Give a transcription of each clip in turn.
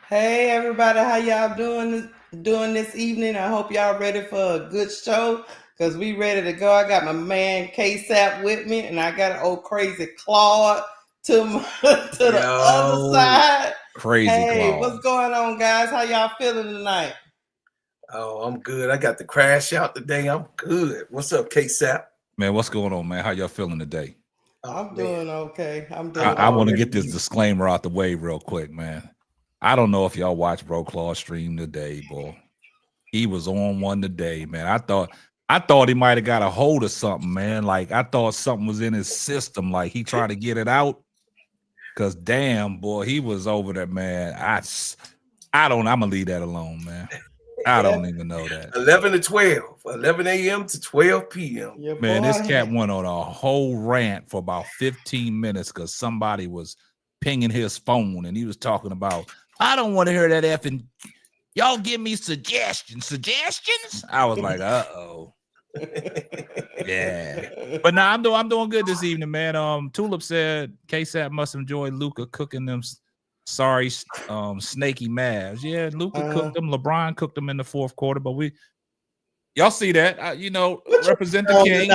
Hey everybody, how y'all doing this evening? I hope y'all ready for a good show because we ready to go. I got my man K-Sap with me, and I got an old crazy Claude to the other Yo, side. Crazy Hey, Claude. what's going on, guys? How y'all feeling tonight? oh, I'm good. I got the crash out today. I'm good. What's up, K-Sap? Man, what's going on, man? How y'all feeling today? Oh, I'm man. doing okay. I'm I, doing I want to okay. get this disclaimer out the way real quick, man. I don't know if y'all watched Bro Claude stream today, boy. He was on one today, man. I thought he might have got a hold of something, man. Like I thought something was in his system, like he tried to get it out. Cause damn, boy, he was over there, man. I'm gonna leave that alone, man. I don't even know that. 11 to 12, 11 a.m. to 12 p.m. Your Man, this boy cat went on a whole rant for about 15 minutes because somebody was pinging his phone and he was talking about, I don't want to hear that effing, y'all give me suggestions. I was like, uh-oh. Yeah. But now I'm doing good this evening, man. Tulip said K-Sap must enjoy Luca cooking them snaky mavs. Yeah, Luca cooked them. LeBron cooked them in the fourth quarter, but y'all see that? Represent the king.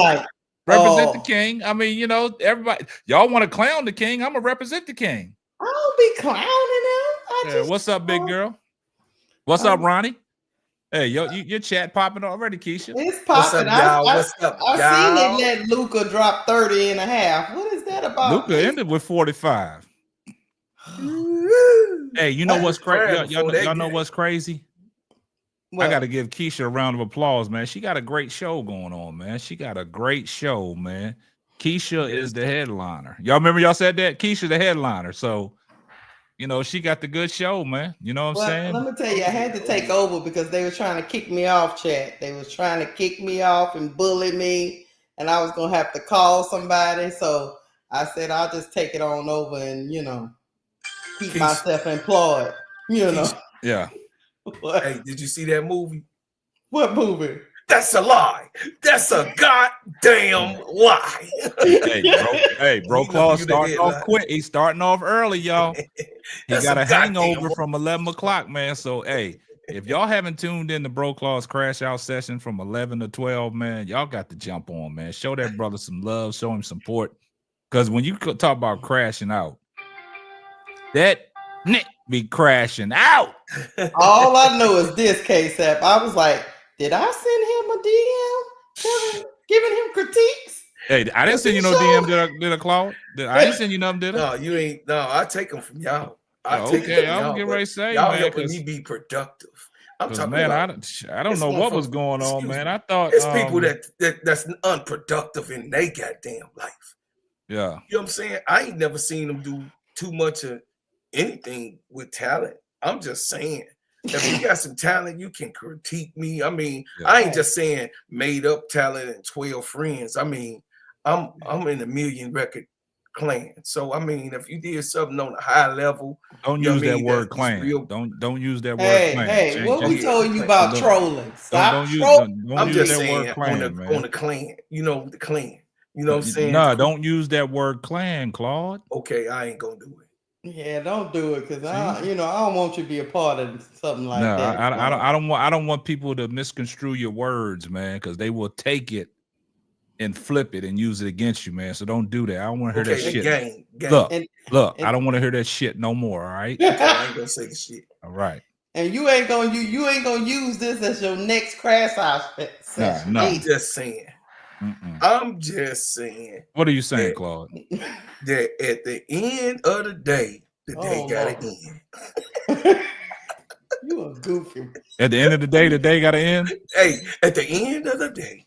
Represent the king. I mean, everybody, y'all want to clown the king. I'm gonna represent the king. I don't be clowning him. What's up, big girl? What's up, Ronnie? Hey, your chat popping already, Keisha. It's popping. What's up, y'all? What's up, I've y'all? seen it let Luca drop 30 and a half. What is that about? Luca ended with 45. Hey, you know what's crazy? Y'all know what's crazy? What? I got to give Keisha a round of applause, man. She got a great show going on, man. She got a great show, man. Keisha is the headliner. Y'all remember y'all said that? Keisha the headliner. So, she got the good show, man. You know what I'm saying? Let me tell you, I had to take over because they were trying to kick me off, chat. They was trying to kick me off and bully me, and I was going to have to call somebody. So I said, I'll just take it on over and, keep myself employed, Yeah. What? Hey, did you see that movie? What movie? That's a lie. That's a goddamn lie. Bro Claude starting off quick. He's starting off early, y'all. He got a hangover from 11 o'clock, man. So, hey, if y'all haven't tuned in to Bro Claude's crash out session from 11 to 12, man, y'all got to jump on, man. Show that brother some love. Show him support. Because when you talk about crashing out, that Nick be crashing out. All I know is this, K-Sap. I was like, did I send him a DM giving him critiques? Hey, I didn't send you no DM, did I, Claude? I didn't send you nothing, did I? No, you ain't. No, I take them from y'all. Okay, I'm getting ready to say, y'all man, helping me be productive. I'm talking man, about. I don't know what was going on, man. I thought it's people that's unproductive in their goddamn life. Yeah, you know what I'm saying. I ain't never seen them do too much of anything with talent. I'm just saying. If you got some talent, you can critique me. I mean, I ain't just saying made up talent and 12 friends. I mean, I'm in a million record clan. So I mean, if you did something on a high level, don't use that word clan. Don't use that word clan. Hey, what we told you about trolling? Stop trolling. I'm just saying on the clan. You know the clan. You know what I'm saying? No, don't use that word clan, Claude. Okay, I ain't gonna do it. Yeah, don't do it because I don't want you to be a part of something like that. I don't want people to misconstrue your words, man, because they will take it and flip it and use it against you, man. So don't do that. I don't want to hear that shit. Gang. Look, I don't want to hear that shit no more. All right. Okay, I ain't gonna say the shit. All right. And you ain't gonna use this as your next crash out session. No. I'm just saying. I'm just saying. What are you saying, Claude? That at the end of the day gotta end. You are goofy. At the end of the day gotta end. Hey, at the end of the day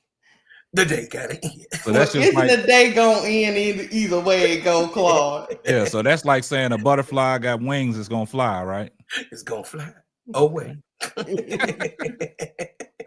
gotta end. So that's just isn't the day gonna end either way it go, Claude? Yeah, so that's like saying a butterfly got wings, it's gonna fly, right? It's gonna fly away.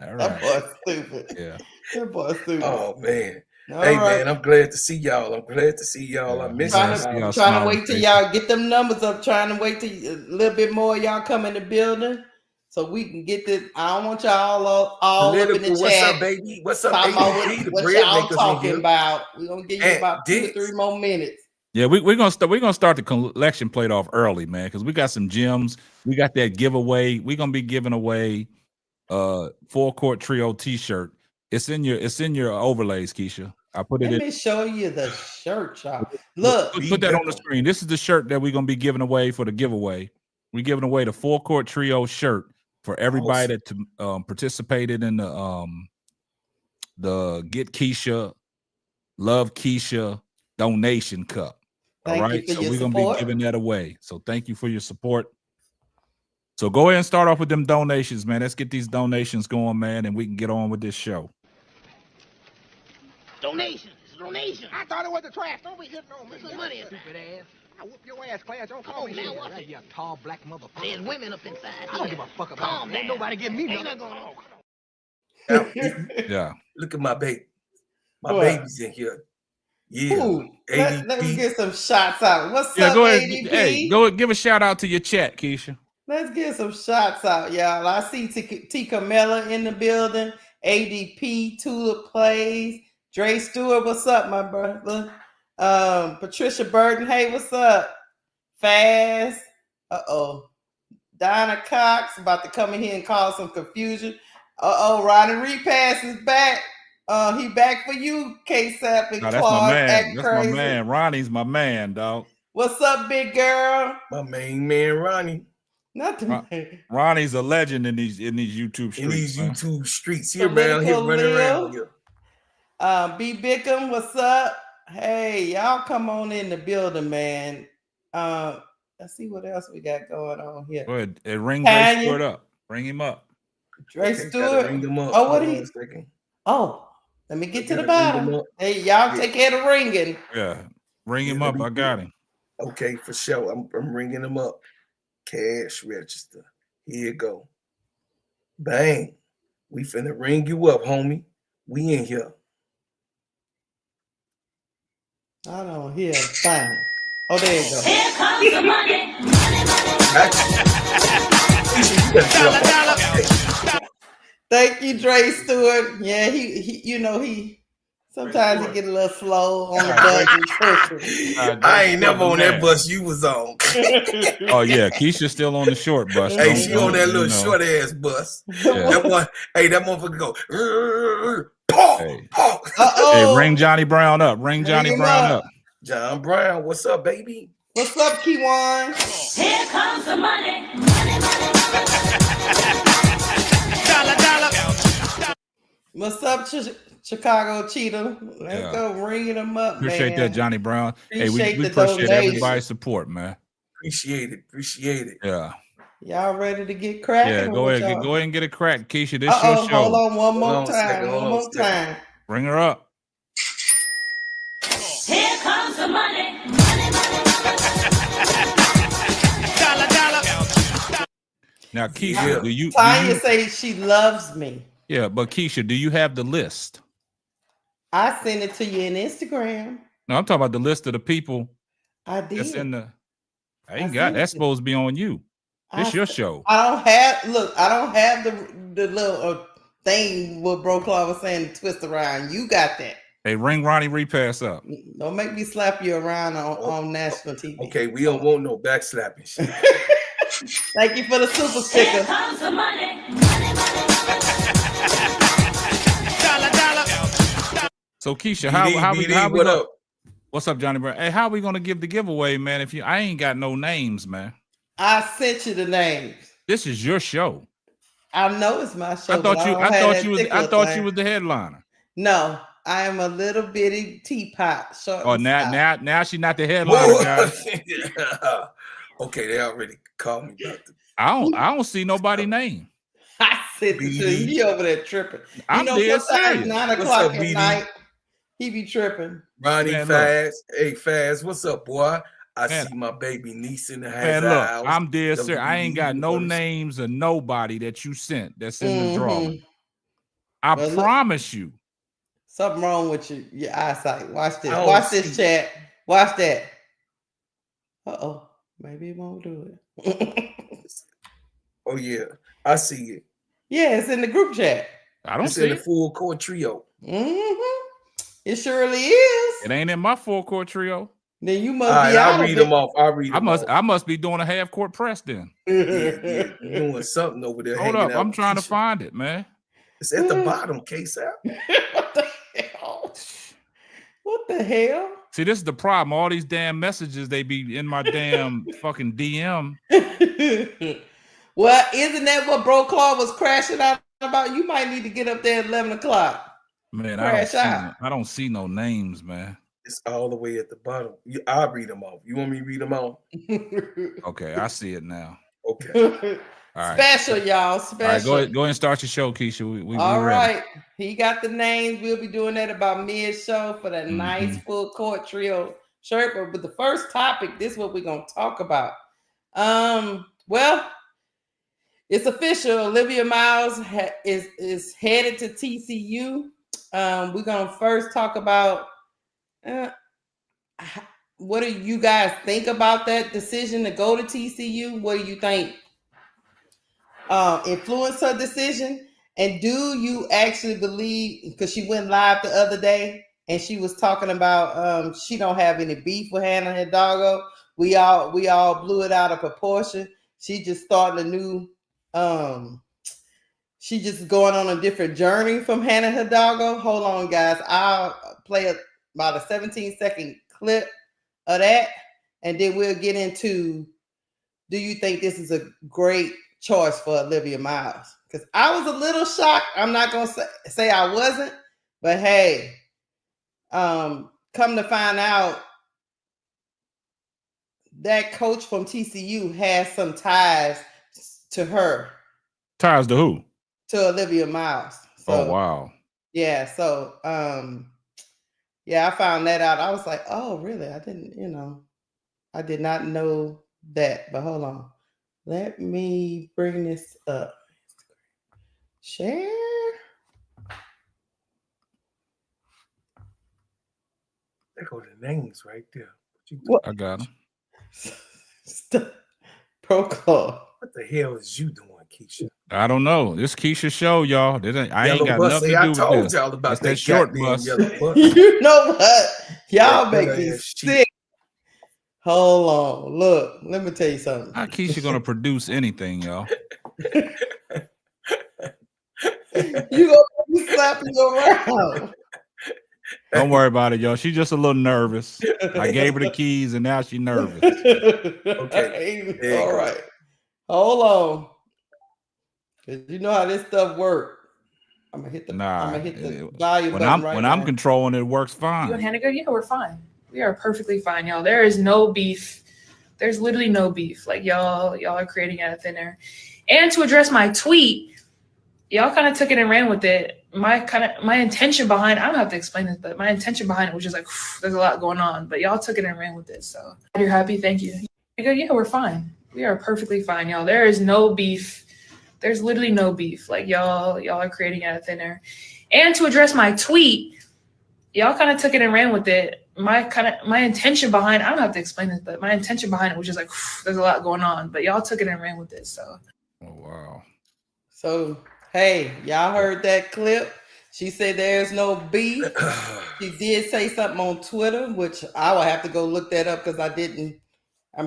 All right. That boy's stupid. Yeah. That boy's stupid. Oh man. Man, I'm glad to see y'all. I miss y'all. Trying to wait till y'all get them numbers up. Trying to wait till a little bit more y'all come in the building so we can get this. I don't want y'all all up in the chat. What's up, baby? What's up, baby? What y'all talking about? We're gonna give you about 2 to 3 more minutes. Yeah, we're gonna start the collection plate off early, man, because we got some gems. We got that giveaway. We're gonna be giving away full court trio T-shirt. It's in your overlays, Keisha. I put it Let in. me show you the shirt, y'all. Look, Put that on the screen. This is the shirt that we're gonna be giving away for the giveaway. We're giving away the full court trio shirt for everybody that participated in the Get Keisha, Love Keisha donation cup. Thank you for so your we're support. gonna be giving that away. So thank you for your support. So go ahead and start off with them donations, man. Let's get these donations going, man, and we can get on with this show. Donations. I thought it was the trash. Don't be hitting on me. Put some money in. Stupid ass. I whoop your ass, Claire. Don't call me now. Right, you tall black motherfucker. There's women up inside. I don't give a fuck about them. Ain't nobody getting me nothing. Yeah. Look at my baby. My baby's in here. Yeah. Let me get some shots out. What's up, go ahead. ADP? Hey, go give a shout out to your chat, Keisha. Let's get some shots out, y'all. I see T. Camilla in the building. ADP, Tulip Plays. Dre Stewart, what's up, my brother? Patricia Burton, hey, what's up? Fast. Donna Cox about to come in here and cause some confusion. Ronnie Repass is back. He back for you, K-Sap and No, Clark. that's my man. That's my man. Ronnie's my man, dog. What's up, big girl? My main man, Ronnie. Ronnie's a legend in these YouTube streets. In these YouTube streets here, man. Here running around here. B. Bickham, what's up? Hey, y'all come on in the building, man. Let's see what else we got going on here. Go ahead. Ring Dre Stewart up. Bring him up. Dre Stewart. Ring him up. Oh, what he? Oh, let me get to the bottom. Hey, y'all take care of ringing. Yeah, ring him up. I got him. Okay, for sure. I'm ringing him up. Cash register. Here you go. Bang. We finna ring you up, homie. We in here. I don't hear. Fine. Oh, there you go. Here comes the money. Thank you, Dre Stewart. Yeah, he sometimes he get a little slow on the button. I ain't never on that bus you was on. Oh yeah, Keisha's still on the short bus. Hey, she on that little short ass bus. Yeah. That motherfucker go. Hey, ring Johnny Brown up. Ring Johnny Brown up. John Brown, what's up, baby? What's up, Keywan? Here comes the money. What's up, Chicago Cheetah? Let's go ringing them up, Appreciate that, Johnny Brown. We appreciate everybody's support, man. Appreciate it. Yeah. Y'all ready to get cracking? Yeah, go ahead and get a crack, Keisha. This your show. Hold on one more time. Bring her up. Here comes the money. Now, Keisha, Tanya say she loves me. Yeah, but Keisha, do you have the list? I sent it to you in Instagram. No, I'm talking about the list of the people. I did. That's in the. That's supposed to be on you. It's your show. I don't have the little thing what Bro Claw was saying to twist around. You got that. Hey, ring Ronnie Repass up. Don't make me slap you around on national TV. Okay, we don't want no backslapping shit. Thank you for the super sticker. Here comes the money. So Keisha, how we what up? What's up, Johnny Brown? Hey, how we gonna give the giveaway, man? I ain't got no names, man. I sent you the names. This is your show. I know it's my show. I thought you was the headliner. No, I am a little bitty teapot. Oh, now she's not the headliner, guys. Okay, they already called me about the. I don't see nobody name. I said to you, he over there tripping. I'm dead serious. 9 o'clock at night, he be tripping. Ronnie Fast, hey Fast, what's up, boy? I see my baby niece in the house. Man, look, I'm dead serious. I ain't got no names of nobody that you sent that's in the drawing. I promise you. Something wrong with your eyesight. Watch this. Watch this, chat. Watch that. Maybe it won't do it. Oh yeah, I see it. Yeah, it's in the group chat. I don't see it. The full court trio. It surely is. It ain't in my full court trio. Then you must right, be I'll out read of them off. I'll read them off. I must be doing a half court press then. Yeah, doing something over there. Hold up, I'm trying to find it, man. It's at the bottom, K-Sap. What the hell? What the hell? See, this is the problem. All these damn messages, they be in my damn fucking DM. Well, isn't that what Bro Claw was crashing out about? You might need to get up there at 11 o'clock. Man, I don't see no names, man. It's all the way at the bottom. I'll read them off. You want me to read them off? Okay, I see it now. Okay. All right. Special, y'all. Special. All right, go ahead and start your show, Keisha. We all ready. right. He got the names. We'll be doing that about mid-show for that nice full court trio shirt. But the first topic, this is what we're gonna talk about. Well, it's official. Olivia Miles is headed to TCU. We're gonna first talk about what do you guys think about that decision to go to TCU? What do you think influenced her decision? And do you actually believe, because she went live the other day and she was talking about she don't have any beef with Hannah Hidalgo. We all blew it out of proportion. She just starting a new she just going on a different journey from Hannah Hidalgo. Hold on, guys. I'll play about a 17-second clip of that, and then we'll get into, do you think this is a great choice for Olivia Miles? Because I was a little shocked. I'm not going to say I wasn't, but hey, come to find out, that coach from TCU has some ties to her. Ties to who? To Olivia Miles. So, oh, wow. Yeah, so yeah, I found that out. I was like, oh, really? I did not know that. But hold on. Let me bring this up. Share. There go the names right there. What? I got them. Pro Club. What the hell is you doing, Keisha? I don't know. This Keisha's show, y'all. I ain't got bus. nothing to do with this. I told y'all about that short bus. You know what? Y'all make me sick. Hold on. Look, let me tell you something. How Keisha gonna produce anything, y'all? You gonna be slapping around. Don't worry about it, y'all. She's just a little nervous. I gave her the keys, and now she's nervous. Okay. All right. Hold on. Cause you know how this stuff works. I'm gonna hit the volume button when I'm controlling it, works fine. You and Hannah go, yeah, we're fine. We are perfectly fine, y'all. There is no beef. There's literally no beef. Like y'all are creating out of thin air. And to address my tweet, y'all kind of took it and ran with it. My intention behind, I don't have to explain this, but my intention behind it was just like, there's a lot going on. But y'all took it and ran with it. So you're happy, thank you. You go, yeah, we're fine. We are perfectly fine, y'all. There is no beef. There's literally no beef. Like y'all are creating out of thin air. And to address my tweet, y'all kind of took it and ran with it. My intention behind, I don't have to explain this, but my intention behind it was just like, there's a lot going on. But y'all took it and ran with it. So. Oh wow. So hey, y'all heard that clip? She said there's no beef. She did say something on Twitter, which I will have to go look that up because I didn't.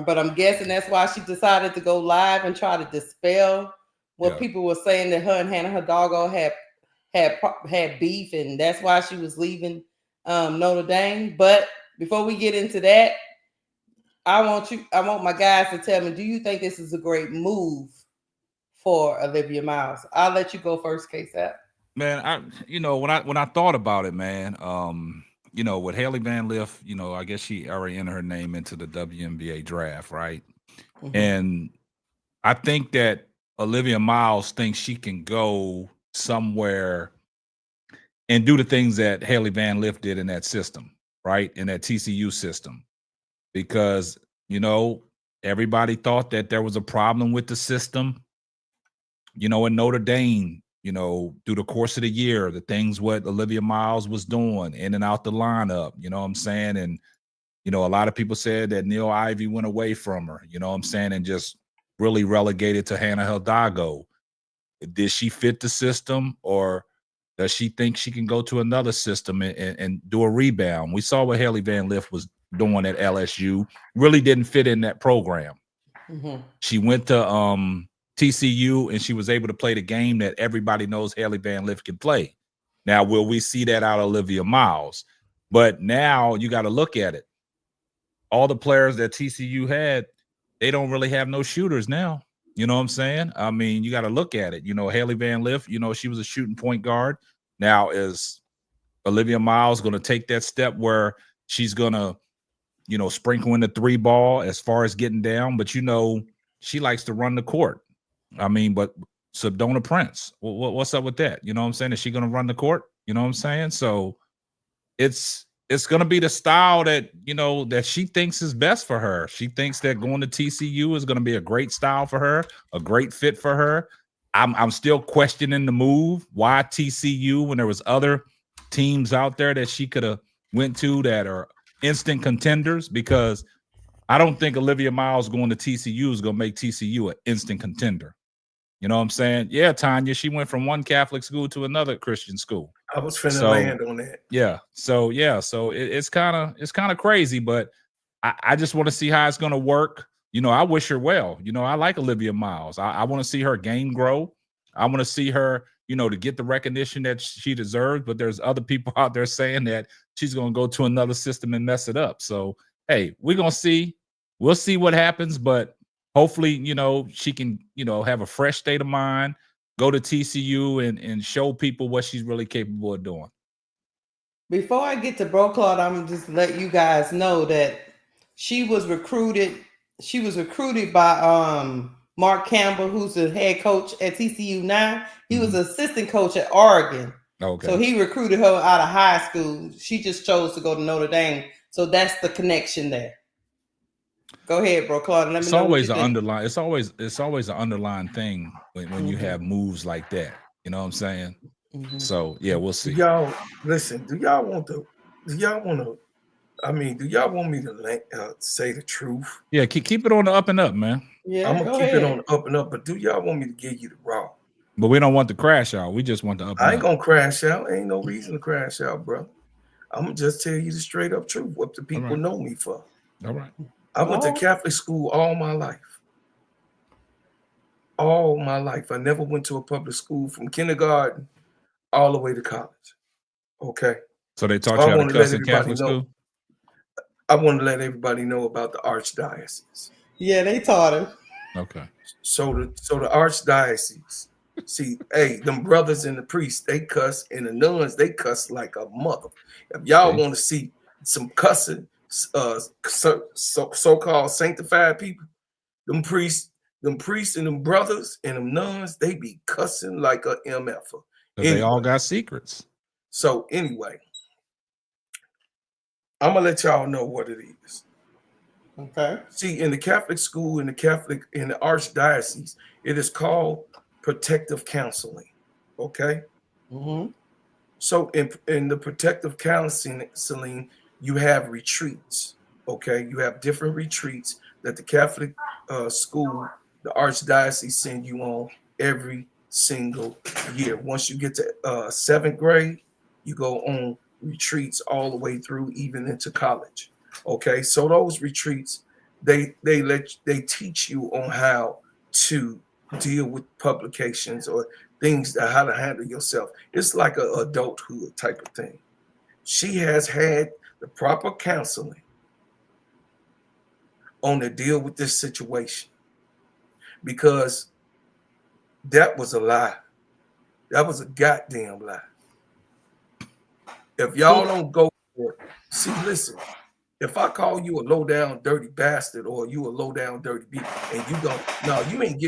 But I'm guessing that's why she decided to go live and try to dispel what people were saying, that her and Hannah Hidalgo had beef, and that's why she was leaving Notre Dame. But before we get into that, I want my guys to tell me, do you think this is a great move for Olivia Miles? I'll let you go first, K-Sap. Man, when I thought about it, man, with Haley Van Lith, I guess she already entered her name into the WNBA draft, right? Mm-hmm. And I think that Olivia Miles thinks she can go somewhere and do the things that Haley Van Lith did in that system, right? In that TCU system. Because, everybody thought that there was a problem with the system, in Notre Dame, through the course of the year, the things what Olivia Miles was doing in and out the lineup, you know what I'm saying? And, a lot of people said that Neil Ivey went away from her, you know what I'm saying? And just really relegated to Hannah Hidalgo. Did she fit the system, or does she think she can go to another system and do a rebound? We saw what Haley Van Lith was doing at LSU, really didn't fit in that program. Mm-hmm. She went to TCU and she was able to play the game that everybody knows Haley Van Lith can play. Now, will we see that out of Olivia Miles? But now you got to look at it. All the players that TCU had, they don't really have no shooters now. You know what I'm saying? I mean, you got to look at it. You know, Haley Van Lith, you know, she was a shooting point guard. Now, is Olivia Miles going to take that step where she's going to, you know, sprinkle in the 3 ball as far as getting down? But, you know, she likes to run the court. I mean, but Sebdona Prince, what's up with that? You know what I'm saying? Is she going to run the court? You know what I'm saying? So it's going to be the style that, you know, that she thinks is best for her. She thinks that going to TCU is going to be a great style for her, a great fit for her. I'm still questioning the move. Why TCU when there was other teams out there that she could have went to that are instant contenders? Because I don't think Olivia Miles going to TCU is going to make TCU an instant contender. You know what I'm saying? Yeah, Tanya, she went from one Catholic school to another Christian school. I was finna land on that. Yeah. So it's kind of crazy, but I just want to see how it's going to work. You know, I wish her well. You know, I like Olivia Miles. I want to see her game grow. I want to see her, you know, to get the recognition that she deserves. But there's other people out there saying that she's going to go to another system and mess it up. So, hey, we're going to see. We'll see what happens. But hopefully, you know, she can, you know, have a fresh state of mind, go to TCU and show people what she's really capable of doing. Before I get to Bro Claude, I'm just let you guys know that she was recruited. She was recruited by Mark Campbell, who's the head coach at TCU now. He was assistant coach at Oregon. Okay. So he recruited her out of high school. She just chose to go to Notre Dame. So that's the connection there. Go ahead, Bro Claude. Let me know. Always an underlying. It's always an underlying thing when you have moves like that. You know what I'm saying? Mm-hmm. So yeah, we'll see. Y'all listen. Do y'all want me to say the truth? Yeah, keep it on the up and up, man. Yeah, I'm gonna keep it on the up and up. But do y'all want me to give you the raw? But we don't want to crash out. We just want the up and up. I ain't gonna crash out. Ain't no reason to crash out, bro. I'm gonna just tell you the straight up truth. What the people know me for. All right. I went to Catholic school all my life. All my life. I never went to a public school from kindergarten all the way to college. Okay. So they taught you how to cuss in Catholic school? I want to let everybody know about the archdiocese. Yeah, they taught him. Okay. So the archdiocese. See, hey, them brothers and the priests, they cuss, and the nuns, they cuss like a mother. If y'all want to see some cussing, so-called sanctified people, them priests and them brothers and them nuns, they be cussing like a MF. They all got secrets. So anyway, I'm gonna let y'all know what it is. Okay. See, in the Catholic school, in the archdiocese, it is called protective counseling. Okay. Mm-hmm. So in the protective counseling, you have retreats. Okay, you have different retreats that the Catholic school, the archdiocese, send you on every single year. Once you get to 7th grade, you go on retreats all the way through, even into college. Okay, so those retreats, they teach you on how to deal with publications or things, how to handle yourself. It's like an adulthood type of thing. She has had the proper counseling on to deal with this situation, because that was a lie. That was a goddamn lie. If y'all don't go for it, see, listen, if I call you a low down dirty bastard or you a low down dirty bitch and you don't, no, you ain't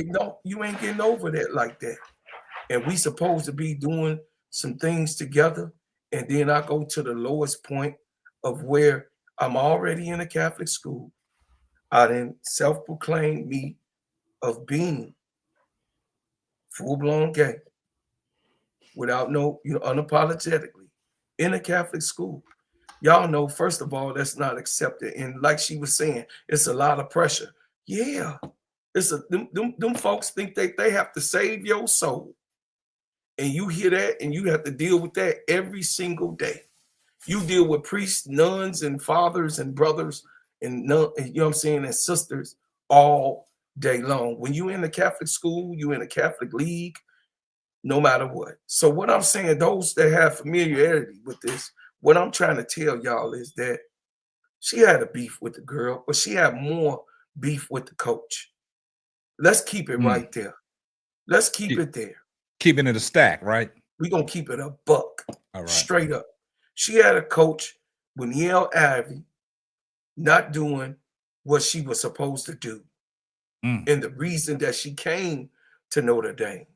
getting over that like that. And we supposed to be doing some things together. And then I go to the lowest point of where I'm already in a Catholic school. I didn't self-proclaim me of being full-blown gay without unapologetically in a Catholic school. Y'all know, first of all, that's not accepted. And like she was saying, it's a lot of pressure. Yeah. Them folks think they have to save your soul. And you hear that and you have to deal with that every single day. You deal with priests, nuns, and fathers and brothers and you know what I'm saying, and sisters all day long. When you in the Catholic school, you in a Catholic league, no matter what. So what I'm saying, those that have familiarity with this, what I'm trying to tell y'all is that she had a beef with the girl, but she had more beef with the coach. Let's keep it right there. Let's keep it there. Keeping it a stack, right? We're going to keep it a buck. All right. Straight up. She had a coach with Niele Ivey not doing what she was supposed to do. And the reason that she came to Notre Dame.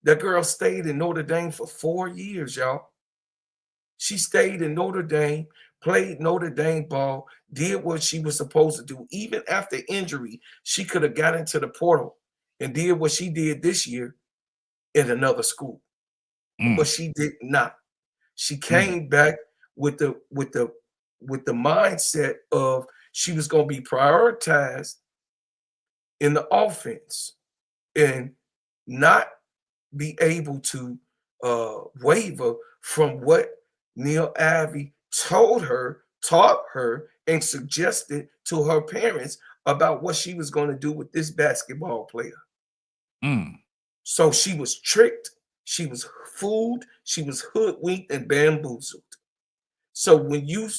That girl stayed in Notre Dame for 4 years, y'all. She stayed in Notre Dame, played Notre Dame ball, did what she was supposed to do. Even after injury, she could have got into the portal and did what she did this year in another school. But she did not. She came back with the mindset of she was going to be prioritized in the offense and not be able to waver from what Niele Ivey told her, taught her, and suggested to her parents about what she was going to do with this basketball player. So she was tricked, she was fooled, she was hoodwinked and bamboozled. So when you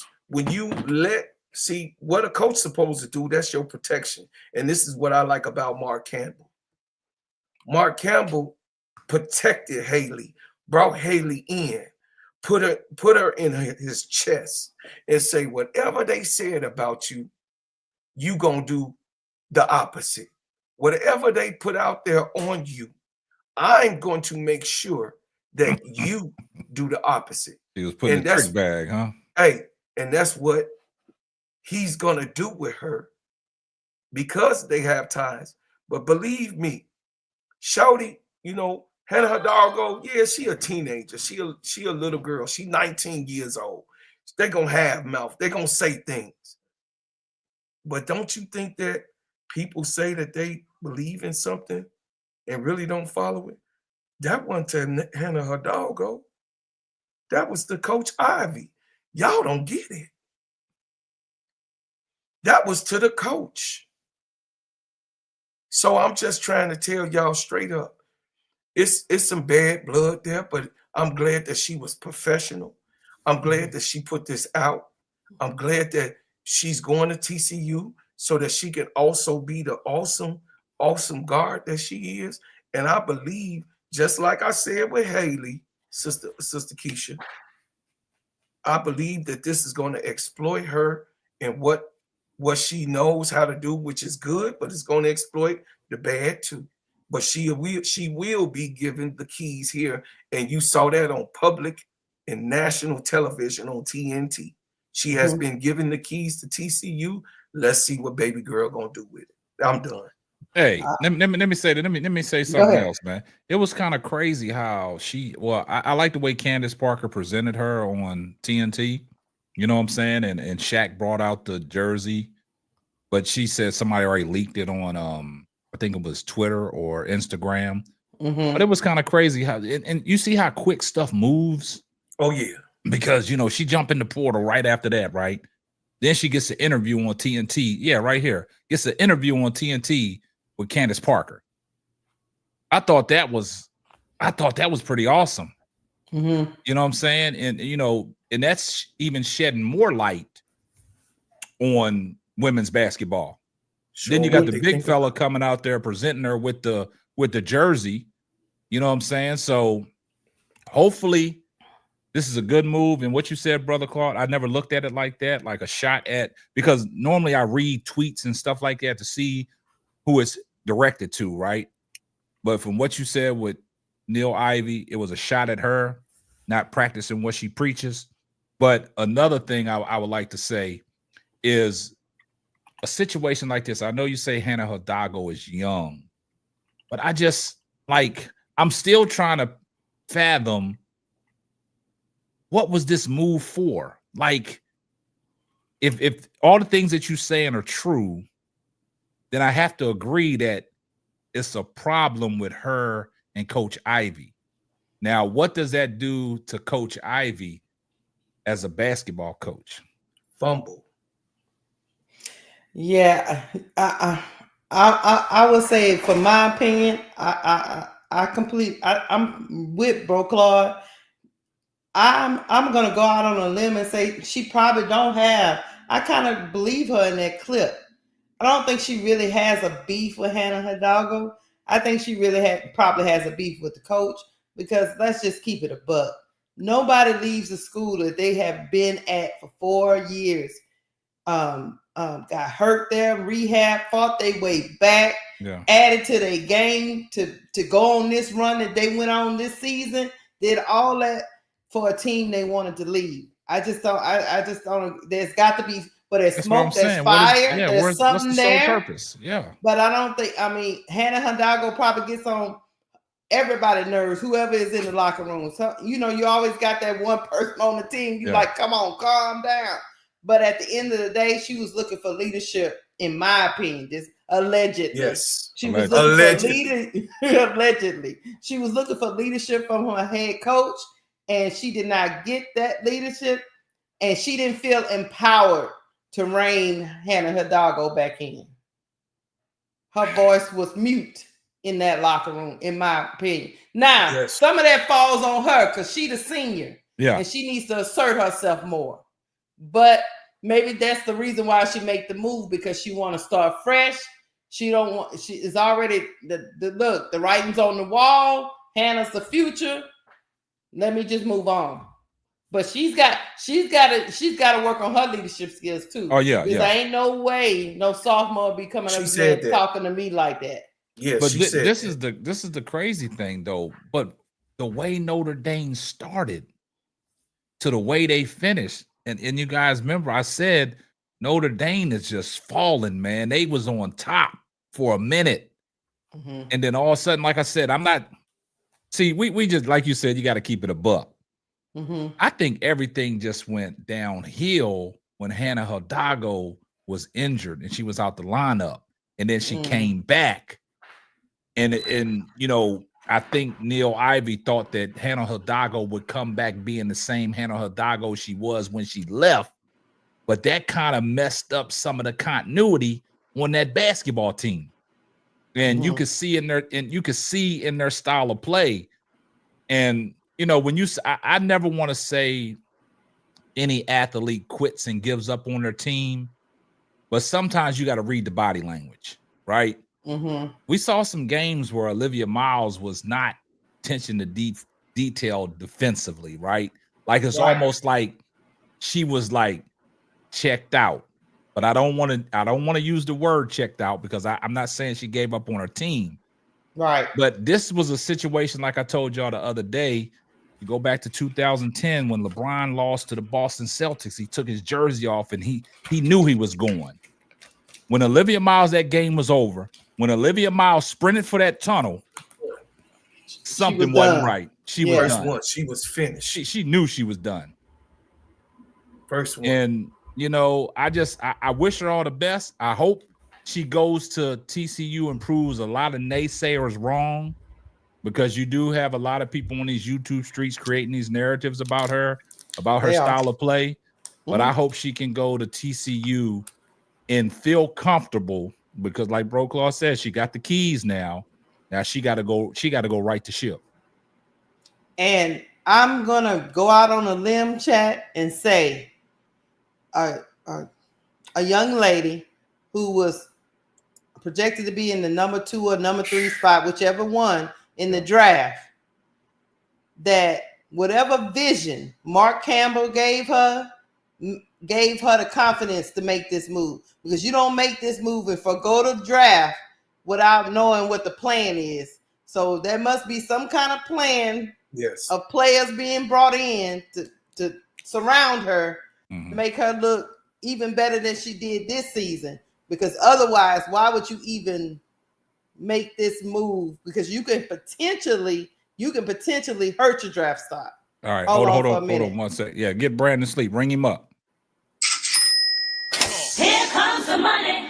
see what a coach supposed to do, that's your protection. And this is what I like about Mark Campbell. Mark Campbell protected Haley, brought Haley in, put her in his chest and say, whatever they said about you, you gonna do the opposite. Whatever they put out there on you, I'm going to make sure that you do the opposite. He was putting the trick bag, huh? Hey, and that's what he's gonna do with her because they have ties. But believe me, Shawty, you know, Hannah Hidalgo, yeah, she a teenager. She a little girl. She 19 years old. They're gonna have mouth. They're gonna say things. But don't you think that people say that they believe in something and really don't follow it? That wasn't to Hannah Hidalgo. That was to Coach Ivey. Y'all don't get it. That was to the coach. So I'm just trying to tell y'all straight up. It's some bad blood there, but I'm glad that she was professional. I'm glad that she put this out. I'm glad that she's going to TCU so that she can also be the awesome guard that she is. And I believe, just like I said with Haley, Sister Keisha, I believe that this is going to exploit her and what she knows how to do, which is good, but it's going to exploit the bad too. But she will be given the keys here. And you saw that on public and national television on TNT. She has been given the keys to TCU. Let's see what baby girl gonna do with it. I'm done. Hey, let me say that. Let me say something else, man. It was kind of crazy how I like the way Candace Parker presented her on TNT. You know what I'm saying? And Shaq brought out the jersey, but she said somebody already leaked it on I think it was Twitter or Instagram. But it was kind of crazy how and you see how quick stuff moves. Oh yeah. Because you know she jumped in the portal right after that, right? Then she gets an interview on TNT. Yeah, right here. Gets an interview on TNT with Candace Parker. I thought that was pretty awesome. You know what I'm saying? And you know, and that's even shedding more light on women's basketball. Sure, then you got the big fella coming out there presenting her with the jersey. You know what I'm saying? So hopefully this is a good move. And what you said, Brother Claude, I never looked at it like that, like a shot at, because normally I read tweets and stuff like that to see who it's directed to, right? But from what you said with Niele Ivey, it was a shot at her, not practicing what she preaches. But another thing I would like to say is a situation like this. I know you say Hannah Hidalgo is young, but I'm still trying to fathom what was this move for? Like, if all the things that you're saying are true, then I have to agree that it's a problem with her and Coach Ivey. Now, what does that do to Coach Ivey? as a coach? Fumble. Yeah, I would say, from my opinion, I'm with Bro Claude. I'm gonna go out on a limb and say she probably don't have. I kind of believe her in that clip. I don't think she really has a beef with Hannah Hidalgo. I think she really probably has a beef with the coach, because let's just keep it a buck. Nobody leaves the school that they have been at for 4 years. Got hurt there, rehab, fought their way back, added to their game to go on this run that they went on this season, did all that for a team they wanted to leave. I just don't. There's got to be, but there's smoke, there's fire, there's something what's the there. sole purpose? Yeah. But I don't think. I mean, Hannah Hidalgo probably gets on everybody's nerves, whoever is in the locker room. So you always got that one person on the team. You like, come on, calm down. But at the end of the day, she was looking for leadership, in my opinion. This allegedly. Yes. She was looking for allegedly. She was looking for leadership from her head coach, and she did not get that leadership, and she didn't feel empowered to rein Hannah Hidalgo back in. Her voice was mute in that locker room, in my opinion. Now, some of that falls on her because she's the senior. Yeah. And she needs to assert herself more. But maybe that's the reason why she make the move, because she want to start fresh. She is already the writing's on the wall. Hannah's the future. Let me just move on. But she's got to work on her leadership skills too. Oh yeah, because there ain't no way no sophomore will be coming up and talking to me like that. Yeah, but this is the crazy thing though. But the way Notre Dame started to the way they finished, and you guys remember I said Notre Dame is just falling, man. They was on top for a minute, and then all of a sudden, like I said, I'm not. See, we just, like you said, you got to keep it a buck. I think everything just went downhill when Hannah Hidalgo was injured and she was out the lineup, and then she came back, and I think Neil Ivey thought that Hannah Hidalgo would come back being the same Hannah Hidalgo she was when she left, but that kind of messed up some of the continuity on that basketball team. And you could see in their style of play. And when I never want to say any athlete quits and gives up on their team, but sometimes you got to read the body language, right? We saw some games where Olivia Miles was not attention to detail defensively, right? Like it's almost like she was like checked out. But I don't want to use the word checked out, because I'm not saying she gave up on her team. Right. But this was a situation, like I told y'all the other day. You go back to 2010 when LeBron lost to the Boston Celtics. He took his jersey off and he knew he was going. When Olivia Miles, that game was over. When Olivia Miles sprinted for that tunnel, something wasn't right. She was done. She was finished. She knew she was done. First one. And I wish her all the best. I hope she goes to TCU and proves a lot of naysayers wrong, because you do have a lot of people on these YouTube streets creating these narratives about her style of play. But I hope she can go to TCU and feel comfortable, because like Bro Claw said, she got the keys now. Now she got to go right the ship. And I'm going to go out on a limb, chat, and say, a young lady who was projected to be in the number 2 or number 3 spot, whichever one in the draft, that whatever vision Mark Campbell gave her the confidence to make this move. Because you don't make this move and forgo the draft without knowing what the plan is. So there must be some kind of plan of players being brought in to surround her, to make her look even better than she did this season. Because otherwise, why would you even make this move? Because you can potentially hurt your draft stock. All right, hold on 1 second. Yeah, get Brandon Sleep. Ring him up. Here comes the money.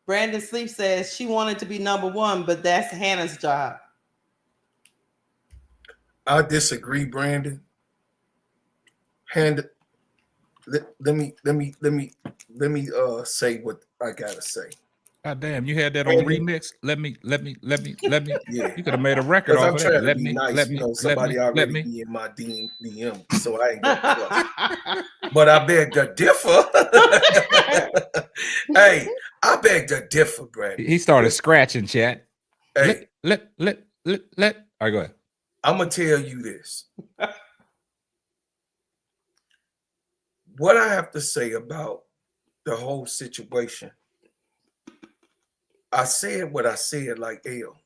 Brandon Sleep says she wanted to be number 1, but that's Hannah's job. I disagree, Brandon. Let me say what I gotta say. God damn, you had that on remix. Let me. Yeah, you could have made a record off I'm of trying that. to be nice. Somebody already be in my DM, so I ain't gonna cuss. But I beg to differ. Hey, I beg to differ, Brandon. He started scratching, chat. Hey, let. All right, go ahead. I'm gonna tell you this. What I have to say about the whole situation. I said what I said, like L.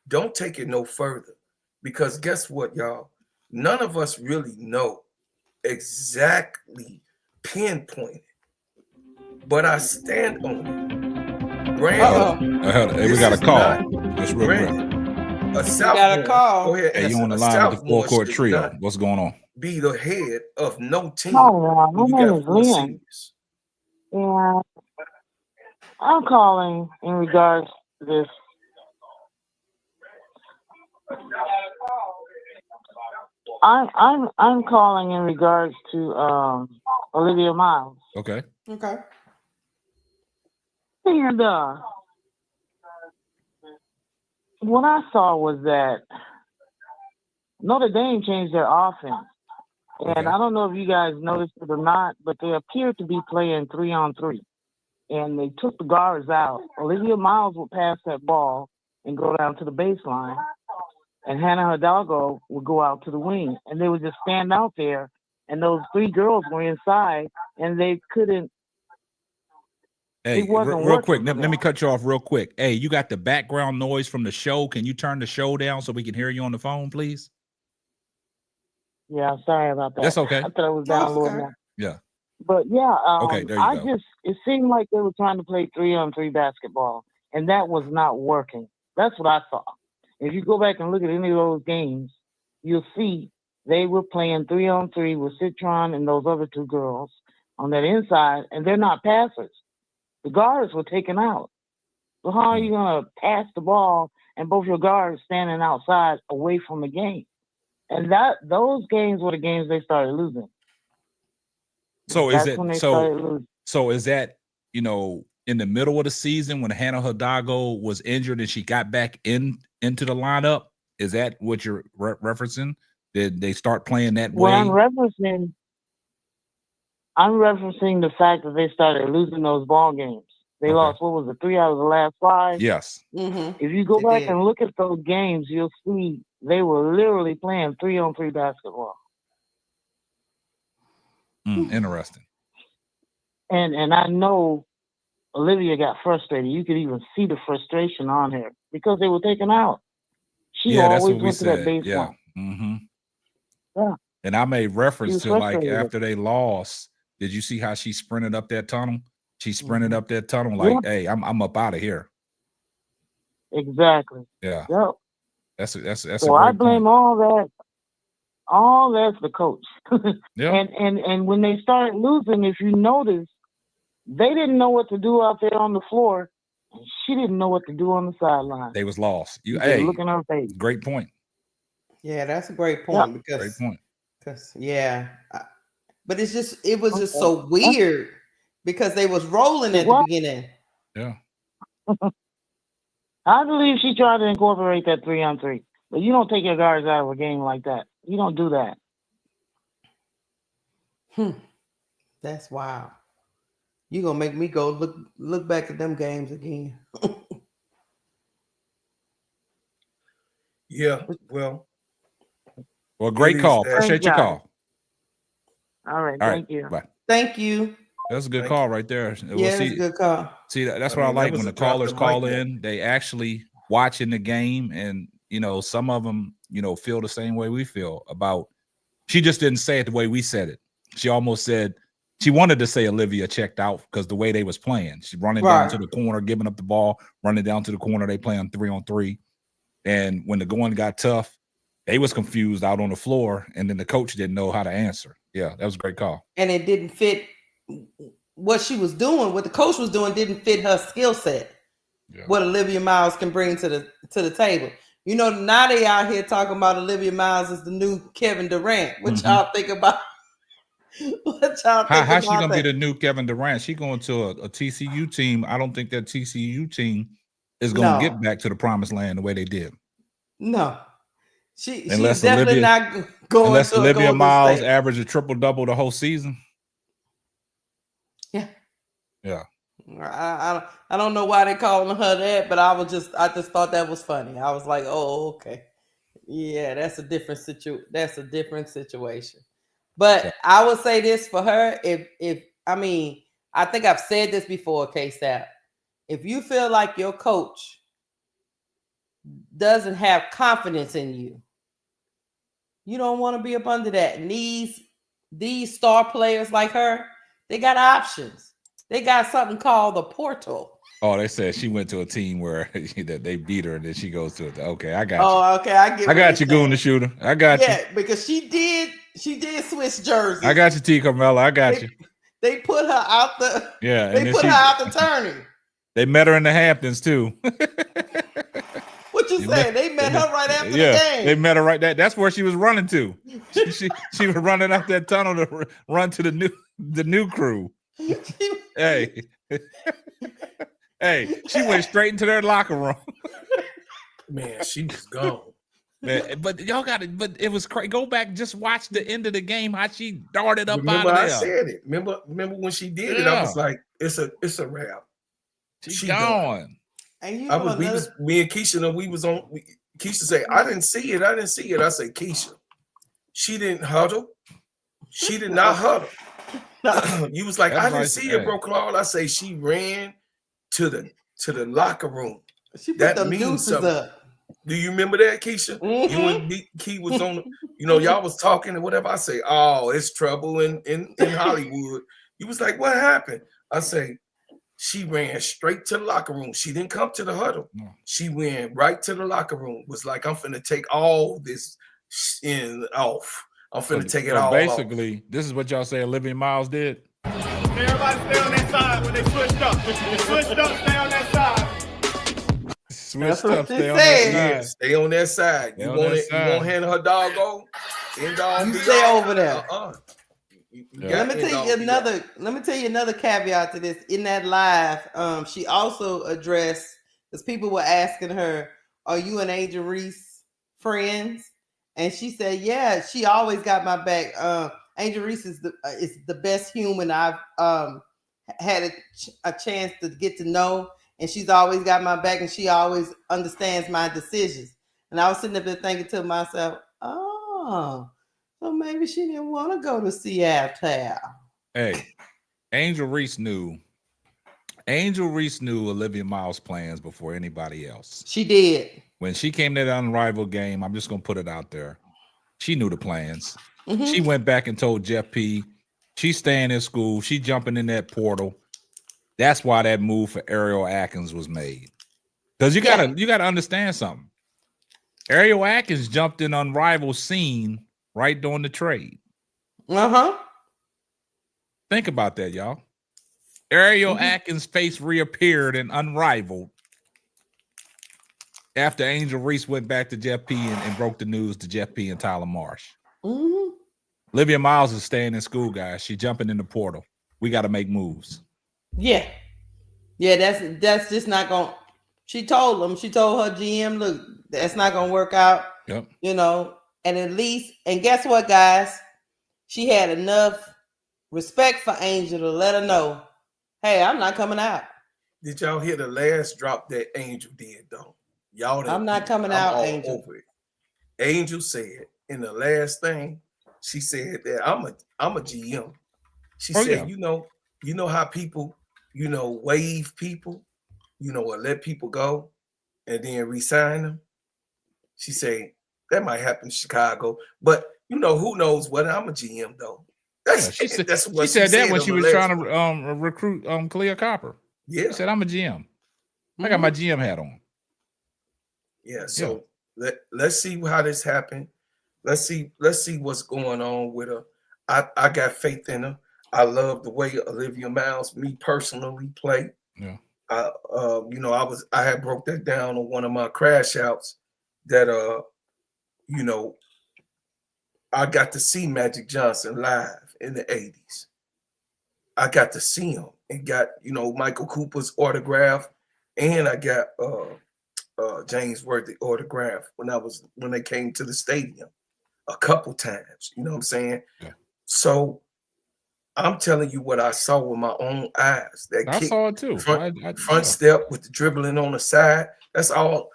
Don't take it no further, because guess what, y'all? None of us really know exactly pinpointed, but I stand on it. Brandon, hey, we got a call. Just real quick. A Southmore. Go ahead. Hey, you on the line with the full court trio? What's going on? Be the head of no team. Hi, my name is Lynn. Yeah, I'm calling in regards to this. I'm calling in regards to Olivia Miles. Okay. And what I saw was that Notre Dame changed their offense. And I don't know if you guys noticed it or not, but they appear to be playing 3-on-3. And they took the guards out. Olivia Miles would pass that ball and go down to the baseline. And Hannah Hidalgo would go out to the wing. And they would just stand out there. And those three girls were inside. And they couldn't. Hey, real quick, let me cut you off real quick. Hey, you got the background noise from the show. Can you turn the show down so we can hear you on the phone, please? Yeah, sorry about that. That's okay. I thought it was down low enough. Yeah. But yeah, okay, there you go. It seemed like they were trying to play 3-on-3 basketball, and that was not working. That's what I saw. If you go back and look at any of those games, you'll see they were playing 3-on-3 with Citron and those other two girls on that inside, and they're not passers. The guards were taken out. So how are you going to pass the ball and both your guards standing outside away from the game? And those games were the games they started losing. So is that, you know, in the middle of the season when Hannah Hidalgo was injured and she got back into the lineup? Is that what you're referencing? Did they start playing that way? Well, I'm referencing the fact that they started losing those ball games. They lost, what was it, 3 out of the last 5? Yes. If you go back and look at those games, you'll see they were literally playing 3-on-3 basketball. Interesting. And I know Olivia got frustrated. You could even see the frustration on her because they were taken out. She always went to that baseline. Yeah. And I made reference to, like, after they lost, did you see how she sprinted up that tunnel? She sprinted up that tunnel like, hey, I'm up out of here. Exactly. Yeah. Yep. That's so I blame all that. All that's the coach. Yeah. And when they started losing, if you notice, they didn't know what to do out there on the floor, and she didn't know what to do on the sideline. They was lost. Hey, look in her face. Great point. Yeah, that's a great point. Yeah. Great point. Because but it was just so weird because they was rolling at the beginning. Yeah. I believe she tried to incorporate that 3-on-3, but you don't take your guards out of a game like that. You don't do that. That's wild. You gonna make me go look back at them games again. Yeah, well, great call. Appreciate your call. All right, thank you. Bye. Thank you. That's a good call right there. Yeah, that's a good call. See, that's what I like when the callers call in. They actually watching the game, and you know, some of them, you know, feel the same way we feel about. She just didn't say it the way we said it. She almost said she wanted to say Olivia checked out because the way they was playing. She running down to the corner, giving up the ball, running down to the corner. They playing 3-on-3, and when the going got tough, they was confused out on the floor, and then the coach didn't know how to answer. Yeah, that was a great call. And it didn't fit what she was doing. What the coach was doing didn't fit her skill set. Yeah. What Olivia Miles can bring to the table. You know, now they out here talking about Olivia Miles as the new Kevin Durant. What y'all think about? What y'all think How's about she gonna that? be the new Kevin Durant? She going to a TCU team. I don't think that TCU team is gonna get back to the promised land the way they did. No, she's unless definitely not going. Unless to Olivia Miles averaged a triple-double the whole season. Yeah. Yeah. I don't know why they calling her that, but I just thought that was funny. I was like, oh, okay. Yeah, that's a different situation. But I would say this for her, if I mean, I think I've said this before, K-Sap. If you feel like your coach doesn't have confidence in you, you don't want to be up under that. And these star players like her, they got options. They got something called the portal. Oh, they said she went to a team where they beat her, and then she goes to it. Okay, I got you. Oh, okay, I got you, Goon the Shooter. I got you. Yeah, because she did switch jerseys. I got you, T. Carmella. I got you. They put her out the. Yeah, they put her out the tourney. They met her in the Hamptons too. What you saying? They met her right after the game. They met her right there. That's where she was running to. She was running out that tunnel to run to the new crew. Hey. Hey, she went straight into their locker room. Man, she was gone. Man, but y'all got it. But it was crazy. Go back, just watch the end of the game. How she darted up out of there. I said it. Remember when she did it? I was like, it's a wrap. She's gone. And me and Keisha, we was on. Keisha said, I didn't see it. I said, Keisha, she didn't huddle. She did not huddle. You was like, I didn't see it, bro, Claude. I say she ran to the locker room. She put them nooses up. Do you remember that, Keisha? Mm-hmm. You and Key was on. Y'all was talking and whatever. I say, oh, it's trouble in Hollywood. You was like, what happened? I say, she ran straight to the locker room. She didn't come to the huddle. No. She went right to the locker room. Was like, I'm finna take all this off. I'm finna take it all basically, off. This is what y'all say Olivia Miles did. Everybody stay on that side when they switched up. Switched up, stay on that side. Switched up, stay on that side. Stay on that side. You won't handle her dog go? You stay over there. Let me tell you another caveat to this. In that live, she also addressed, because people were asking her, are you and Angel Reese friends? And she said, yeah, she always got my back. Angel Reese is the best human I've had a chance to get to know. And she's always got my back, and she always understands my decisions. And I was sitting there thinking to myself, oh, so maybe she didn't want to go to Seattle. Hey, Angel Reese knew Olivia Miles' plans before anybody else. She did. When she came to the Unrivaled game, I'm just going to put it out there. She knew the plans. Mm-hmm. She went back and told Jeff P. She's staying in school. She jumping in that portal. That's why that move for Ariel Atkins was made. Because you gotta understand something. Ariel Atkins jumped in Unrivaled scene right during the trade. Uh-huh. Think about that, y'all. Ariel Atkins' face reappeared in Unrivaled after Angel Reese went back to Jeff P. and broke the news to Jeff P. and Tyler Marsh. Mm-hmm. Olivia Miles is staying in school, guys. She's jumping in the portal. We got to make moves. Yeah, that's just not gonna. She told her GM, look, that's not gonna work out. Yep. And guess what, guys? She had enough respect for Angel to let her know, hey, I'm not coming out. Did y'all hear the last drop that Angel did though? I'm not coming out, Angel. Over it. Angel said in the last thing, she said that I'm a GM. She said, you know how people, waive people, or let people go and then resign them. She said that might happen in Chicago, but who knows what? I'm a GM though. She said that when she was trying to recruit Collier Copper. Yeah, she said I'm a GM. I got my GM hat on. Yeah, so let's see how this happened. Let's see what's going on with her. I got faith in her. I love the way Olivia Miles, me personally, play. Yeah. I had broke that down on one of my crash outs. that I got to see Magic Johnson live in the 80s. I got to see him and got, Michael Cooper's autograph, and I got James Worthy autograph when they came to the stadium a couple times. You know what I'm saying? Yeah. So I'm telling you what I saw with my own eyes. I saw it too. Front step with the dribbling on the side. That's all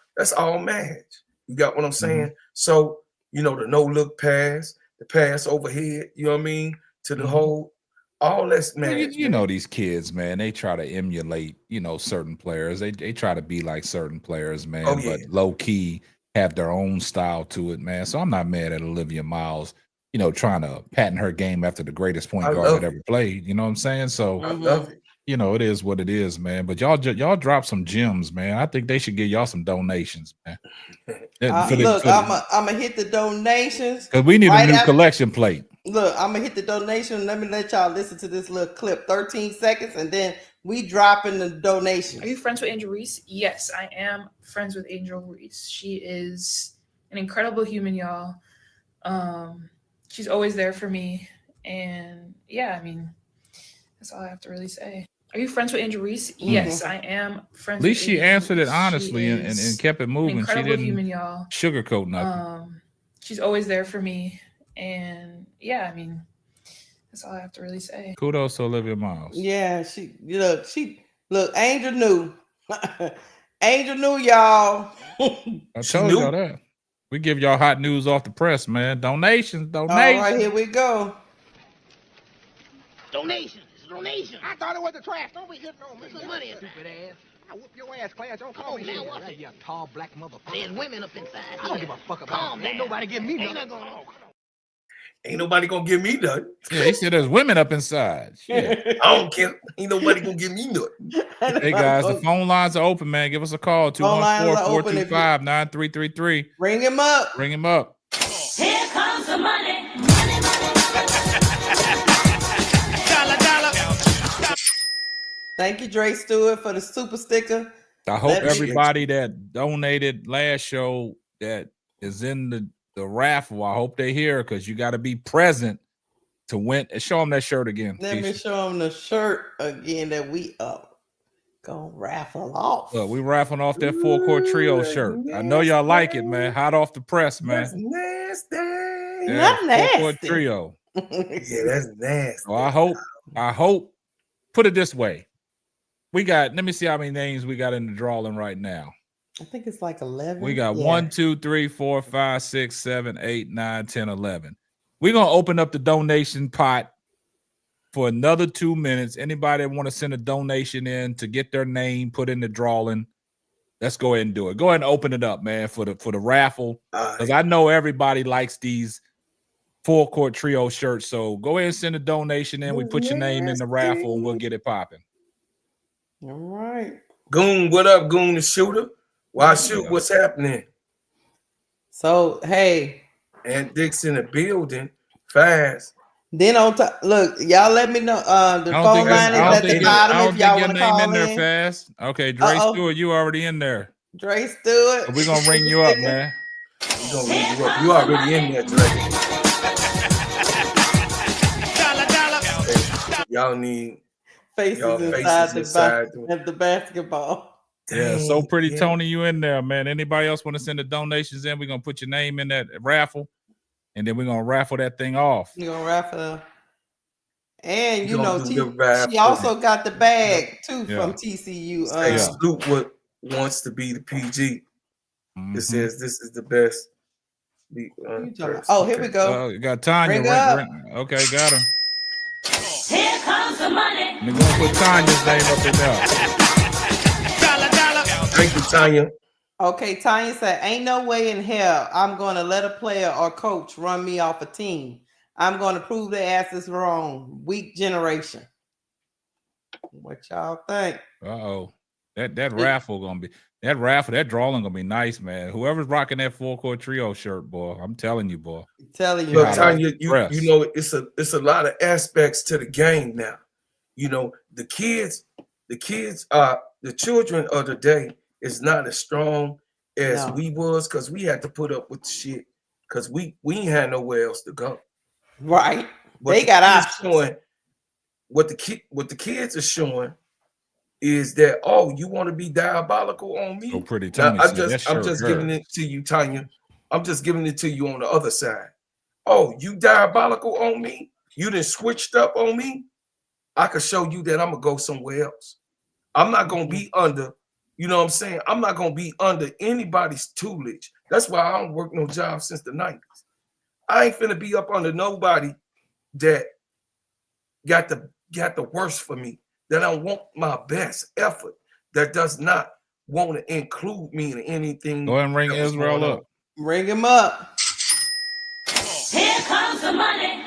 Madge. You got what I'm saying? So, the no-look pass, the pass overhead, you know what I mean? To the hole. All that's Madge. You know these kids, man. They try to emulate, certain players. They try to be like certain players, man. Oh, yeah. But low key have their own style to it, man. So I'm not mad at Olivia Miles, trying to patent her game after the greatest point guard that ever played. You know what I'm saying? So I love it. It is what it is, man. But y'all drop some gems, man. I think they should give y'all some donations, man. I'm gonna hit the donations because we need a new collection plate. Look, I'm gonna hit the donation. Let me let y'all listen to this little clip, 13 seconds, and then we drop in the donation. Are you friends with Angel Reese? Yes, I am friends with Angel Reese. She is an incredible human, y'all. She's always there for me, and yeah, I mean, that's all I have to really say. Are you friends with Angel Reese? Yes, I am friends. At least with she Angel answered Reese. it honestly and kept it moving. Incredible She didn't human, y'all. Sugarcoat nothing. She's always there for me, and yeah, I mean, that's all I have to really say. Kudos to Olivia Miles. Yeah, look, Angel knew. Angel knew, y'all. I told y'all that. We give y'all hot news off the press, man. Donations. All right, here we go. Donation. It's a donation. I thought it was the trash. Don't be hitting on me. Some money, stupid ass. I whoop your ass, Clarence. Don't call me now. Right, you tall black motherfucker. There's women up inside. I don't give a fuck about that. Ain't nobody give me nothing. Ain't nobody gonna give me nothing. Yeah, he said there's women up inside. Shit. I don't care. Ain't nobody gonna give me nothing. Hey guys, the phone lines are open, man. Give us a call. 214-425-9333. Bring him up. Bring him up. Here comes the money. Thank you, Dre Stewart, for the super sticker. I hope everybody that donated last show that is in the raffle, I hope they hear, because you got to be present to win. Show them that shirt again. Let me show them the shirt again that we gonna raffle off. Look, we raffling off that full court trio shirt. I know y'all like it, man. Hot off the press, man. That's nasty. Yeah, not nasty. Full court trio. Yeah, that's nasty. So I hope. Put it this way. Let me see how many names we got in the drawing right now. I think it's like 11. We got 1, 2, 3, 4, 5, 6, 7, 8, 9, 10, 11. We're going to open up the donation pot for another 2 minutes. Anybody that want to send a donation in to get their name put in the drawing, let's go ahead and do it. Go ahead and open it up, man, for the raffle. Because I know everybody likes these full court trio shirts. So go ahead and send a donation in. We put your name in the raffle and we'll get it popping. All right. Goon, what up, Goon the shooter? Why shoot? What's happening? So, hey. And Dick's in the building. Fast. Then on top, look, y'all let me know. The phone line is at the bottom if y'all want to call in. There fast. Okay, Dre Stewart, you already in there. Dre Stewart. We're going to ring you up, man. We're going to ring you up. You already in there, Dre. Y'all need faces inside the basketball. Yeah, so pretty Tony, you in there, man. Anybody else want to send the donations in? We're gonna put your name in that raffle, and then we're gonna raffle that thing off. You're gonna raffle, and she also got the bag too from TCU. Salute what wants to be the PG. It says this is the best. Here we go. Got Tanya. Okay, got her. Here comes the money. We're gonna put Tanya's name up in there. Thank you, Tanya. Okay, Tanya said, ain't no way in hell I'm going to let a player or coach run me off a team. I'm going to prove their asses wrong. Weak generation. What y'all think? Uh-oh. That raffle going to be, that drawing going to be nice, man. Whoever's rocking that full court trio shirt, boy, I'm telling you, boy. Look, Tanya, you know, it's a lot of aspects to the game now. You know, the children of the day is not as strong as we was, because we had to put up with the shit because we ain't had nowhere else to go. Right. But they got options. Showing, what the kids are showing is that, oh, you want to be diabolical on me? So Pretty Now, Tony I'm said just giving it to you, Tanya. I'm just giving it to you on the other side. Oh, you diabolical on me? You done switched up on me? I could show you that I'm gonna go somewhere else. I'm not gonna be under, you know what I'm saying? I'm not gonna be under anybody's tutelage. That's why I don't work no job since the 90s. I ain't finna be up under nobody that got the worst for me, that don't want my best effort, that does not want to include me in anything. Go ahead and ring Israel up. Ring him up. Here comes the money.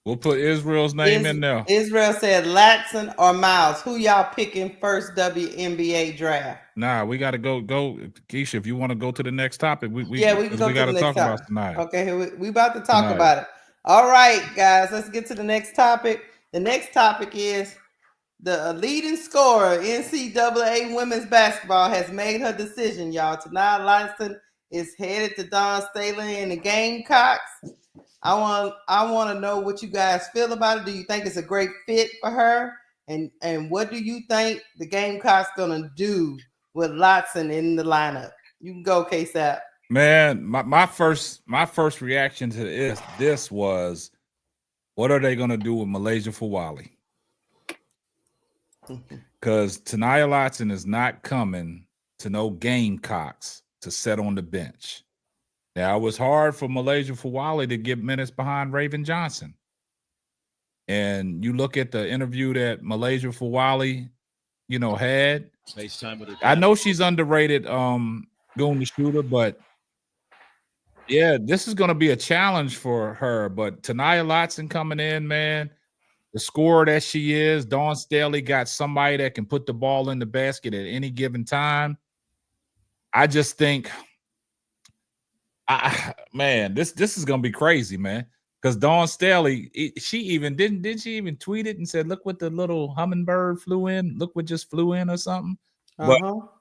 We'll put Israel's name in there. Israel said Latson or Miles. Who y'all picking first WNBA draft? Nah, we got to go. Keisha, if you want to go to the next topic, we can go. We got to talk about tonight. Okay, we about to talk about it. All right, guys, let's get to the next topic. The next topic is the leading scorer NCAA women's basketball has made her decision, y'all. Tonight, Latson is headed to Dawn Staley and the Gamecocks. I want to know what you guys feel about it. Do you think it's a great fit for her? And what do you think the Gamecocks gonna do with Latson in the lineup? You can go, K-Sap. Man, my first reaction to this was, what are they gonna do with Malaysia Fawali? Because Tanaya Latson is not coming to no Gamecocks to sit on the bench. Now, it was hard for Malaysia Fawali to get minutes behind Raven Johnson. And you look at the interview that Malaysia Fawali, had. I know she's underrated, going to shooter, but yeah, this is going to be a challenge for her. But Tanaya Latson coming in, man, the scorer that she is, Dawn Staley got somebody that can put the ball in the basket at any given time. I just think, man, this is gonna be crazy, man. Because Dawn Staley, she even didn't she even tweet it and said, "Look what the little hummingbird flew in. Look what just flew in or something." But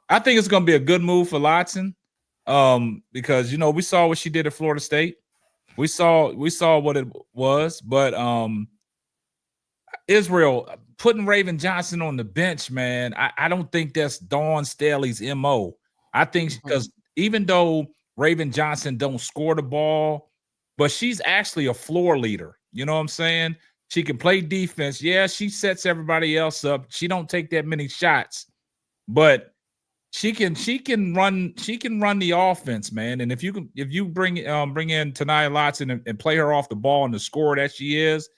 I think it's gonna be a good move for Latson, because we saw what she did at Florida State. We saw what it was, but Israel putting Raven Johnson on the bench, man. I don't think that's Dawn Staley's MO. I think because even though Raven Johnson don't score the ball, but she's actually a floor leader. You know what I'm saying? She can play defense. Yeah, she sets everybody else up. She don't take that many shots, but she can run the offense, man. And if you bring in Tanaya Latson and play her off the ball and the scorer that she is,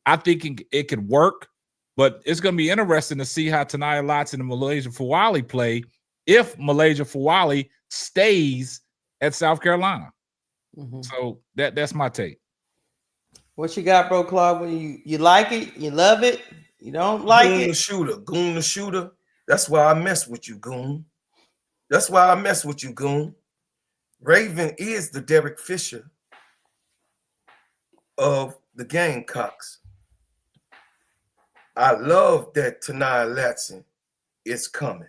I think it could work. But it's going to be interesting to see how Tanaya Latson and Malaysia Fawali play if Malaysia Fawali stays at South Carolina. So that's my take. What you got, bro, Claude? When you like it, you love it, you don't like Goon it. Goon the shooter. That's why I mess with you, Goon. That's why I mess with you, Goon. Raven is the Derek Fisher of the Gamecocks. I love that Tanaya Latson is coming.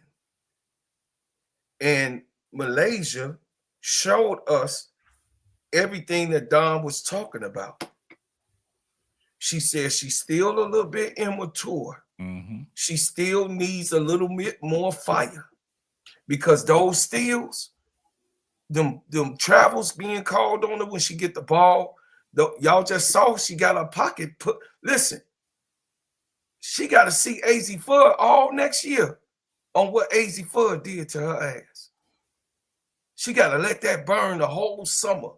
And Malaysia showed us everything that Don was talking about. She said she's still a little bit immature. She still needs a little bit more fire, because those steals, them travels being called on her when she get the ball, y'all just saw she got her pocket put. Listen, she got to see AZ Fudd all next year on what AZ Fudd did to her ass. She got to let that burn the whole summer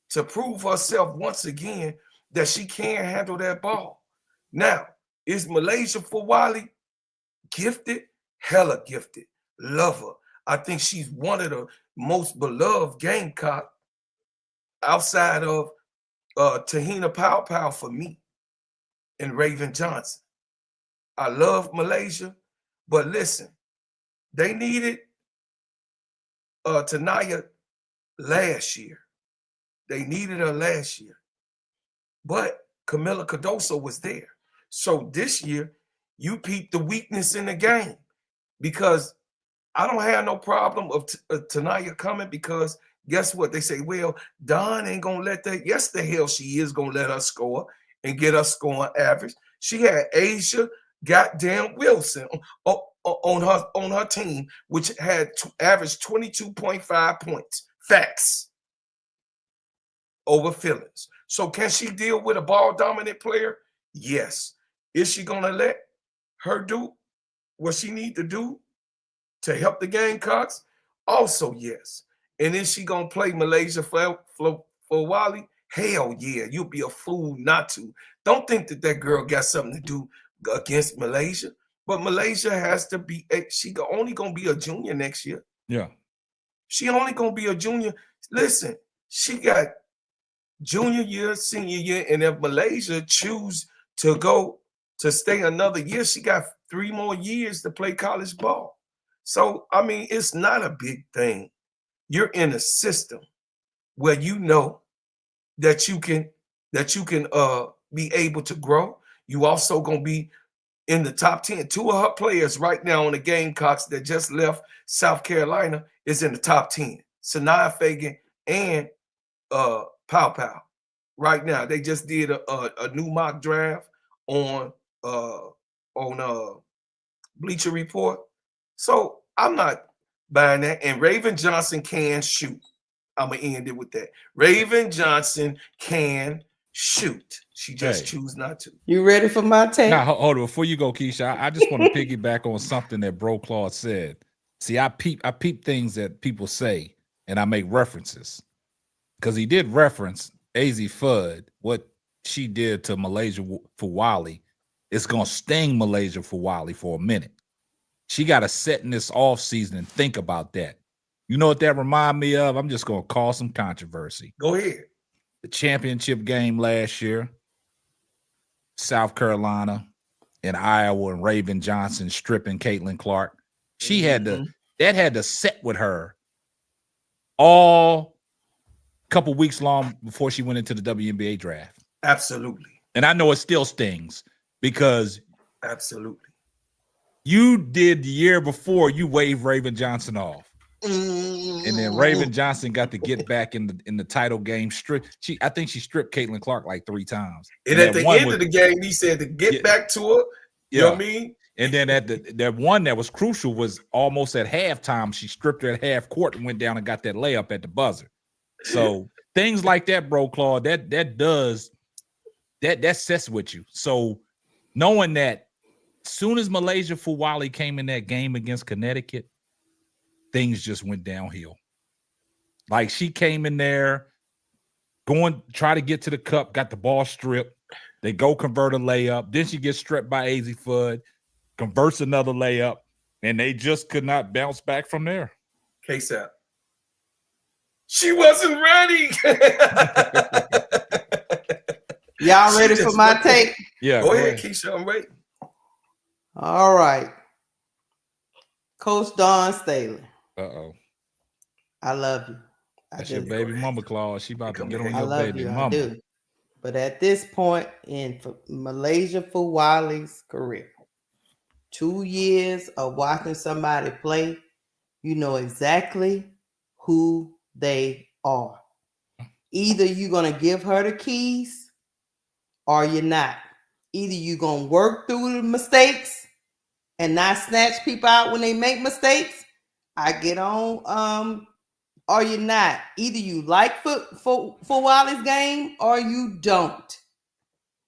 to prove herself once again that she can handle that ball. Now, is Malaysia Fawali gifted? Hella gifted. Love her. I think she's one of the most beloved Gamecock outside of Tahina Pow for me and Raven Johnson. I love Malaysia, but listen, they needed Tanaya last year. They needed her last year. But Camila Cardoso was there. So this year, you peep the weakness in the game, because I don't have no problem of Tanaya coming, because guess what? They say, well, Dawn ain't going to let that. Yes, the hell she is going to let her score and get her scoring average. She had Asia goddamn Wilson on her team, which had averaged 22.5 points. Facts over feelings. So can she deal with a ball dominant player? Yes. Is she going to let her do what she need to do to help the Gamecocks? Also, yes. And is she going to play Malaysia for Wally? Hell yeah. You'll be a fool not to. Don't think that girl got something to do against Malaysia. But Malaysia has to be, she only going to be a junior next year. Yeah. She only going to be a junior. Listen, she got junior year, senior year, and if Malaysia choose to go to stay another year, she got 3 more years to play college ball. So, I mean, it's not a big thing. You're in a system where you know that you can be able to grow. You also gonna be in the top 10. 2 of her players right now on the Gamecocks that just left South Carolina is in the top 10. Sanaa Fagan and Pow Pow. Right now, they just did a new mock draft on Bleacher Report. So I'm not buying that. And Raven Johnson can shoot. I'm gonna end it with that. Raven Johnson can shoot. She just choose not to. You ready for my take? Now, hold on. Before you go, Keisha, I just want to piggyback on something that Bro Claude said. See, I peep things that people say, and I make references. Because he did reference AZ Fudd, what she did to Malaysia for Wally. It's going to sting Malaysia for Wally for a minute. She got to set in this offseason and think about that. You know what that remind me of? I'm just going to cause some controversy. Go ahead. The championship game last year, South Carolina and Iowa, and Raven Johnson stripping Caitlin Clark. She had to set with her all couple weeks long before she went into the WNBA draft. Absolutely. And I know it still stings because absolutely. You did the year before, you waved Raven Johnson off. And then Raven Johnson got to get back in the title game. I think she stripped Caitlin Clark like 3 times. And at the end of the game, he said to get back to her. You know what I mean? And then at that one that was crucial was almost at halftime. She stripped her at half court and went down and got that layup at the buzzer. So things like that, Bro Claude, that sets with you. So knowing that soon as Malaysia Fuwali came in that game against Connecticut, things just went downhill. Like she came in there, try to get to the cup, got the ball stripped. They go convert a layup. Then she gets stripped by AZ Fudd, converts another layup, and they just could not bounce back from there. KSAP. She wasn't ready. Y'all ready for my take? Yeah. Go ahead, Keisha. I'm waiting. All right. Coach Dawn Staley. Uh-oh. I love you. That's your baby mama, Claude. She about to get on your baby mama. I do. But at this point in Malaysia Fuwali's career, 2 years of watching somebody play, you know exactly who they are. Either you're going to give her the keys or you're not. Either you're going to work through the mistakes and not snatch people out when they make mistakes. I get on, or you're not. Either you like Fuwali's game or you don't.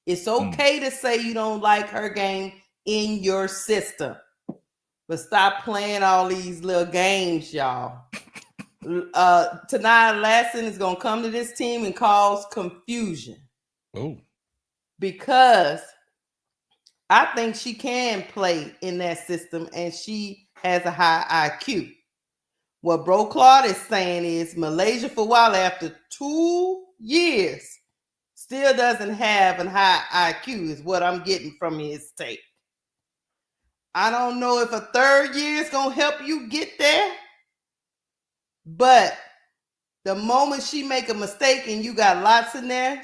It's okay to say you don't like her game in your system. But stop playing all these little games, y'all. Tonight, Latson is going to come to this team and cause confusion. Oh. Because I think she can play in that system and she has a high IQ. What Bro Claude is saying is Malaysia Fuwali after 2 years still doesn't have a high IQ is what I'm getting from his take. I don't know if a 3rd year is going to help you get there, but the moment she make a mistake and you got Latson there,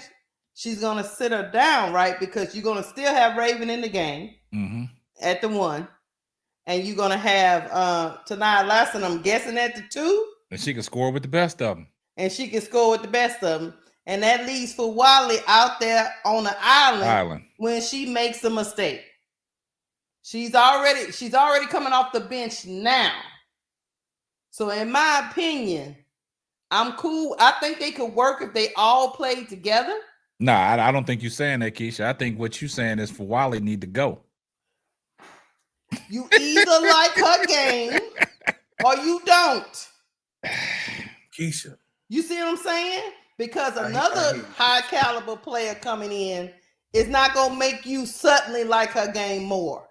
she's going to sit her down, right? Because you're going to still have Raven in the game. Mm-hmm. at the 1. And you're gonna have tonight Latson, I'm guessing, at the 2. And she can score with the best of them. And she can score with the best of them. And that leaves for Wally out there on the island when she makes a mistake. She's already coming off the bench now. So in my opinion, I'm cool. I think they could work if they all played together. Nah, I don't think you're saying that, Keisha. I think what you're saying is for Wally need to go. You either like her game or you don't. Keisha. You see what I'm saying? Because another high caliber player coming in is not going to make you suddenly like her game more.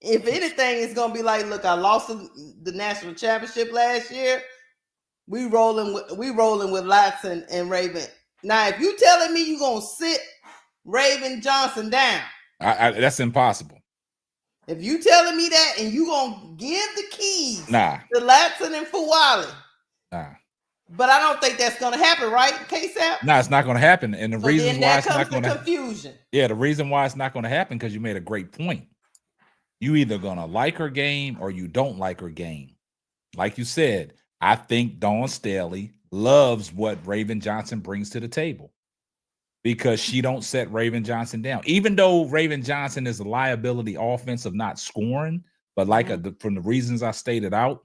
If anything, it's going to be like, look, I lost the national championship last year. We rolling with Latson and Raven. Now, if you telling me you're going to sit Raven Johnson down. That's impossible. If you telling me that and you going to give the keys to Latson and Fuwali. Nah. But I don't think that's going to happen, right, K-Sap? No, it's not going to happen. And the reason why it's not going to confusion. Yeah, the reason why it's not going to happen because you made a great point. You either going to like her game or you don't like her game. Like you said, I think Dawn Staley loves what Raven Johnson brings to the table because she don't set Raven Johnson down. Even though Raven Johnson is a liability offense of not scoring, but like from the reasons I stated out,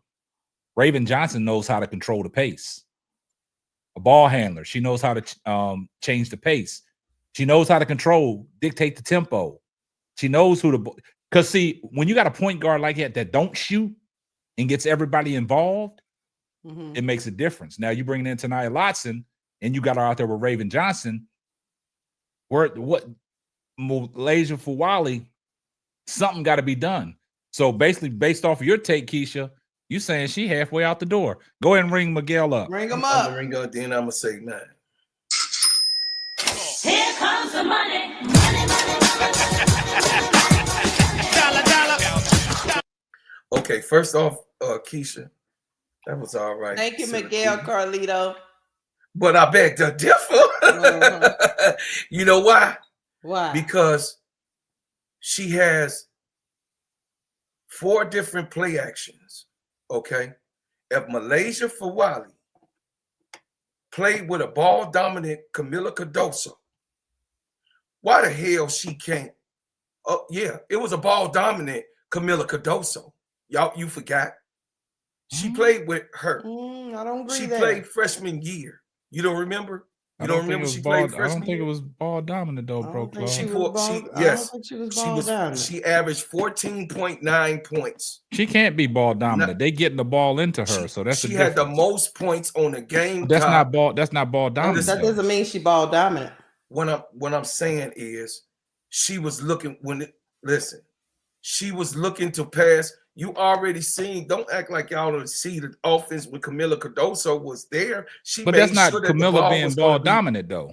Raven Johnson knows how to control the pace. A ball handler, she knows how to change the pace. She knows how to dictate the tempo. She knows who to. Because see, when you got a point guard like that don't shoot and gets everybody involved, it makes a difference. Now you bring in Tania Latson and you got her out there with Raven Johnson. What Malaysia Fuwali, something got to be done. So basically, based off of your take, Keisha, you saying she halfway out the door. Go ahead and ring Miguel up. Ring him I'm up. gonna ring up, then I'm gonna say nothing. Here comes the money. Okay, first off, Keisha, that was all right. Thank you, Miguel Carlito. But I beg to differ. You know why? Why? Because she has 4 different play actions. Okay, if Malaysia Fuwali played with a ball dominant Camila Cardoso, why the hell she can't? Oh yeah, it was a ball dominant Camila Cardoso. Y'all, you forgot. She played with her. I don't agree. She played freshman year. You don't remember? You don't remember she played freshman year? I don't think it was ball dominant though, bro. She averaged 14.9 points. She can't be ball dominant. They getting the ball into her, so that's she had the most points on the game. That's not ball. That's not ball dominant. That doesn't mean she ball dominant. What I'm saying is, she was looking she was looking to pass. You already seen. Don't act like y'all don't see the offense when Camila Cardoso was there. But that's not Camila being ball dominant, though.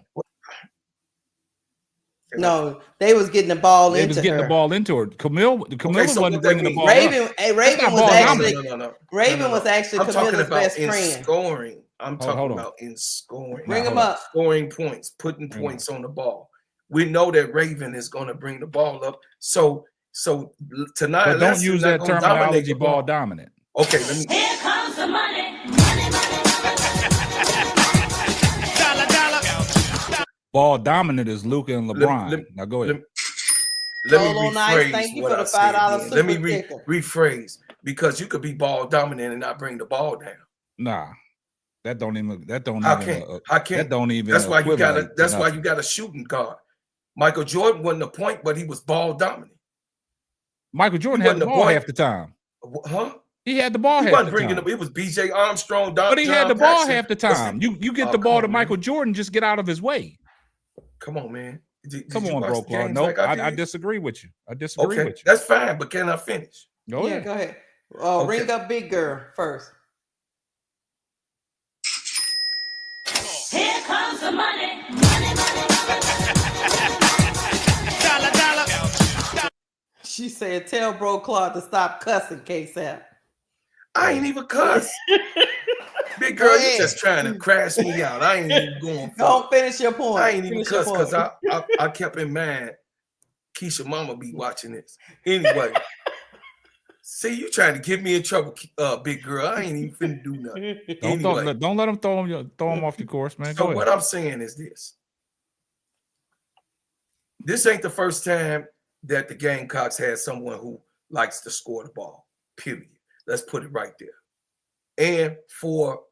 No, they was getting the ball into her. They was getting the ball into her. Camila wasn't bringing the ball. Raven was actually Camila's best friend. Scoring. I'm talking about in scoring. Bring him up. Scoring points, putting points on the ball. We know that Raven is going to bring the ball up. So tonight, but don't use that terminology, ball dominant. Okay, let me. Here comes the money. Ball dominant is Luka and LeBron. Now go ahead. Let me rephrase. Thank you for the $5 Let me rephrase, because you could be ball dominant and not bring the ball down. Nah, that don't even. How can? That's why you got. That's why you got a shooting guard. Michael Jordan wasn't a point, but he was ball dominant. Michael Jordan had the ball half the time. Huh? He had the ball half the time. It was B.J. Armstrong. But he had the ball half the time. You get the ball to Michael Jordan, just get out of his way. Come on, man. Come on, bro, Claude. No, I disagree with you. I disagree with you. That's fine, but can I finish? Go ahead. Go ahead. Ring up Big Girl first. Here comes the money. She said, tell Bro Claude to stop cussing, K-Sap. I ain't even cuss. Big girl, you just trying to crash me out. I ain't even going for Don't finish your point. I ain't even cuss because I kept in mind Keisha mama be watching this. Anyway, see, you trying to get me in trouble, big girl. I ain't even finna do nothing. Don't let him throw him off your course, man. So what I'm saying is this. This ain't the first time that the Gamecocks had someone who likes to score the ball, period. Let's put it right there. And for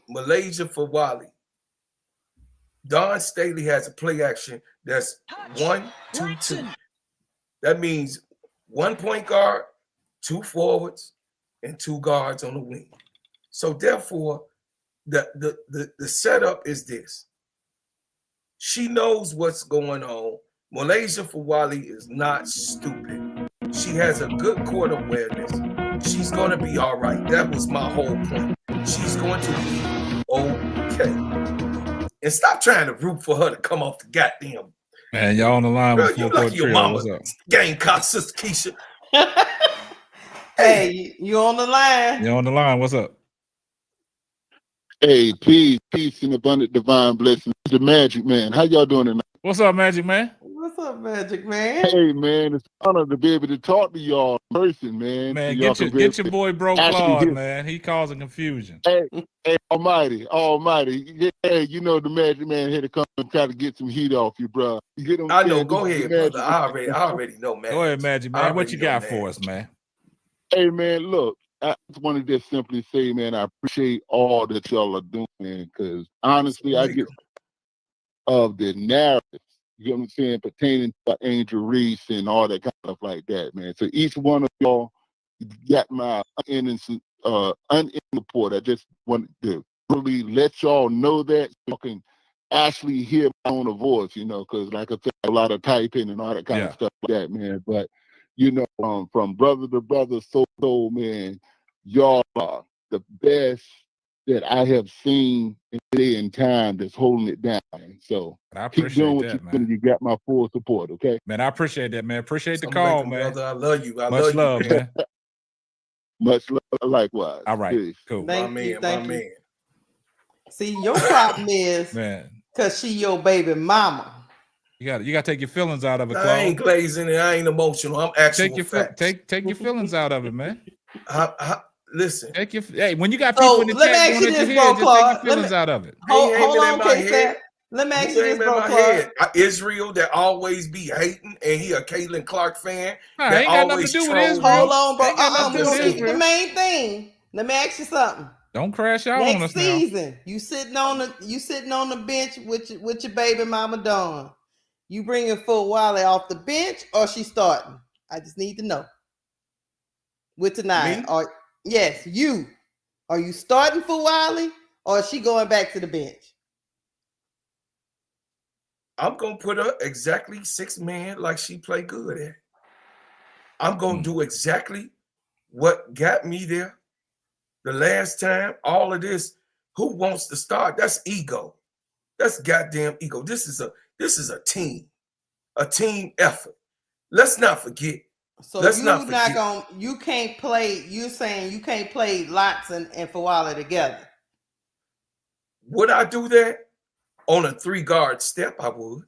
Malaysia Fawali, Don Staley has a play action that's 1-2-2. That means 1 point guard, 2 forwards, and 2 guards on the wing. So therefore, the setup is this. She knows what's going on. Malaysia Fawali is not stupid. She has a good court awareness. She's going to be all right. That was my whole point. She's going to be okay. And stop trying to root for her to come off the goddamn. Man, y'all on the line with Full Court Trio. Mama, what's up? Gamecock, Sister Keisha. Hey, you on the line? You on the line? What's up? Hey, peace and abundant divine blessings. The Magic Man. How y'all doing tonight? What's up, Magic Man? What's up, Magic Man? Hey, man, it's an honor to be able to talk to y'all in person, man. Man, get your boy Bro Claude, man. He causing confusion. Hey, Almighty. Hey, you know the Magic Man had to come and try to get some heat off you, bro. You get him? I know. Go ahead, brother. I already know, man. Go ahead, Magic Man. What you got for us, man? Hey, man, look. I just want to just simply say, man, I appreciate all that y'all are doing, because honestly, I get of the narrative, you know what I'm saying, pertaining to Angel Reese and all that kind of stuff like that, man. So each one of y'all got my unending support. I just wanted to really let y'all know that, so y'all can actually hear my own voice, you know, because like I said, a lot of typing and all that kind of stuff like that, man. But you know, from brother to brother, so man, y'all are the best that I have seen in day and time that's holding it down. So keep doing what you're doing. You got my full support, okay? Man, I appreciate that, man. Appreciate the call, man. Brother, I love you. Much love, man. Much love, likewise. All right, Peace. cool. Thank my you. man. See, your problem is, man, because she your baby mama. You got to take your feelings out of it, Claude. I ain't glazing it. I ain't emotional. I'm actually take your feelings out of it, man. Listen. When you got people in the chat going at your head, just take your feelings out of it. Hold on, K-Stat. Let me ask you this, bro, Claude. Israel that always be hating, and he a Caitlin Clark fan. Nah, ain't got nothing to do with Israel. Hold on, bro. We're gonna keep the main thing. Let me ask you something. Don't crash out on us now. Next season, you sitting on the bench with your baby mama Dawn. You bringing Fawali off the bench, or she starting? I just need to know. With tonight, or yes, you. Are you starting Fawali, or is she going back to the bench? I'm gonna put her exactly 6-man like she played good at. I'm gonna do exactly what got me there the last time. All of this, who wants to start? That's ego. That's goddamn ego. This is a team effort. Let's not forget. So you can't play. You saying you can't play Latson and Fawali together? Would I do that on a 3-guard step? I would.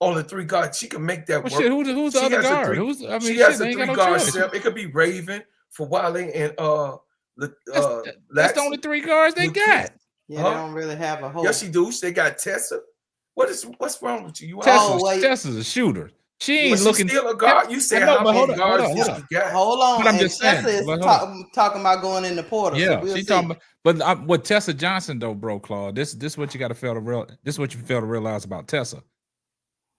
On a 3-guard, she can make that work. Shit, who's the other guard? She has a 3-guard step. It could be Raven, Fawali, and that's the only 3 guards they got. Yeah, they don't really have a whole. Yes, she do. They got Tessa. What's wrong with you? Tessa's a shooter. She ain't looking. She's still a guard. You said how many guards she got? Hold on. But I'm just saying. Tessa is talking about going in the portal. Yeah, so she's talking about. But with Tessa Johnson though, bro, Claude, this what you got to fail to real. This is what you fail to realize about Tessa.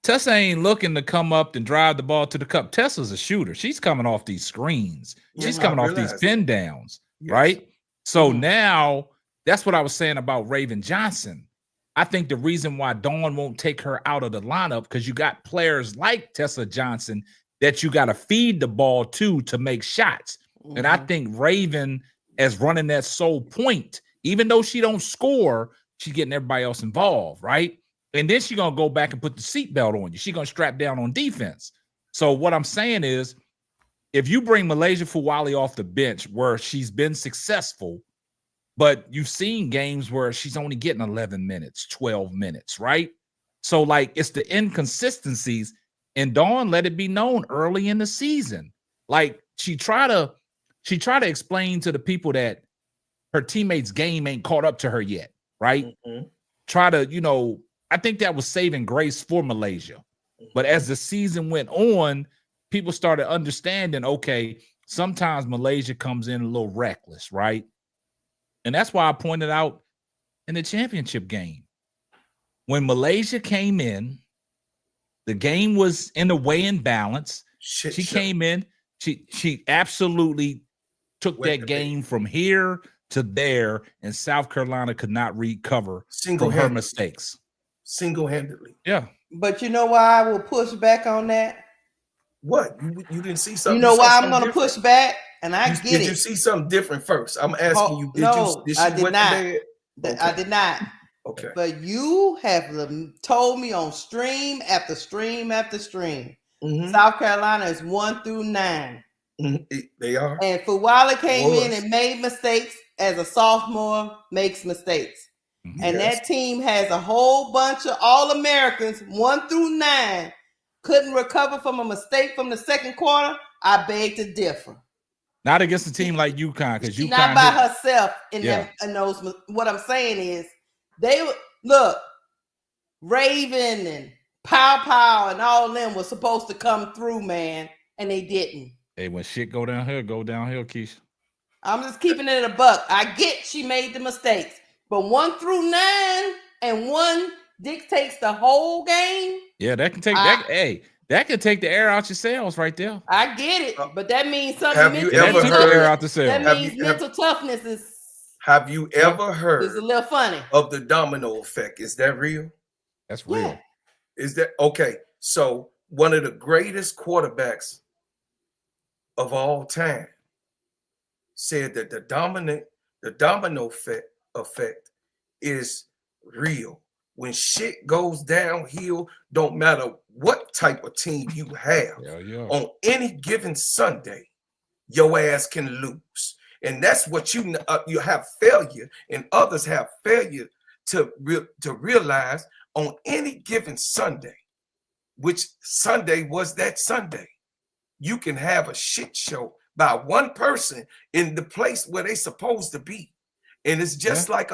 Tessa ain't looking to come up and drive the ball to the cup. Tessa's a shooter. She's coming off these screens. She's coming off these pin downs, right? So now that's what I was saying about Raven Johnson. I think the reason why Dawn won't take her out of the lineup, because you got players like Tessa Johnson that you got to feed the ball to make shots. And I think Raven, as running that sole point, even though she don't score, she's getting everybody else involved, right? And then she's going to go back and put the seatbelt on you. She's going to strap down on defense. So what I'm saying is, if you bring Malaysia Fawali off the bench where she's been successful, but you've seen games where she's only getting 11 minutes, 12 minutes, right? So, like, it's the inconsistencies. And Dawn let it be known early in the season. Like she tried to explain to the people that her teammates' game ain't caught up to her yet, right? Mm-hmm. Try to, I think that was saving grace for Malaysia. But as the season went on, people started understanding, okay, sometimes Malaysia comes in a little reckless, right? And that's why I pointed out in the championship game. When Malaysia came in, the game was in a way in balance. She came in, she absolutely took that game from here to there, and South Carolina could not recover from her mistakes. Single-handedly. Yeah. But you know why I will push back on that? What? You didn't see something? You know why I'm going to push back? And I get it. Did you see something different first? I'm asking you. I did not. Okay. I did not. Okay. But you have told me on stream after stream after stream, South Carolina is 1 through 9. They are. And Fuwala came in and made mistakes as a sophomore, makes mistakes. And that team has a whole bunch of All-Americans, 1 through 9, couldn't recover from a mistake from the second quarter. I beg to differ. Not against a team like UConn, because UConn not by herself in those. What I'm saying is, they look, Raven and Pow and all of them were supposed to come through, man, and they didn't. Hey, when shit go downhill, Keisha. I'm just keeping it a buck. I get she made the mistakes, but 1 through 9 and 1 dictates the whole game. Yeah, that can take that. Hey, that can take the air out your sails right there. I get it, but that means something. Have you ever heard air out the sails? That means mental toughness is. Have you ever heard? It's a little funny. Of the domino effect. Is that real? That's real. Yeah. Is that okay? So one of the greatest quarterbacks of all time said that the domino effect is real. When shit goes downhill, don't matter what type of team you have, on any given Sunday, your ass can lose. And that's what you have failure, and others have failure to realize on any given Sunday, which Sunday was that Sunday. You can have a shit show by one person in the place where they're supposed to be, and it's just like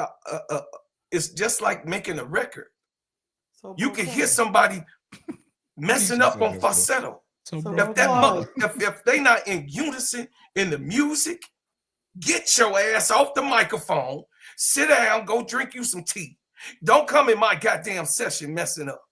it's just like making a record. So you can hear somebody messing up on falsetto. If they not in unison in the music, get your ass off the microphone, sit down, go drink you some tea. Don't come in my goddamn session messing up.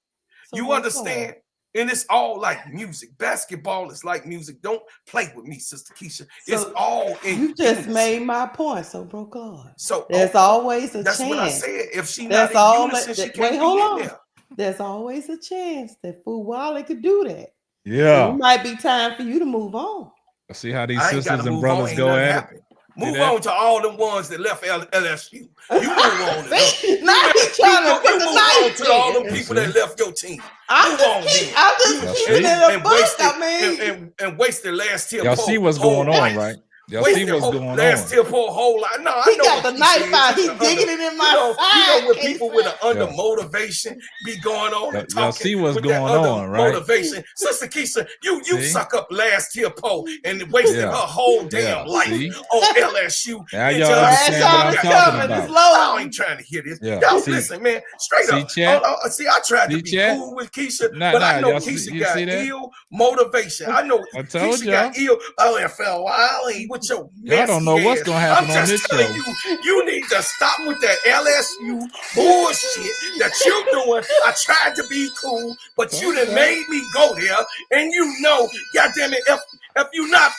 You understand? And it's all like music. Basketball is like music. Don't play with me, Sister Keisha. It's all in you just made my point, so bro God. So there's always a that's chance. What I said. If she not in unison, she can't be in there. There's always a chance that Fuwala could do that. Yeah. So it might be time for you to move on. Let's see how these sisters and brothers go at it. Move on to all the ones that left LSU. You move on. Now he's trying to put the knife to all the people that left your team. I'm just keeping it a buck, and wasted last year. Y'all see what's going on, right? Y'all see what's going on. Last year for a whole lot. No, I know got the knife out. He's digging it in my side. You know what people with an under motivation be going on and talking. Y'all see what's going on, right? Motivation. Sister Keisha, you suck up last year poll and wasted her whole damn life on LSU. Now y'all understand what I'm talking about. I ain't trying to hear this. Y'all listen, man. Straight up. See, I tried to be cool with Keisha, but I know Keisha got ill motivation. I know Keisha got ill. Oh, it fell wild. With your y'all don't know what's gonna happen on this show. You need to stop with that LSU bullshit that you're doing. I tried to be cool, but you done made me go there, and you know, goddamn it, if you not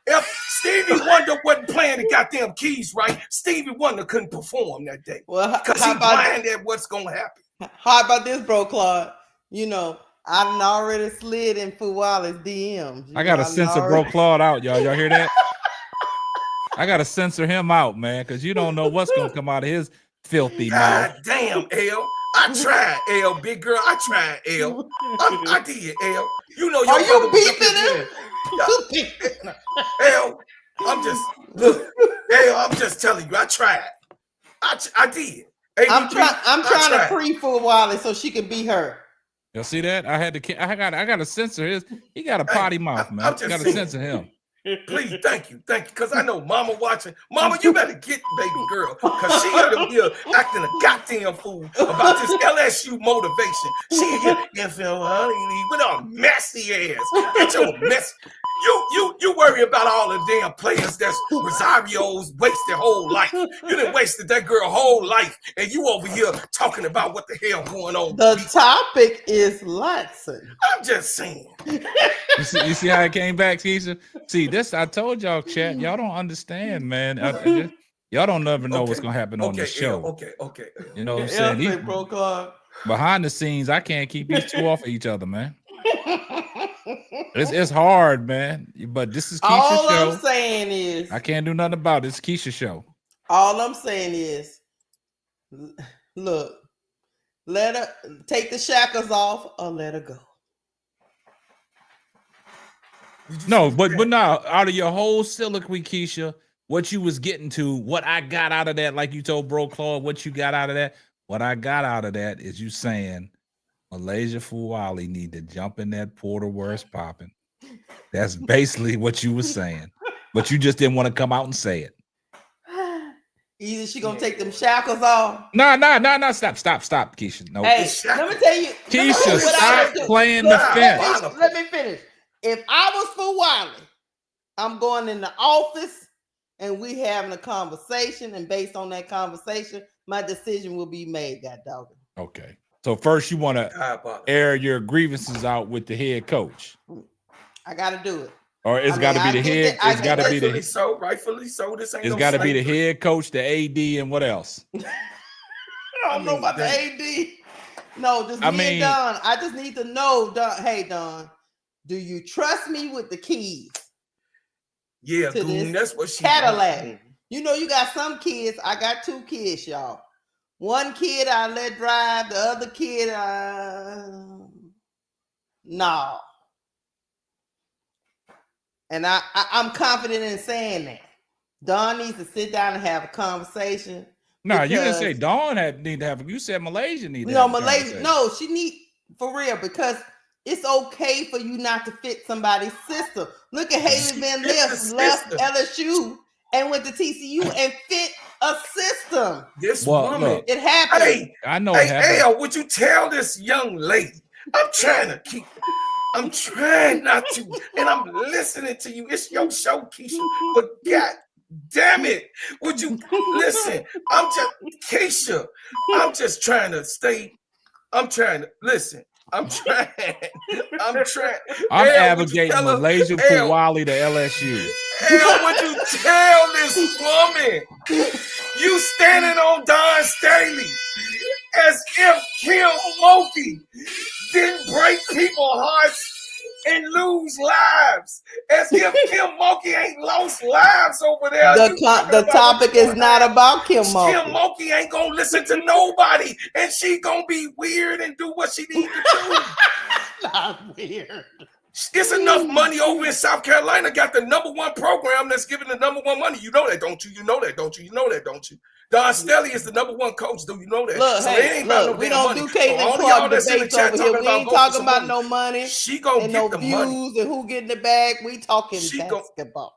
if Stevie Wonder wasn't playing the goddamn keys right, Stevie Wonder couldn't perform that day. Well, because he's blind at what's gonna happen. How about this, bro, Claude? You know, I done already slid in Fuwala's DMs. I gotta censor bro Claude out, y'all. Y'all hear that? I gotta censor him out, man, because you don't know what's gonna come out of his filthy mouth. God damn, L. I tried, L, big girl. I tried, L. I did, L. You know your Are you beeping him? L, I'm just telling you, I tried. I did. I'm trying to pre Fuwala so she can be her. Y'all see that? I got to censor his. He got a potty mouth, man. I'm just got to saying. censor him. Please, thank you, because I know Mama watching. Mama, you better get baby girl, because she out here acting a goddamn fool about this LSU motivation. She here with a messy ass. Get your mess. You worry about all the damn players that's Rosario's wasted whole life. You done wasted that girl whole life, and you over here talking about what the hell going on. The topic is Latson. I'm just saying. You see how it came back, Keisha? See, this I told y'all, chat. Y'all don't understand, man. Y'all don't never know what's gonna happen on the show. Okay. You know what I'm saying? Behind the scenes, I can't keep these two off of each other, man. It's hard, man. But this is Keisha's all show. I'm saying is I can't do nothing about it. It's Keisha's show. All I'm saying is, look, let her take the shackles off or let her go. No, but now out of your whole soliloquy, Keisha, what you was getting to, what I got out of that, like you told Bro Claude, what you got out of that, what I got out of that is you saying Malaysia Fuwali need to jump in that porter where it's popping. That's basically what you were saying, but you just didn't want to come out and say it. Either she gonna take them shackles off. No. Stop, Keisha. No. Hey, let me tell you, Keisha, stop playing the fence. Let me finish. If I was Fuwali, I'm going in the office and we having a conversation, and based on that conversation, my decision will be made. God dog it. Okay. So first, you want to air your grievances out with the head coach. I got to do it. Or it's got to be the head. It's got to be the rightfully so. This ain't. It's got to be the head coach, the AD, and what else? I don't know about the AD. No, just me and Don. I just need to know, Don. Hey, Don, do you trust me with the keys? Yeah, to Goon, that's what she Cadillac. wants. You know, you got some kids. I got 2 kids, y'all. One kid I let drive, the other kid, no. And I'm confident in saying that. Dawn needs to sit down and have a conversation. No, you didn't say Dawn need to have. You said Malaysia need to have a conversation. No, she need, for real, because it's okay for you not to fit somebody's system. Look at Haley Van Ness left LSU and went to TCU and fit a system. This woman, look, it happened. Hey, I know it happened. Hey, would you tell this young lady? I'm trying not to, and I'm listening to you. It's your show, Keisha. But God damn it, would you listen? Keisha, I'm just trying to stay. I'm trying to listen. I'm trying. I'm advocating Malaysia Fuwali to LSU. Hell, would you tell this woman you standing on Don Staley as if Kim Mulkey didn't break people's hearts and lose lives, as if Kim Mulkey ain't lost lives over there. The topic is not about Kim Mulkey. Kim Mulkey ain't gonna listen to nobody, and she gonna be weird and do what she needs to do. Not weird. It's enough money over in South Carolina. Got the #1 program that's giving the #1 money. You know that, don't you? You know that, don't you? You know that, don't you? Don Staley is the #1 coach. Do you know that? Look, so hey, look, we don't do Caitlin Clark debates over here. We ain't talking about no money. She gonna and get no the views money. and who getting the bag. We talking basketball.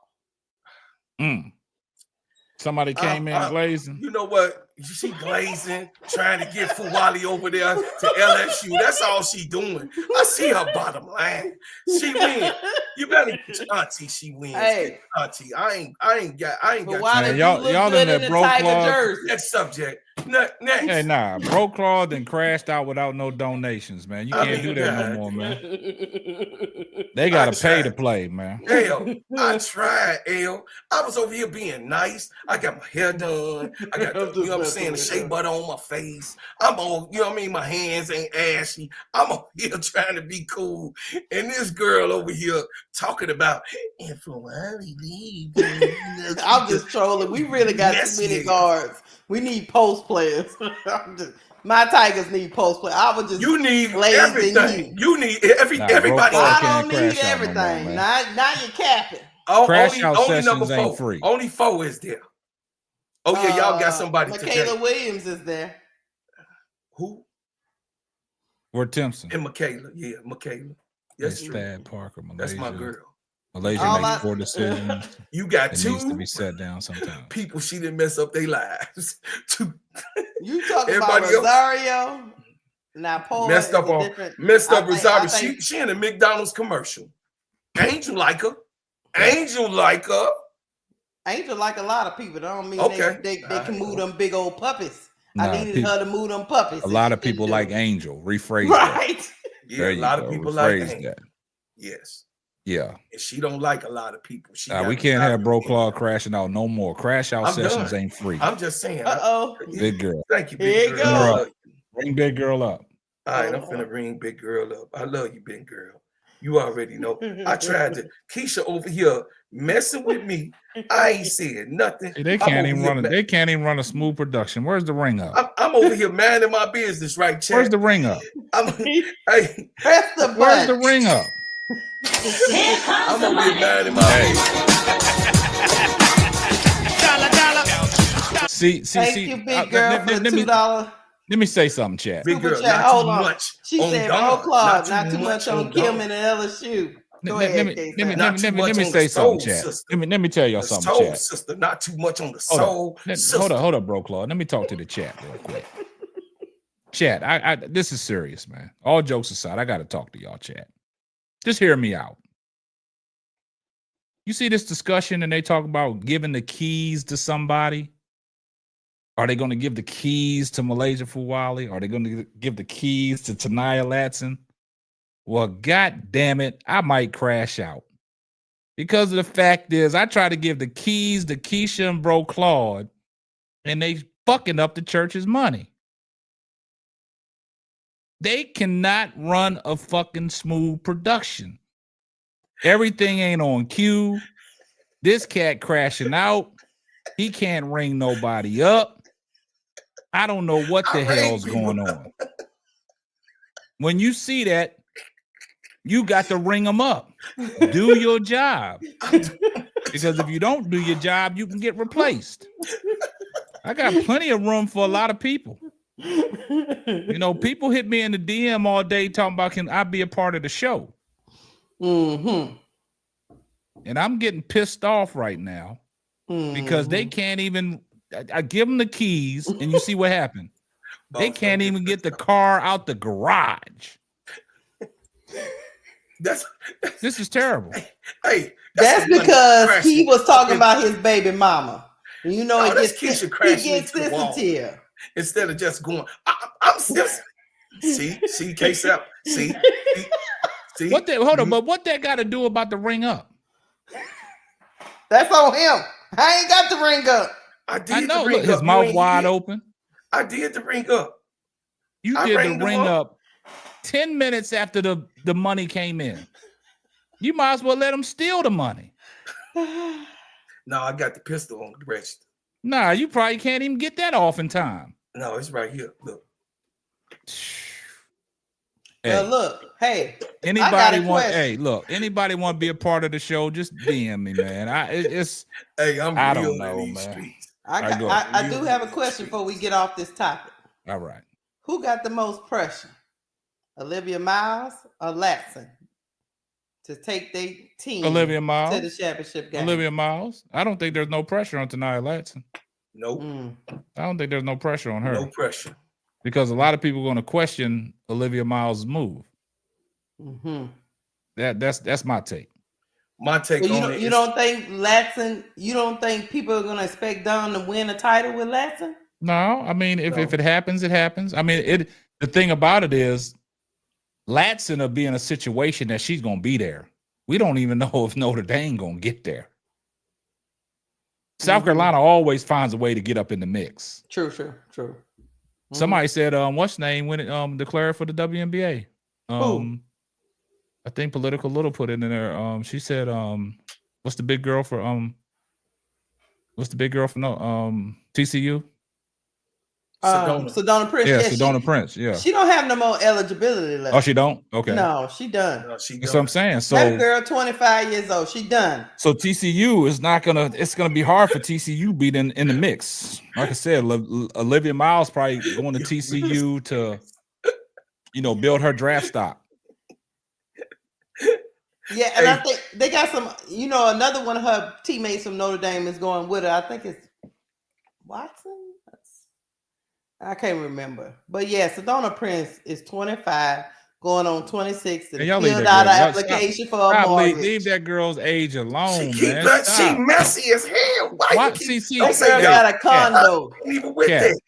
Somebody came in glazing. You know what? She glazing, trying to get Fuwali over there to LSU. That's all she doing. I see her bottom line. She win. You better, Auntie. She wins. Hey, Auntie, I ain't got. Man, y'all in that Bro Claude. Next subject. Next. Hey, nah, Bro Claude then crashed out without no donations, man. You can't do that no more, man. They gotta pay to play, man. Hell, I tried, L. I was over here being nice. I got my hair done. I got the, you know what I'm saying, the shea butter on my face. I'm on, you know what I mean? My hands ain't ashy. I'm over here trying to be cool. And this girl over here talking about, if Fuwali leave, I'm just trolling. We really got too many guards. We need post players. My Tigers need post players. I was just you need everything. You need everybody. I don't need everything. No now you're capping. Crash out only sessions number 4. ain't free. Only 4 is there. Oh yeah, y'all got somebody Michaela today. Williams is there. Who? Where Timpson? And Michaela. Yeah, Michaela. That's true. Thad Parker, Malaysia. That's my girl. Malaysia makes poor decisions. You got it two needs to be set down sometimes. People she didn't mess up their lives. You talking about Rosario? Now, Paul messed up Rosario. She in a McDonald's commercial. Angel like her. Angel like her. Angel like a lot of people. That don't mean they can move them big old puppies. Nah, I needed her to move them puppies. A lot of people like Angel. Rephrase right. That. Yeah, a lot of people like Angel. That. Yes. Yeah. And she don't like a lot of people. We can't have Bro Claw crashing out no more. Crash out sessions ain't free. I'm just saying. Big girl. Thank you, big girl. Ring big girl up. All right, I'm finna ring big girl up. I love you, big girl. You already know. I tried to. Keisha over here messing with me. I ain't said nothing. They can't even run a smooth production. Where's the ring up? I'm over here minding my business, right, Chad? Where's the ring up? Press the button. Where's the ring up? I'm over here minding my business. See. Thank you, big girl, for $2. Let me say something, Chad. Big girl, Chat, not too much. She said, "Bro Claude, not too much on Kim and the LSU." Let me say something, Chad. Let me tell y'all something, Chad. Sister, not too much on the soul. Hold up, Bro Claude. Let me talk to the chat real quick. Chat, I this is serious, man. All jokes aside, I got to talk to y'all, chat. Just hear me out. You see this discussion, and they talk about giving the keys to somebody. Are they going to give the keys to Malaysia Fuwali? Are they going to give the keys to Tanaya Latson? Well, God damn it, I might crash out. Because of the fact is, I try to give the keys to Keisha and Bro Claude, and they fucking up the church's money. They cannot run a fucking smooth production. Everything ain't on cue. This cat crashing out. He can't ring nobody up. I don't know what the hell's going on. When you see that, you got to ring them up. Do your job. Because if you don't do your job, you can get replaced. I got plenty of room for a lot of people. You know, people hit me in the DM all day talking about, can I be a part of the show? Mm-hmm. And I'm getting pissed off right now because they can't even, I give them the keys and you see what happened. They can't even get the car out the garage. This is terrible. Hey, that's because he was talking about his baby mama. You know, he gets sensitive. Instead of just going, I'm see, case out. See. Hold on, but what that got to do about the ring up? That's on him. I ain't got the ring up. I know. Look, his mouth wide open. I did the ring up. You did the ring up 10 minutes after the money came in. You might as well let him steal the money. No, I got the pistol on the register. Nah, you probably can't even get that off in time. No, it's right here. Look. Well, look, hey. Anybody want to be a part of the show? Just DM me, man. I don't know, man. I do have a question before we get off this topic. All right. Who got the most pressure? Olivia Miles or Latson to take their team Olivia Miles to the championship game? Olivia Miles. I don't think there's no pressure on Tanaya Latson. Nope. I don't think there's no pressure on her. No pressure. Because a lot of people are going to question Olivia Miles' move. Mm-hmm. That's my take. My take on it. You don't think Latson? You don't think people are going to expect Dawn to win a title with Latson? No, I mean if it happens, it happens. I mean the thing about it is Latson will be in a situation that she's going to be there. We don't even know if Notre Dame going to get there. South Carolina always finds a way to get up in the mix. True. Somebody said, what's name when it declared for the WNBA? I think Political Little put it in there. She said, what's the big girl for TCU? Sedona Prince. Yeah, Sedona Prince. Yeah. She don't have no more eligibility left. Oh, she don't? Okay. No, she done. No, she That's what I'm saying. So that girl, 25 years old, she done. So TCU is it's gonna be hard for TCU being in the mix. Like I said, Olivia Miles probably going to TCU to build her draft stock. Yeah, and I think they got some, another one of her teammates from Notre Dame is going with her. I think it's Watson. I can't remember. But yeah, Sedona Prince is 25, going on 26, and filled out an application for a mortgage. Leave that girl's age alone, man. She messy as hell. Why you keep don't say got a condo. Even with that.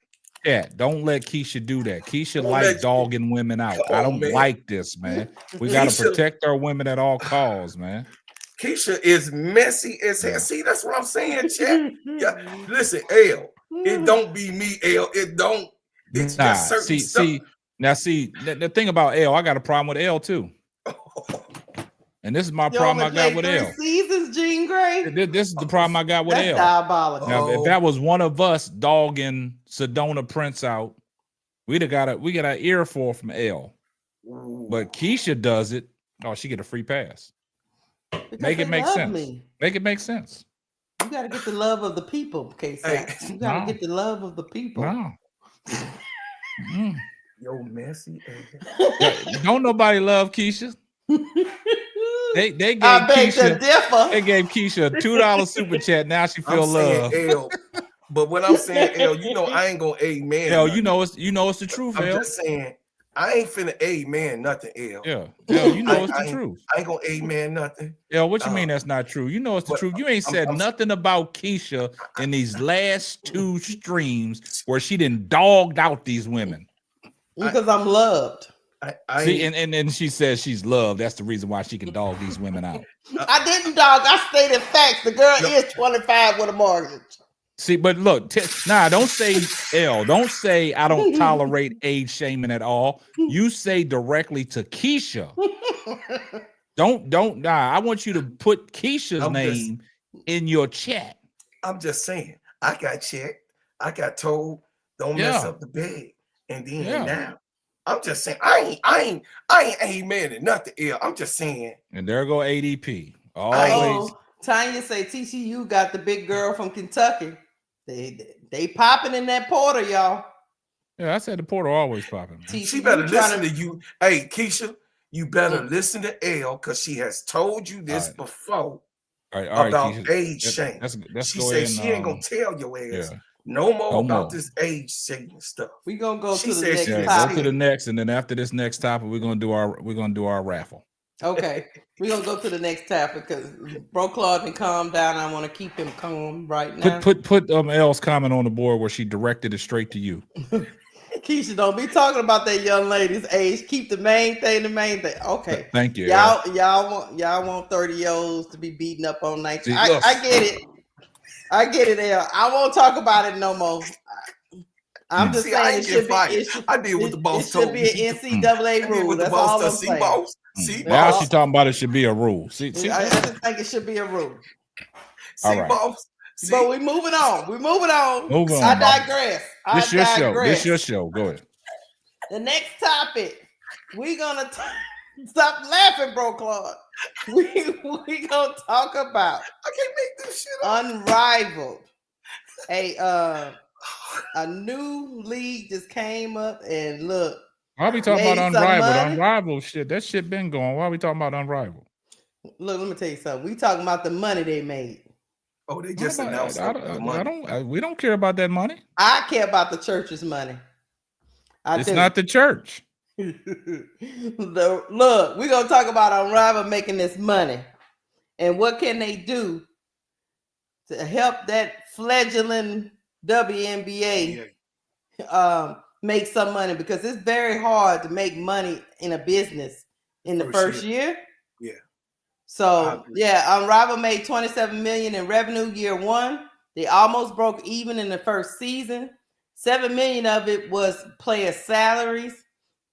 Yeah, don't let Keisha do that. Keisha like dogging women out. I don't like this, man. We got to protect our women at all costs, man. Keisha is messy as hell. See, that's what I'm saying, Chat. Yeah, listen, L. It don't be me, L. It don't. It's just certain stuff. The thing about L, I got a problem with L too. And this is my problem I got with L. Seasons, Jean Grey. This is the problem I got with L. Diabolical. Now, if that was one of us dogging Sedona Prince out, we got an earful from L. But Keisha does it. Oh, she get a free pass. Because make it make sense. Make it make sense. You got to get the love of the people, K-Sax. You got to get the love of the people. No. Yo, messy. Don't nobody love Keisha. They gave Keisha a $2 super chat. Now she feel love. L, but what I'm saying, L, I ain't gonna amen. L, you know it's the truth. I'm just saying, I ain't finna amen nothing, L. Yeah, L, it's the truth. I ain't gonna amen nothing. L, what you mean that's not true? You know it's the truth. You ain't said nothing about Keisha in these last 2 streams where she done dogged out these women. Because I'm loved. See, and then she says she's loved. That's the reason why she can dog these women out. I didn't dog. I stated facts. The girl is 25 with a mortgage. See, but look, don't say L. Don't say I don't tolerate age shaming at all. You say directly to Keisha. Don't. I want you to put Keisha's name in your chat. I'm just saying. I got checked. I got told don't mess up the bed, and then now. I'm just saying, I ain't amen and nothing. I'm just saying. And there go ADP. Always. Tanya say TCU got the big girl from Kentucky. They popping in that portal, y'all. Yeah, I said the portal always popping. She better listen to you. Hey, Keisha, you better listen to L because she has told you this before about Keisha. Age shame. She said she ain't gonna tell your ass. Yeah. No more about this age shaming stuff. We're gonna go to the next topic. Go to the next, and then after this next topic, we're gonna do our raffle. Okay. We're gonna go to the next topic because Bro Claude can calm down. I want to keep him calm right now. Put L's comment on the board where she directed it straight to you. Keisha, don't be talking about that young lady's age. Keep the main thing. Okay. Thank you. Y'all want 30-year-olds to be beating up on 19. I get it. I get it, L. I won't talk about it no more. I'm just saying it should be. I did what the boss told me. It should be an NCAA rule. That's all I'm saying. Now she's talking about it should be a rule. See, I just think it should be a rule. All right. But we're moving on. Move on. I digress. This your show. Go ahead. The next topic, we're gonna stop laughing, Bro Claude. We gonna talk about. I can't make this shit up. Unrivaled. A new league just came up, and look. Why are we talking about Unrivaled? Unrivaled shit. That shit been going. Why are we talking about Unrivaled? Look, let me tell you something. We talking about the money they made. Oh, they just announced we don't care about that money. I care about the church's money. It's not the church. Look, we're gonna talk about Unrivaled making this money, and what can they do to help that fledgling WNBA make some money, because it's very hard to make money in a business in the first year. Yeah. So Unrivaled made $27 million in revenue year one. They almost broke even in the first season. $7 million of it was player salaries,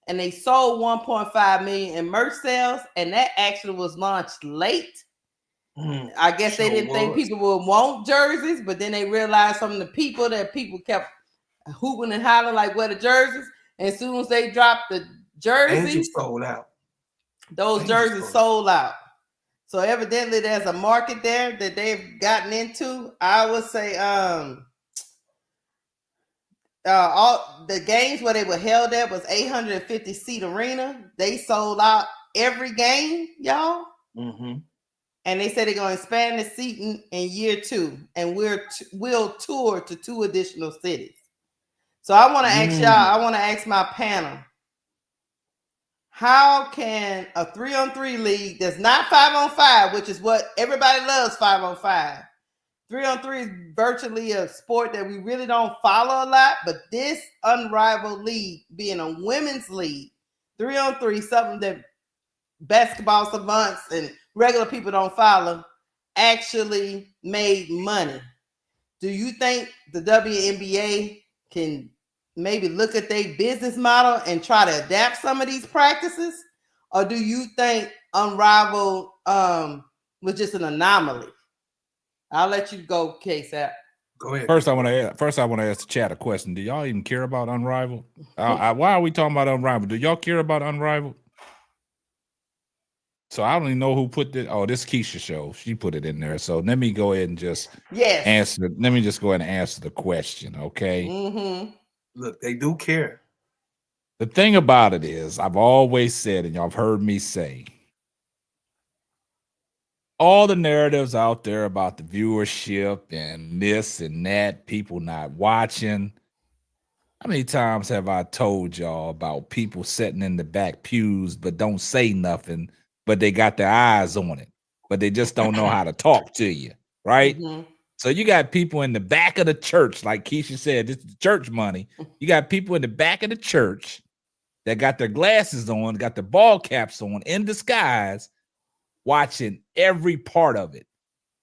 and they sold $1.5 million in merch sales, and that actually was launched late. I guess they didn't think people would want jerseys, but then they realized some of the people kept hooping and hollering like, where the jerseys? And as soon as they dropped the jerseys, sold out. Those jerseys sold out. So evidently there's a market there that they've gotten into. I would say all the games where they were held at was 850 seat arena. They sold out every game, y'all. Mm-hmm. And they said they're going to expand the seating in year 2, and we'll tour to 2 additional cities. So I want to ask y'all. I want to ask my panel: how can a 3-on-3 league that's not 5-on-5, which is what everybody loves, 5-on-5? 3-on-3 is virtually a sport that we really don't follow a lot, but this unrivaled league, being a women's league, 3-on-3, something that basketball savants and regular people don't follow, actually made money. Do you think the WNBA can maybe look at their business model and try to adapt some of these practices? Or do you think Unrivaled was just an anomaly? I'll let you go, K-Sap. Go ahead. First, I want to ask the chat a question. Do y'all even care about Unrivaled? Why are we talking about Unrivaled? Do y'all care about Unrivaled? So I don't even know who put this. Oh, this Keisha show. She put it in there. So let me go ahead and just answer. Let me just go ahead and answer the question, okay? Mm-hmm. Look, they do care. The thing about it is, I've always said, and y'all have heard me say, all the narratives out there about the viewership and this and that, people not watching. How many times have I told y'all about people sitting in the back pews but don't say nothing, but they got their eyes on it, but they just don't know how to talk to you, right? Mm-hmm. So you got people in the back of the church, like Keisha said, this is church money. You got people in the back of the church that got their glasses on, got their ball caps on in disguise, watching every part of it.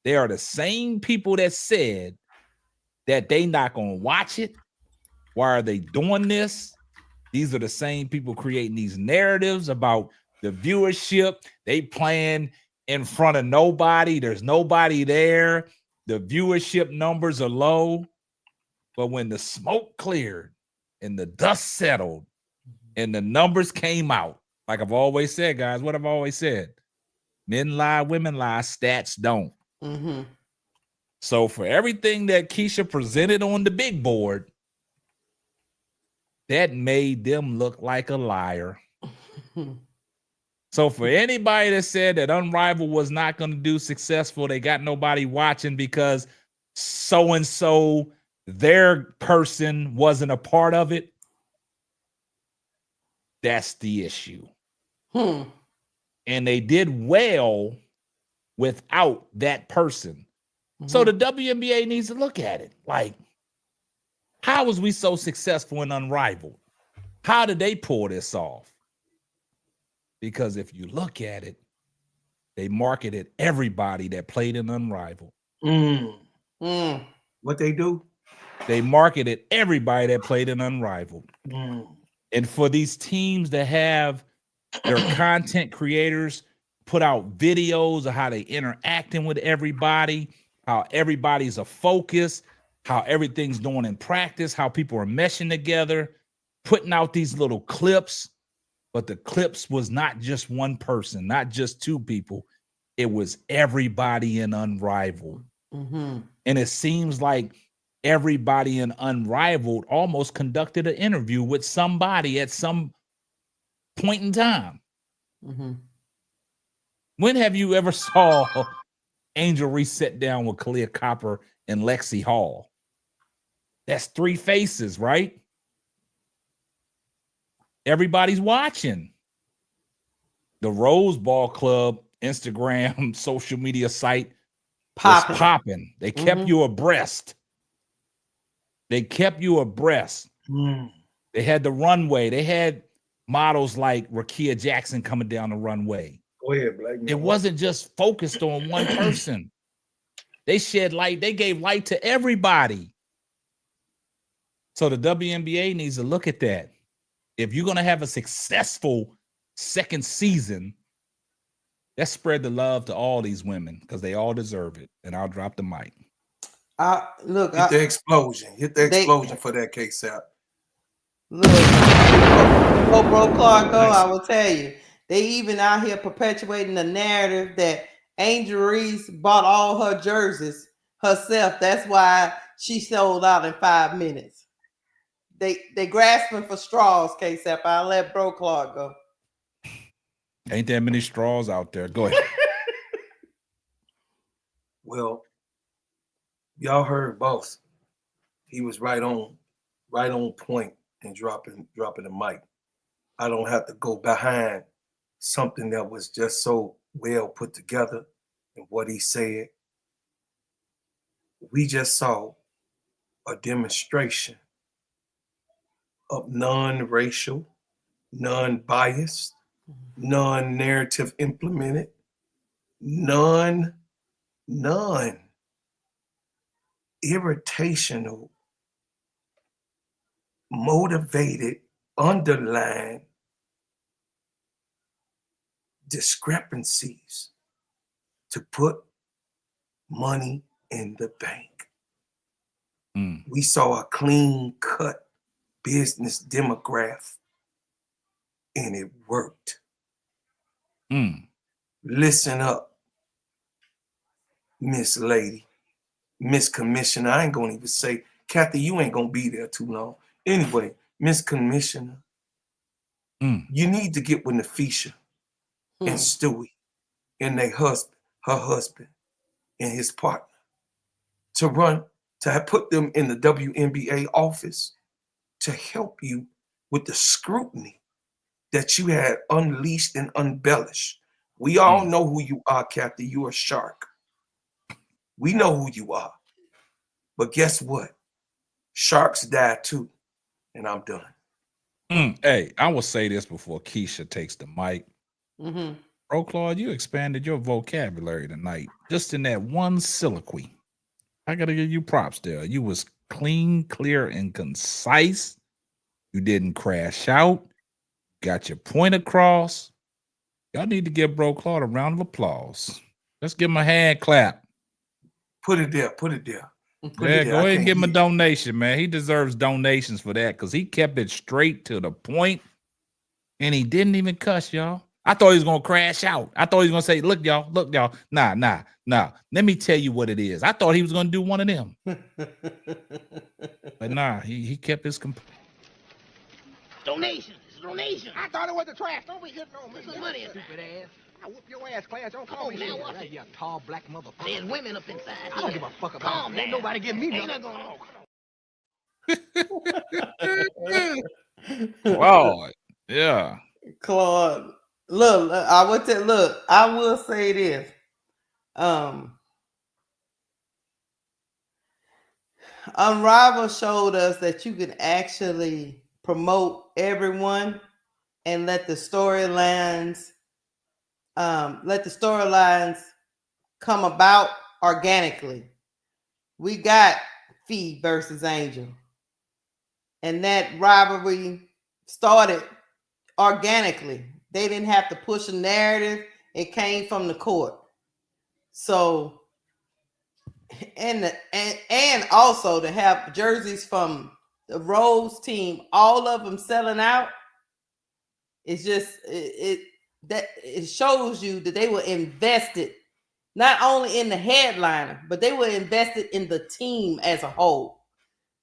They are the same people that said that they not going to watch it. Why are they doing this? These are the same people creating these narratives about the viewership. They playing in front of nobody. There's nobody there. The viewership numbers are low. But when the smoke cleared and the dust settled and the numbers came out, like I've always said, guys, what I've always said, men lie, women lie, stats don't. Mm-hmm. So for everything that Keisha presented on the big board, that made them look like a liar. So for anybody that said that Unrivaled was not going to do successful, they got nobody watching because so-and-so, their person wasn't a part of it, that's the issue. And they did well without that person. So the WNBA needs to look at it. Like, how was we so successful in Unrivaled? How did they pull this off? Because if you look at it, they marketed everybody that played in Unrivaled. What they do? They marketed everybody that played in Unrivaled. And for these teams that have their content creators put out videos of how they interacting with everybody, how everybody's a focus, how everything's doing in practice, how people are meshing together, putting out these little clips. But the clips was not just one person, not just two people. It was everybody in Unrivaled. And it seems like everybody in Unrivaled almost conducted an interview with somebody at some point in time. When have you ever saw Angel Reese sit down with Collier Copper and Lexi Hall? That's 3 faces, right? Everybody's watching. The Rose Ball Club Instagram social media site was popping. They kept you abreast. They kept you abreast. They had the runway. They had models like Rakia Jackson coming down the runway. Go ahead, Black. It wasn't just focused on one person. They shed light. They gave light to everybody. So the WNBA needs to look at that. If you're going to have a successful second season, let's spread the love to all these women because they all deserve it. And I'll drop the mic. Look, hit the explosion. Hit the explosion for that K-Sap. Look, bro, Clark, though, I will tell you, they even out here perpetuating the narrative that Angel Reese bought all her jerseys herself. That's why she sold out in 5 minutes. they grasping for straws, K-Sap. I'll let Bro Clark go. Ain't that many straws out there. Go ahead. Well, y'all heard Boss. He was right on point and dropping the mic. I don't have to go behind something that was just so well put together and what he said. We just saw a demonstration of non-racial, non-biased, non-narrative implemented, non-irritational, motivated, underlined discrepancies to put money in the bank. We saw a clean-cut business demographic, and it worked. Listen up, Miss Lady, Miss Commissioner. I ain't gonna even say, Kathy, you ain't gonna be there too long. Anyway, Miss Commissioner, you need to get with Napheesa and Stewie and her husband, and his partner to have put them in the WNBA office to help you with the scrutiny that you had unleashed and embellished. We all know who you are, Kathy. You're a shark. We know who you are. But guess what? Sharks die too. And I'm done. Hey, I will say this before Keisha takes the mic. Bro Claude, you expanded your vocabulary tonight just in that one soliloquy. I gotta give you props there. You was clean, clear, and concise. You didn't crash out. Got your point across. Y'all need to give Bro Claude a round of applause. Let's give him a hand clap. Put it there. Go ahead and give him a donation, man. He deserves donations for that because he kept it straight to the point, and he didn't even cuss, y'all. I thought he was gonna crash out. I thought he was gonna say, look, y'all. Nah. Let me tell you what it is. I thought he was gonna do one of them. But nah, he kept his Donation. It's a donation. I thought it was the trash. Don't be hitting on me. Some money, stupid ass. I whoop your ass, Clarence. Don't call me now. What's you tall black motherfucker? There's women up inside. I don't give a fuck about them. Ain't nobody give me nothing. Wow. Yeah. Claude, look, I will say this. Unrivaled showed us that you can actually promote everyone and let the storylines come about organically. We got Fee versus Angel, and that rivalry started organically. They didn't have to push a narrative. It came from the court. So, and also to have jerseys from the Rose team, all of them selling out. It's just it shows you that they were invested not only in the headliner, but they were invested in the team as a whole.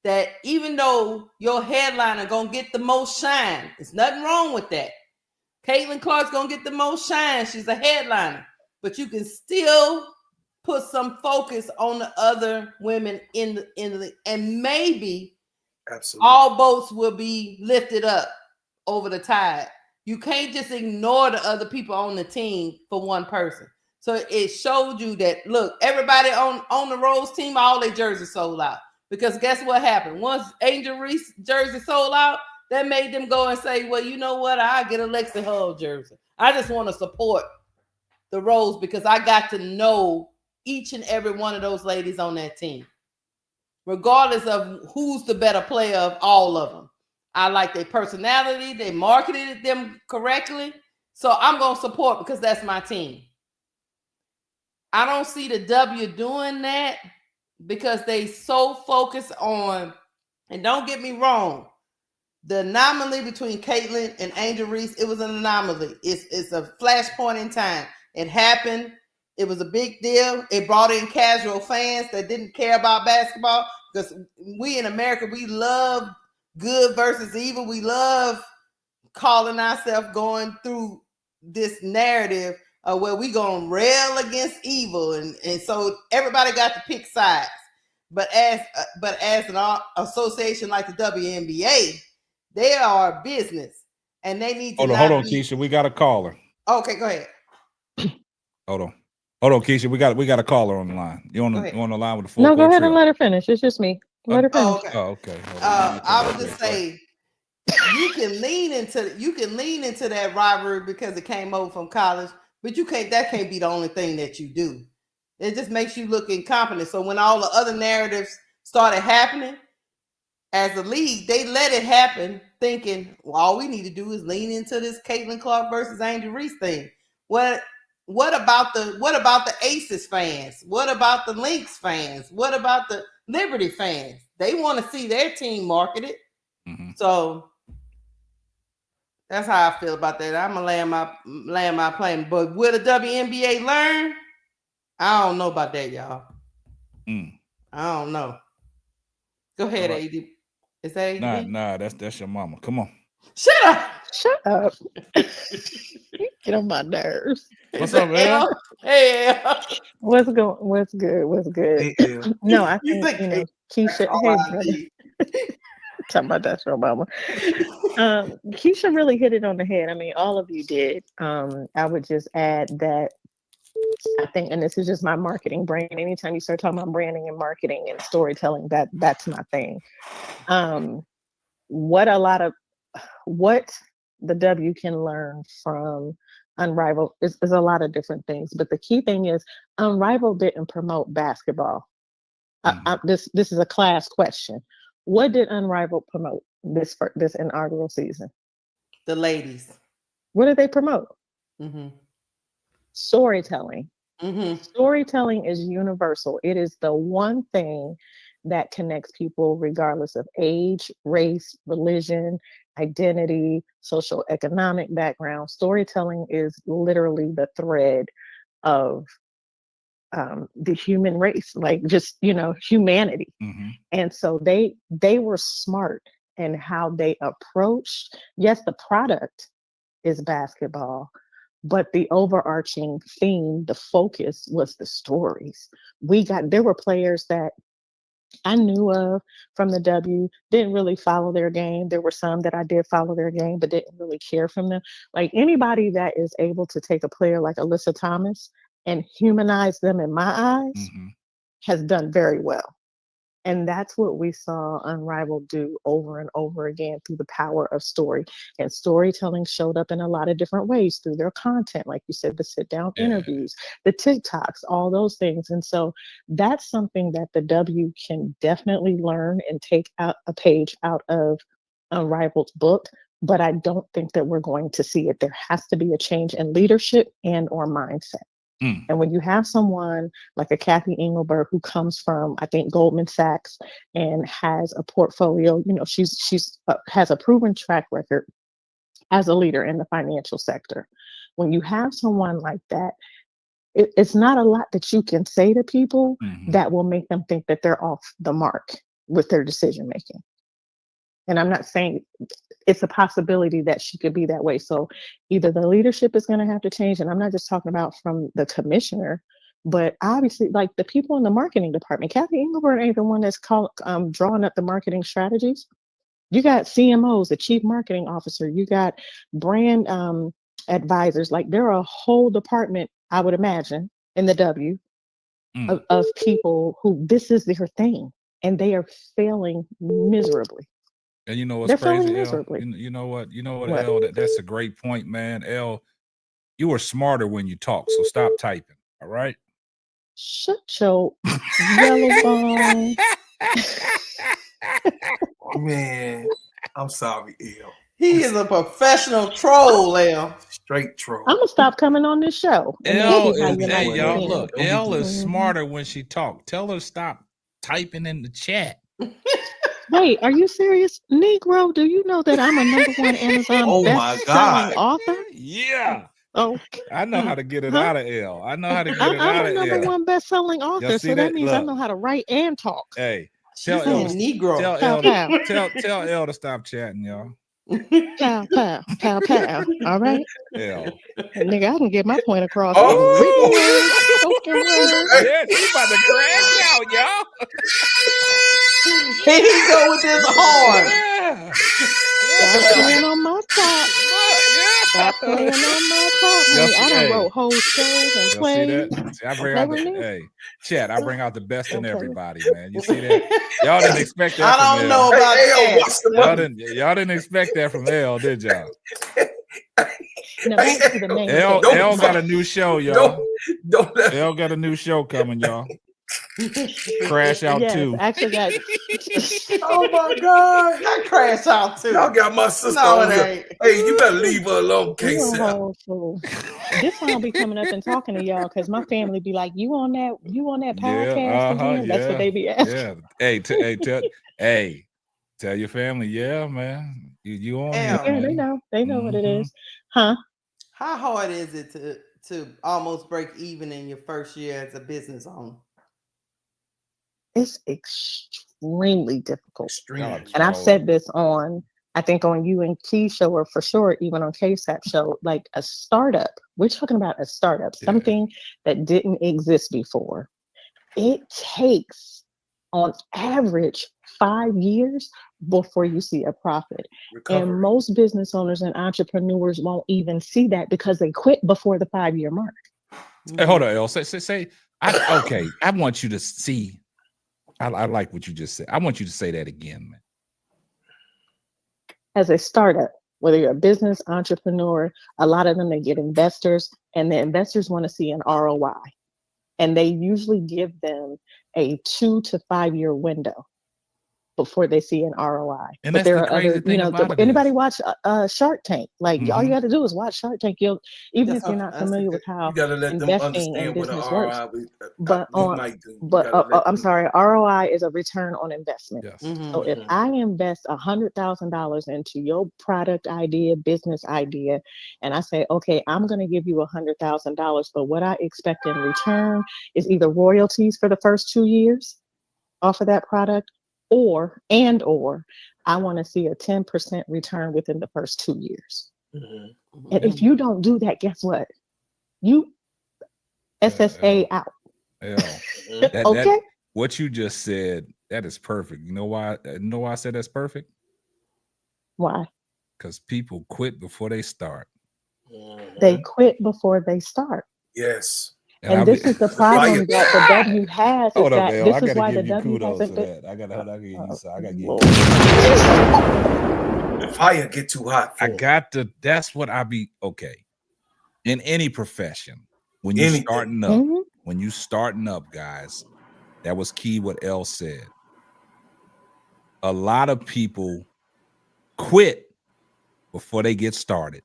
That even though your headliner gonna get the most shine, there's nothing wrong with that. Caitlin Clark's gonna get the most shine. She's a headliner, but you can still put some focus on the other women in the and maybe absolutely all boats will be lifted up over the tide. You can't just ignore the other people on the team for one person. So it showed you that, look, everybody on the Rose team, all their jerseys sold out. Because guess what happened? Once Angel Reese jersey sold out, that made them go and say, well, you know what? I'll get a Lexi Hull jersey. I just want to support the Rose because I got to know each and every one of those ladies on that team. Regardless of who's the better player of all of them. I like their personality. They marketed them correctly. So I'm going to support because that's my team. I don't see the W doing that because they so focused on, and don't get me wrong, the anomaly between Caitlin and Angel Reese, it was an anomaly. It's a flashpoint in time. It happened. It was a big deal. It brought in casual fans that didn't care about basketball because we in America, we love good versus evil. We love calling ourselves going through this narrative where we gonna rail against evil, and so everybody got to pick sides. But as an association like the WNBA, they are a business, and they need to hold on, Keisha. We got a caller. Okay, go ahead. Hold on, Keisha. We got a caller on the line. You on the line with the full? No, go ahead and let her finish. It's just me. Let her finish. Okay. I would just say you can lean into that rivalry because it came over from college, but that can't be the only thing that you do. It just makes you look incompetent. So when all the other narratives started happening as a league, they let it happen, thinking, well, all we need to do is lean into this Caitlin Clark versus Angel Reese thing. What about the Aces fans? What about the Lynx fans? What about the Liberty fans? They want to see their team marketed. Mm-hmm. So that's how I feel about that. I'm gonna land my plane. But will the WNBA learn? I don't know about that, y'all. I don't know. Go ahead, right. AD. Is that AD? Nah, that's your mama. Come on. Shut up. You get on my nerves. What's up, man? Hey, What's good? Hey, no, I think Keisha. Hey, brother. Talking about that's your mama. Keisha really hit it on the head. I mean, all of you did. I would just add that I think, and this is just my marketing brain. Anytime you start talking about branding and marketing and storytelling, that's my thing. What the W can learn from Unrivaled is a lot of different things, but the key thing is Unrivaled didn't promote basketball. This is a class question. What did Unrivaled promote this inaugural season? The ladies. What did they promote? Mm-hmm. Storytelling. Mm-hmm. Storytelling is universal. It is the one thing that connects people regardless of age, race, religion, identity, social economic background. Storytelling is literally the thread of the human race, like just, humanity. Mm-hmm. And so they were smart in how they approached. Yes, the product is basketball, but the overarching theme, the focus was the stories. There were players that I knew of from the W, didn't really follow their game. There were some that I did follow their game, but didn't really care from them. Like anybody that is able to take a player like Alyssa Thomas and humanize them in my eyes has done very well. And that's what we saw Unrivaled do over and over again through the power of story. And storytelling showed up in a lot of different ways through their content, like you said, the sit-down interviews, the TikToks, all those things. And so that's something that the W can definitely learn and take out a page out of Unrivaled's book. But I don't think that we're going to see it. There has to be a change in leadership and or mindset. And when you have someone like a Kathy Engelberg who comes from, I think, Goldman Sachs and has a portfolio, she's has a proven track record as a leader in the financial sector. When you have someone like that, it's not a lot that you can say to people that will make them think that they're off the mark with their decision making. And I'm not saying it's a possibility that she could be that way. So either the leadership is going to have to change, and I'm not just talking about from the commissioner, but obviously like the people in the marketing department. Kathy Engelberg ain't the one that's drawing up the marketing strategies. You got CMOs, the chief marketing officer, you got brand advisors. Like there are a whole department, I would imagine, in the W of people who this is their thing, and they are failing miserably. And you know what's crazy, El? You know what, El? That's a great point, man. El, you were smarter when you talk, so stop typing. All right. Shut your yellow bone. Man, I'm sorry, El. He is a professional troll, El. Straight troll. I'm gonna stop coming on this show. El is smarter when she talks. Tell her to stop typing in the chat. Wait, are you serious? Negro, do you know that I'm a #1 Amazon best-selling author? Yeah. Oh, I know how to get it out of L. I know how to get it out of L. I'm a #1 best-selling author, so that means I know how to write and talk. Hey, Tell She's a El, Negro. tell El to stop chatting, y'all. Pow, pow, pow, pow. All right. El. Nigga, I can get my point across Oh. in written word, spoken word. Yeah, she about to crash out, y'all. Here he go with this horn. Yeah. Stop playing on my top. Yeah. Stop playing on my top, honey. I done wrote whole shows and Y'all see plays. that? See, I bring They out were the new. Chad, I bring out the best in Okay. everybody, man. You see that? Y'all didn't expect that. I don't know about that. Y'all didn't expect that from L, did y'all? Now back to the main L thing. got a new show, y'all. Don't let L got a new show coming, y'all. Crash Out Yes, 2. actually got Oh my God, that Crash Out too. Y'all got my sister No, on it here. ain't. Hey, you better leave her alone, you a K-Sap. whole fool. This time I'll be coming up and talking to y'all because my family be like, you on that podcast again? That's what they be asking. Yeah. Hey, tell your family, yeah, man. You on here, Yeah, man. they know what it is. Huh? How hard is it to almost break even in your first year as a business owner? It's extremely difficult. Extremely. And I've said this on, I think on you and Key show, or for sure, even on KSAP show, like a startup. We're talking about a startup, something that didn't exist before. It takes, on average, 5 years before you see a profit. Recovery. And most business owners and entrepreneurs won't even see that because they quit before the 5-year mark. Hey, hold on, El. Say. I want you to see. I like what you just said. I want you to say that again, man. As a startup, whether you're a business entrepreneur, a lot of them, they get investors, and the investors want to see an ROI. And they usually give them a 2 to 5 year window before they see an ROI. And but that's there the are crazy other, thing about it anybody is. watch Shark Tank? Like all you got to do is watch Shark Tank. Even That's if you're not that's familiar with how You gotta let them investing in understand what an business works. ROI But might do. You gotta let I'm them- sorry, ROI is a return on investment. Yes. So if I invest $100,000 into your product idea, business idea, and I say, okay, I'm going to give you $100,000, but what I expect in return is either royalties for the first 2 years off of that product, or I want to see a 10% return within the first 2 years. And if you don't do that, guess what? You SSA out. Okay. What you just said, that is perfect. You know why? I said that's perfect? Why? Because people quit before they start. They quit before they start. Yes. And this is the problem that the W has. Hold is up, that Al. this I is gotta why give the you W kudos hasn't for been. that. I gotta give you. I gotta give you. The fire get too hot. That's what I be okay. In any profession, when you starting up, guys, that was key. What El said. A lot of people quit before they get started.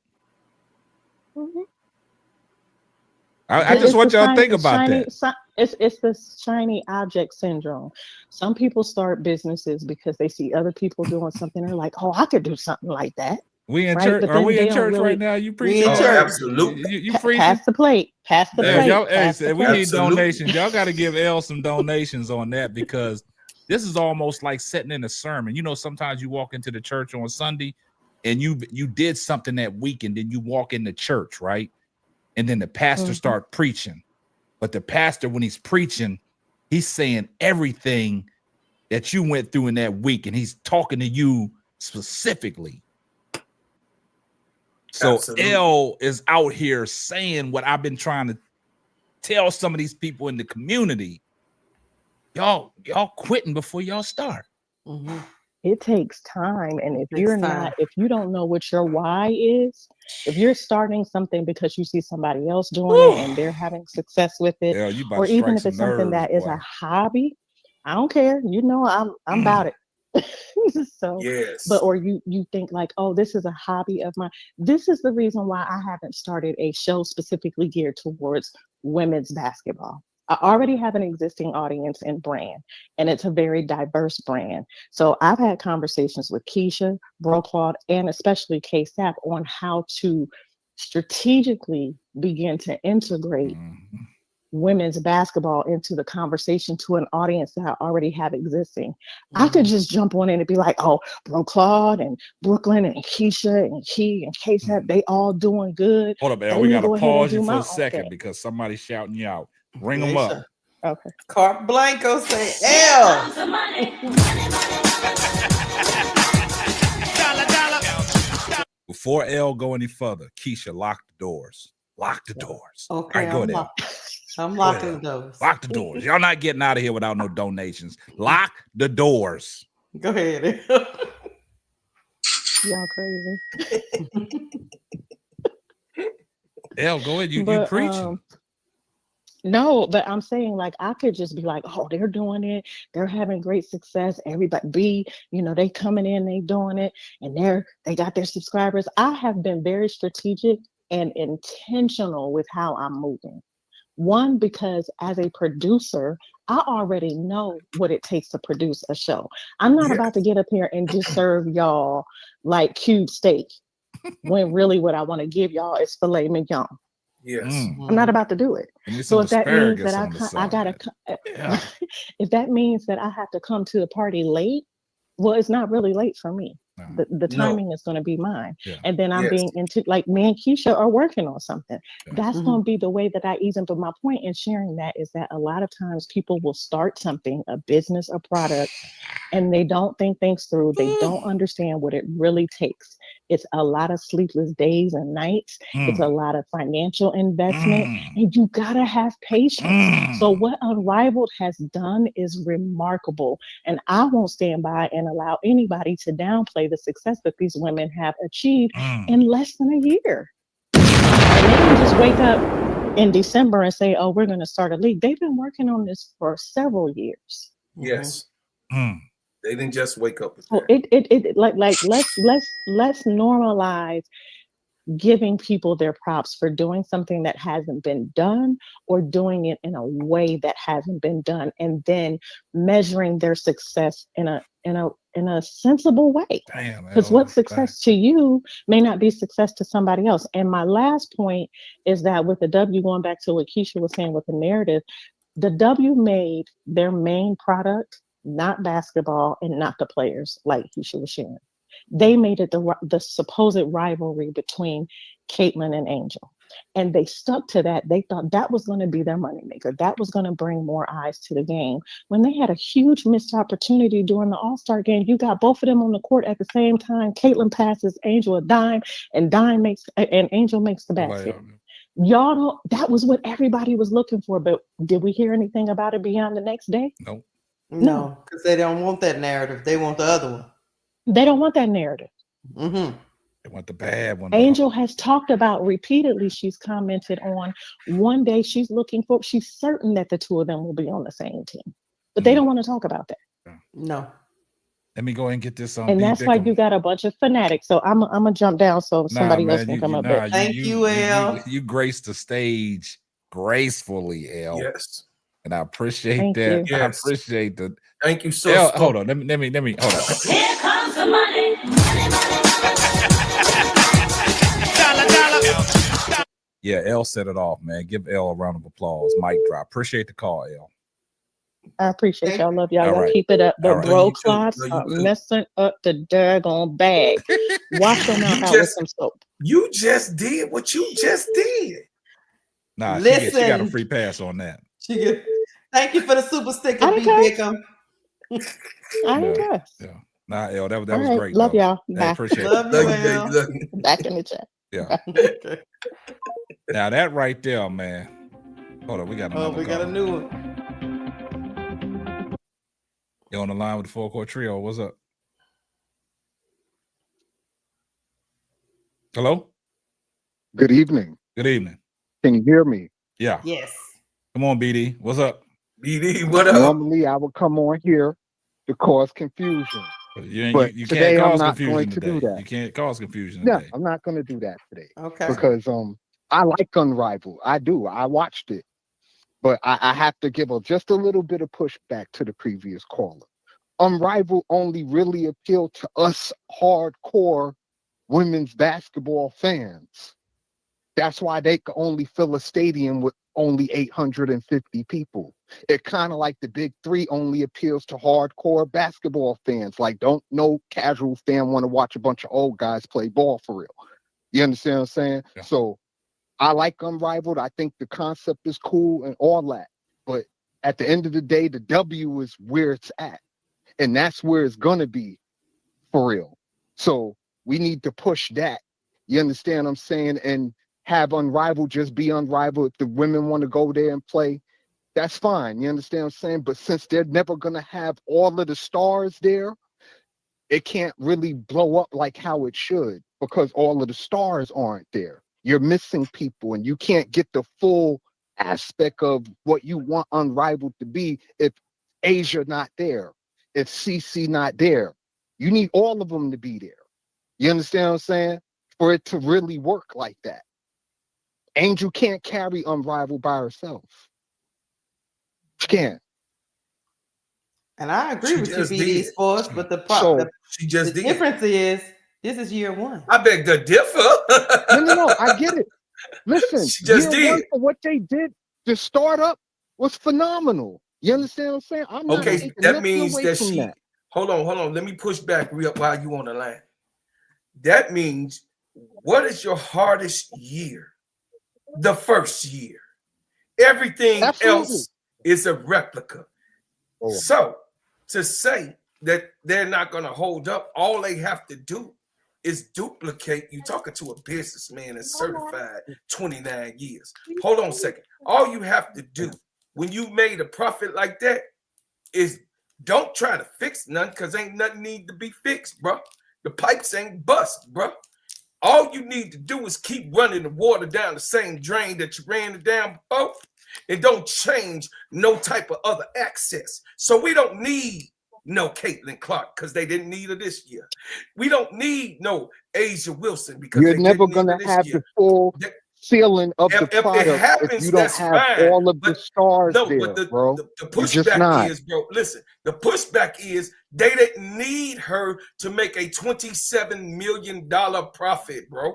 I just want y'all to think about that. It's the shiny object syndrome. Some people start businesses because they see other people doing something. They're like, "Oh, I could do something like that." We in church? Are we in church right now? You preaching? We in church. Absolutely. You preaching? Pass the plate. Pass the plate. Y'all, pass the we plate. need donations. Y'all got to give El some donations on that, because this is almost like setting in a sermon. You know, sometimes you walk into the church on Sunday and you did something that week, and then you walk into church, right? And then the pastor start preaching. But the pastor, when he's preaching, he's saying everything that you went through in that week, and he's talking to you specifically. So L is out here saying what I've been trying to tell some of these people in the community. Y'all quitting before y'all start. It takes time, and if you don't know what your why is, if you're starting something because you see somebody else doing it and they're having success with it, or even if it's something that is a hobby, I don't care. You know, I'm about it. So, yes. or you think like, oh, this is a hobby of mine. This is the reason why I haven't started a show specifically geared towards women's basketball. I already have an existing audience and brand, and it's a very diverse brand. So I've had conversations with Keisha, Broclaud, and especially K-Sap on how to strategically begin to integrate women's basketball into the conversation to an audience that I already have existing. I could just jump on in and be like, oh, Bro Claude and Brooklyn and Keisha and Key and K-Sap, they all doing good. Hold up, El. We got to pause you for a second because somebody's shouting you out. Ring them up. Okay. Cart Blanco say L. Before L go any further, Keisha, lock the doors. Lock the doors. Okay, all right, go ahead. I'm locking the doors. Lock the doors. Y'all not getting out of here without no donations. Lock the doors. Go ahead. Y'all crazy. L, go ahead. You preaching. No, but I'm saying like I could just be like, oh, they're doing it. They're having great success. Everybody they coming in, they doing it, and they got their subscribers. I have been very strategic and intentional with how I'm moving. One, because as a producer, I already know what it takes to produce a show. I'm not about to get up here and just serve y'all like cube steak when really what I want to give y'all is filet mignon. Yes. I'm not about to do it. So if that means that I gotta, if that means that I have to come to the party late, well, it's not really late for me. The timing is going to be mine. And then I'm being into, like, me and Keisha are working on something. That's going to be the way that I even, but my point in sharing that is that a lot of times people will start something, a business, a product, and they don't think things through. They don't understand what it really takes. It's a lot of sleepless days and nights. It's a lot of financial investment, and you gotta have patience. So what Unrivaled has done is remarkable, and I won't stand by and allow anybody to downplay the success that these women have achieved in less than a year. And they can just wake up in December and say, "Oh, we're going to start a league." They've been working on this for several years. Yes. They didn't just wake up. So let's normalize giving people their props for doing something that hasn't been done or doing it in a way that hasn't been done, and then measuring their success in a sensible way. Because what's success to you may not be success to somebody else. And my last point is that with the W, going back to what Keisha was saying with the narrative, the W made their main product not basketball and not the players, like Keisha was sharing. They made it the supposed rivalry between Caitlin and Angel. And they stuck to that. They thought that was going to be their moneymaker. That was going to bring more eyes to the game. When they had a huge missed opportunity during the All-Star game, you got both of them on the court at the same time. Caitlin passes Angel a dime, and Angel makes the basket. Y'all know that was what everybody was looking for. But did we hear anything about it beyond the next day? No, because they don't want that narrative. They want the other one. They don't want that narrative. They want the bad one. Angel has talked about repeatedly. She's commented on one day she's certain that the two of them will be on the same team, but they don't want to talk about that. No. Let me go and get this on. And that's why you got a bunch of fanatics. So I'm gonna jump down so somebody else can come up. Thank you, El. You graced the stage gracefully, El. Yes. And I appreciate that. Yes. I appreciate that. Thank you so much. Hold on. Let me hold on. Here comes the money. Yeah, L set it off, man. Give L a round of applause. Mic drop. Appreciate the call, L. I appreciate y'all. Love y'all. Y'all keep it up. The bro clots are messing up the daggone bag. Wash them out with some soap. You just did what you just did. Nah, she got a free pass on that. Thank you for the super sticker, B. Bickham. I didn't guess. Yeah. Nah, L, that was great. Love y'all. Bye. I appreciate it. Back in the chat. Yeah. Now that right there, man. Hold on, we got another got a new one. You on the line with the Full Court Trio? What's up? Hello? Good evening. Good evening. Can you hear me? Yeah. Yes. Come on, BD. What's up? BD, what up? Normally, I would come on here to cause confusion. But you today, can't cause I'm not confusion going to today. do that. You can't cause confusion No, today. I'm not going to do that today. Okay. Because I like Unrivaled. I do. I watched it. But I have to give just a little bit of pushback to the previous caller. Unrivaled only really appealed to us hardcore women's basketball fans. That's why they could only fill a stadium with only 850 people. It kind of like the Big Three only appeals to hardcore basketball fans. Like, don't no casual fan want to watch a bunch of old guys play ball for real. You understand what I'm saying? Yeah. So I like Unrivaled. I think the concept is cool and all that. But at the end of the day, the W is where it's at. And that's where it's going to be for real. So we need to push that. You understand what I'm saying? And have Unrivaled just be Unrivaled. If the women want to go there and play, that's fine. You understand what I'm saying? But since they're never going to have all of the stars there, it can't really blow up like how it should because all of the stars aren't there. You're missing people and you can't get the full aspect of what you want Unrivaled to be if Asia not there, if CC not there. You need all of them to be there. You understand what I'm saying? For it to really work like that. Angel can't carry Unrivaled by herself. She can't. And I agree with you, just BD did. Sports, but the She just did. difference is this is year one. I beg to differ. No, I get it. Listen, She just year one did. for what they did to start up was phenomenal. You understand what I'm saying? I'm not Okay, taking that nothing means away that from she. that. Hold on. Let me push back real while you on the line. That means, what is your hardest year? The first year. Everything else is a replica. Oh. So to say that they're not going to hold up, all they have to do is duplicate. You're talking to a businessman that's certified 29 years. Hold on a second. All you have to do when you made a profit like that is don't try to fix nothing because ain't nothing need to be fixed, bro. The pipes ain't bust, bro. All you need to do is keep running the water down the same drain that you ran it down before and don't change no type of other access. So we don't need no Caitlin Clark because they didn't need her this year. We don't need no Asia Wilson because You're they never didn't going need her to this have year. the full feeling of the If product it happens, if you don't that's have fine. all of the stars No, there, but the bro. You're just pushback not. is, bro, listen, the pushback is they didn't need her to make a $27 million profit, bro.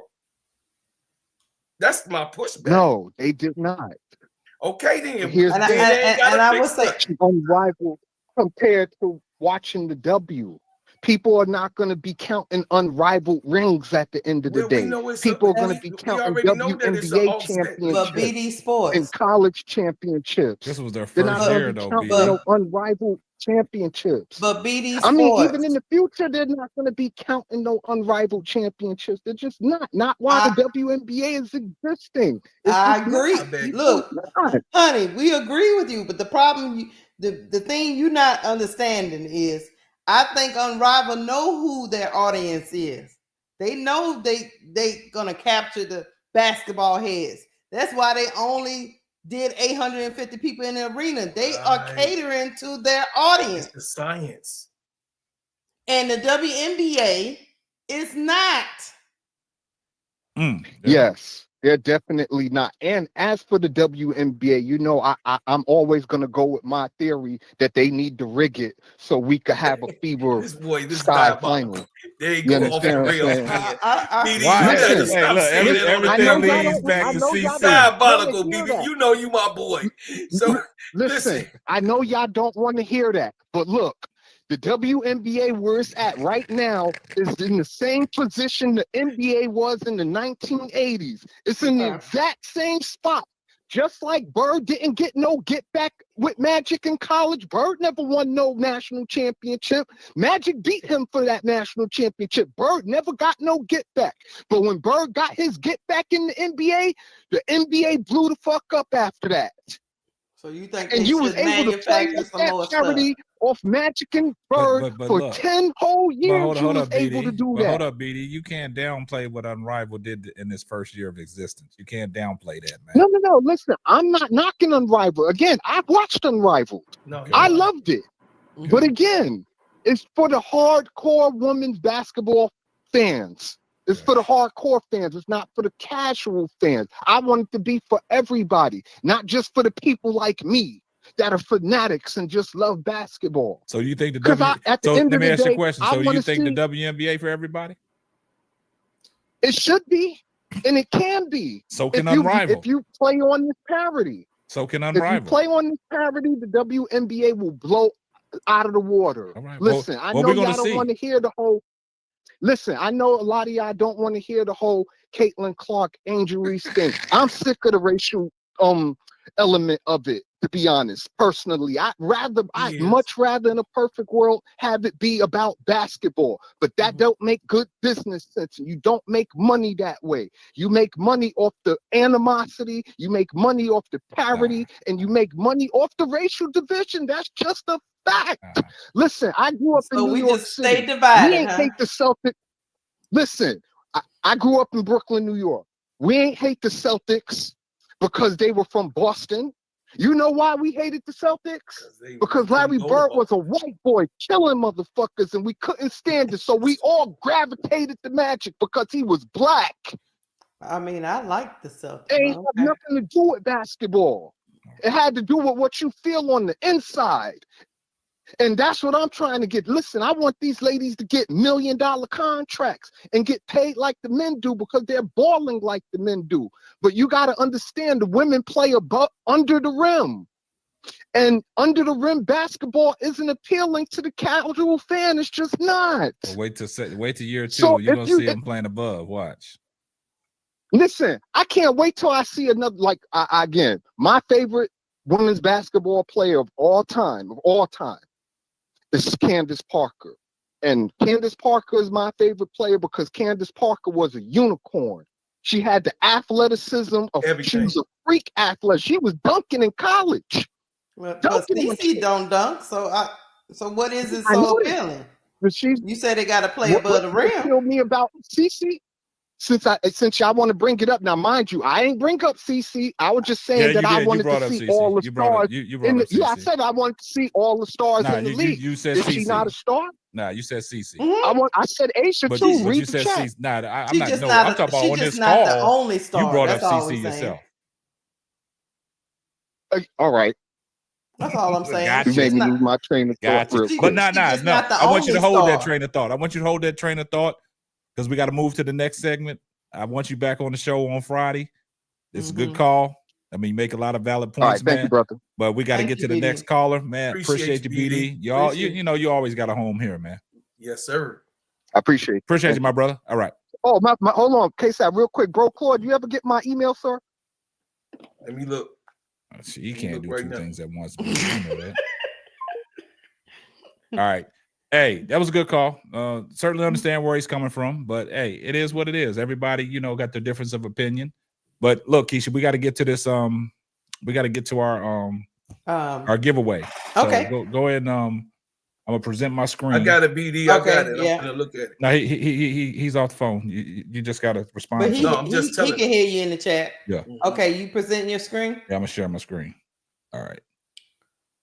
That's my pushback. No, they did not. Okay, then. Here's And I would say Unrivaled compared to watching the W. People are not going to be counting Unrivaled rings at the end of the day. People are going to be counting WNBA championships BD Sports and college championships. This was their They're not first going year, to be though, counting BD. no Unrivaled championships. But BD I mean, Sports, even in the future, they're not going to be counting no Unrivaled championships. They're just not. Not while the WNBA is existing. It's I just agree. not. People Look, not. honey, we agree with you, but the problem, the thing you're not understanding is, I think Unrivaled know who their audience is. They know they gonna capture the basketball heads. That's why they only did 850 people in the arena. They are catering to their audience. It's the science. And the WNBA is not. Yes, they're definitely not. And as for the WNBA, you know, I'm always gonna go with my theory that they need to rig it so we could have a fever sky final. There you You go. understand what I'm saying? Everything leads back to CC. Diabolical, BB. You know you my boy. So listen, I know y'all don't want to hear that, but look. The WNBA where it's at right now is in the same position the NBA was in the 1980s. It's in the exact same spot. Just like Bird didn't get no get back with Magic in college. Bird never won no national championship. Magic beat him for that national championship. Bird never got no get back. But when Bird got his get back in the NBA blew the fuck up after that. So you think and you was able to finance that charity off Magic and Bird for look, 10 whole years. You was able to do that. Hold up, BD. You can't downplay what Unrivaled did in this first year of existence. You can't downplay that, man. No. Listen, I'm not knocking Unrivaled. Again, I watched Unrivaled. I loved it. Mm-hmm. But again, it's for the hardcore women's basketball fans. It's for the hardcore fans. It's not for the casual fans. I want it to be for everybody, not just for the people like me that are fanatics and just love basketball. So you think let me ask you a question. So you think the WNBA for everybody? It should be. And it can be. So can If you play on this parity. So can If you Unrivaled. play on this parity, the WNBA will blow out of the water. All right. Listen, I know y'all don't want to hear the whole. Listen, I know a lot of y'all don't want to hear the whole Caitlin Clark, Angel Reese thing. I'm sick of the racial element of it, to be honest. Personally, I'd much rather in a perfect world have it be about basketball, but that don't make good business sense. You don't make money that way. You make money off the animosity, you make money off the parity, and you make money off the racial division. That's just a fact. Listen, I grew up in New York City. Stay divided, we ain't hate the Celtics. Listen, I grew up in Brooklyn, New York. We ain't hate the Celtics because they were from Boston. You know why we hated the Celtics? Because Larry Bird was a white boy killing motherfuckers and we couldn't stand it. So we all gravitated to Magic because he was black. I mean, I like the Celtics. It ain't have nothing to do with basketball. It had to do with what you feel on the inside. And that's what I'm trying to get. Listen, I want these ladies to get $1 million contracts and get paid like the men do because they're balling like the men do. But you got to understand the women play under the rim. And under the rim basketball isn't appealing to the casual fan. It's just not. Well, wait till year 2. So You're going to see them playing above. Watch. Listen, I can't wait till I see another, again, my favorite women's basketball player of all time, is Candace Parker. And Candace Parker is my favorite player because Candace Parker was a unicorn. She had the athleticism of she was a freak athlete. She was dunking in college. Well, TC don't dunk, so what is it so appealing? You said they got to play above the rim. What killed me about CC? Since y'all want to bring it up now, mind you, I ain't bring up CC. I was just saying that I wanted to see all the stars. Yeah, I said I wanted to see all the stars in the league. You said is CC. she not a star? Nah, you said CC. I said Aisha but too. But read you said chat. CC. Nah, I'm she not. Just No, not I'm talking about on this not call. The only star. You brought That's up all CC yourself. All right. That's all I'm saying. Gotcha. You made me lose my train of thought real quick. But no. I want you to hold that train of thought. I want you to hold that train of thought because we got to move to the next segment. I want you back on the show on Friday. It's a good call. I mean, you make a lot of valid points, all right, thank you, brother. But we got to get to the next caller, man. Appreciate you, BD. Y'all, you know, you always got a home here, man. Yes, sir. I appreciate you, my brother. All right. Oh, my hold on, KSAP, real quick, bro. Claude, you ever get my email, sir? Let me look. You can't do two things at once. You know that. All right. Hey, that was a good call. Certainly understand where he's coming from, but hey, it is what it is. Everybody, you know, got their difference of opinion. But look, Keisha, we got to get to this. We got to get to our giveaway. Okay. So go ahead and I'm gonna present my screen. I got a BD. I got it. I'm gonna look at it. No, he's off the phone. You just gotta respond. But I'm just telling he can hear you in the chat. Yeah. Okay, you presenting your screen? Yeah, I'm gonna share my screen. All right.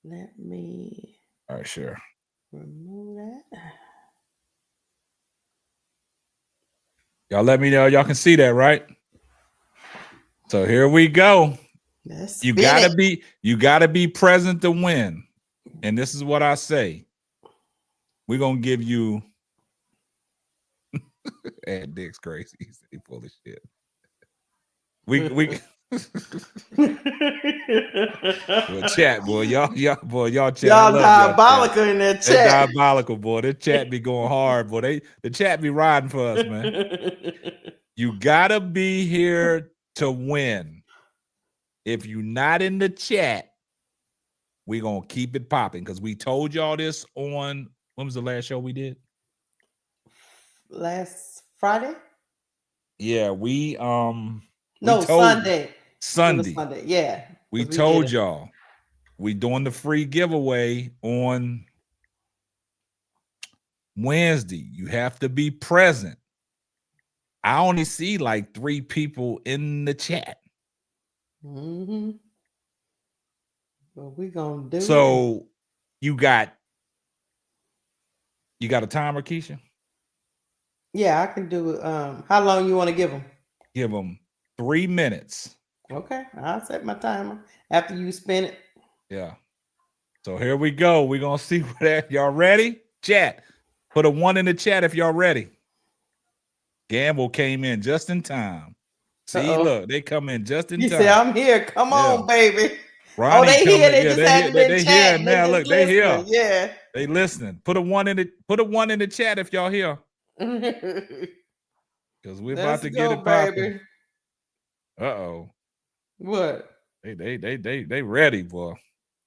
Let me. All right, share. Remove that. Y'all let me know y'all can see that, right? So here we go. You gotta be present to win. And this is what I say. We're gonna give you and Dick's crazy. He's full of shit. We well, chat, boy. Y'all chat. Y'all diabolical in that chat. They're diabolical, boy. This chat be going hard, boy. The chat be riding for us, man. You gotta be here to win. If you're not in the chat, we're gonna keep it popping because we told y'all this on when was the last show we did? Last Friday? Yeah, Sunday. Sunday. Yeah. We told y'all we doing the free giveaway on Wednesday. You have to be present. I only see like 3 people in the chat. Mm-hmm. What we gonna do? So you got a timer, Keisha? Yeah, I can do it. How long you want to give them? Give them 3 minutes. Okay, I'll set my timer after you spin it. Yeah. So here we go. We're gonna see what that. Y'all ready? Chat. Put a 1 in the chat if y'all ready. Gamble came in just in time. See, look, they come in just in You time. say, I'm here. Come on, baby. Ronnie they coming. here. They Yeah, just hadn't been here chatting. now. Look, they here. Yeah. They listening. Put a 1 in the chat if y'all here. Because we're about to get it popping. Uh-oh. What? They ready, boy.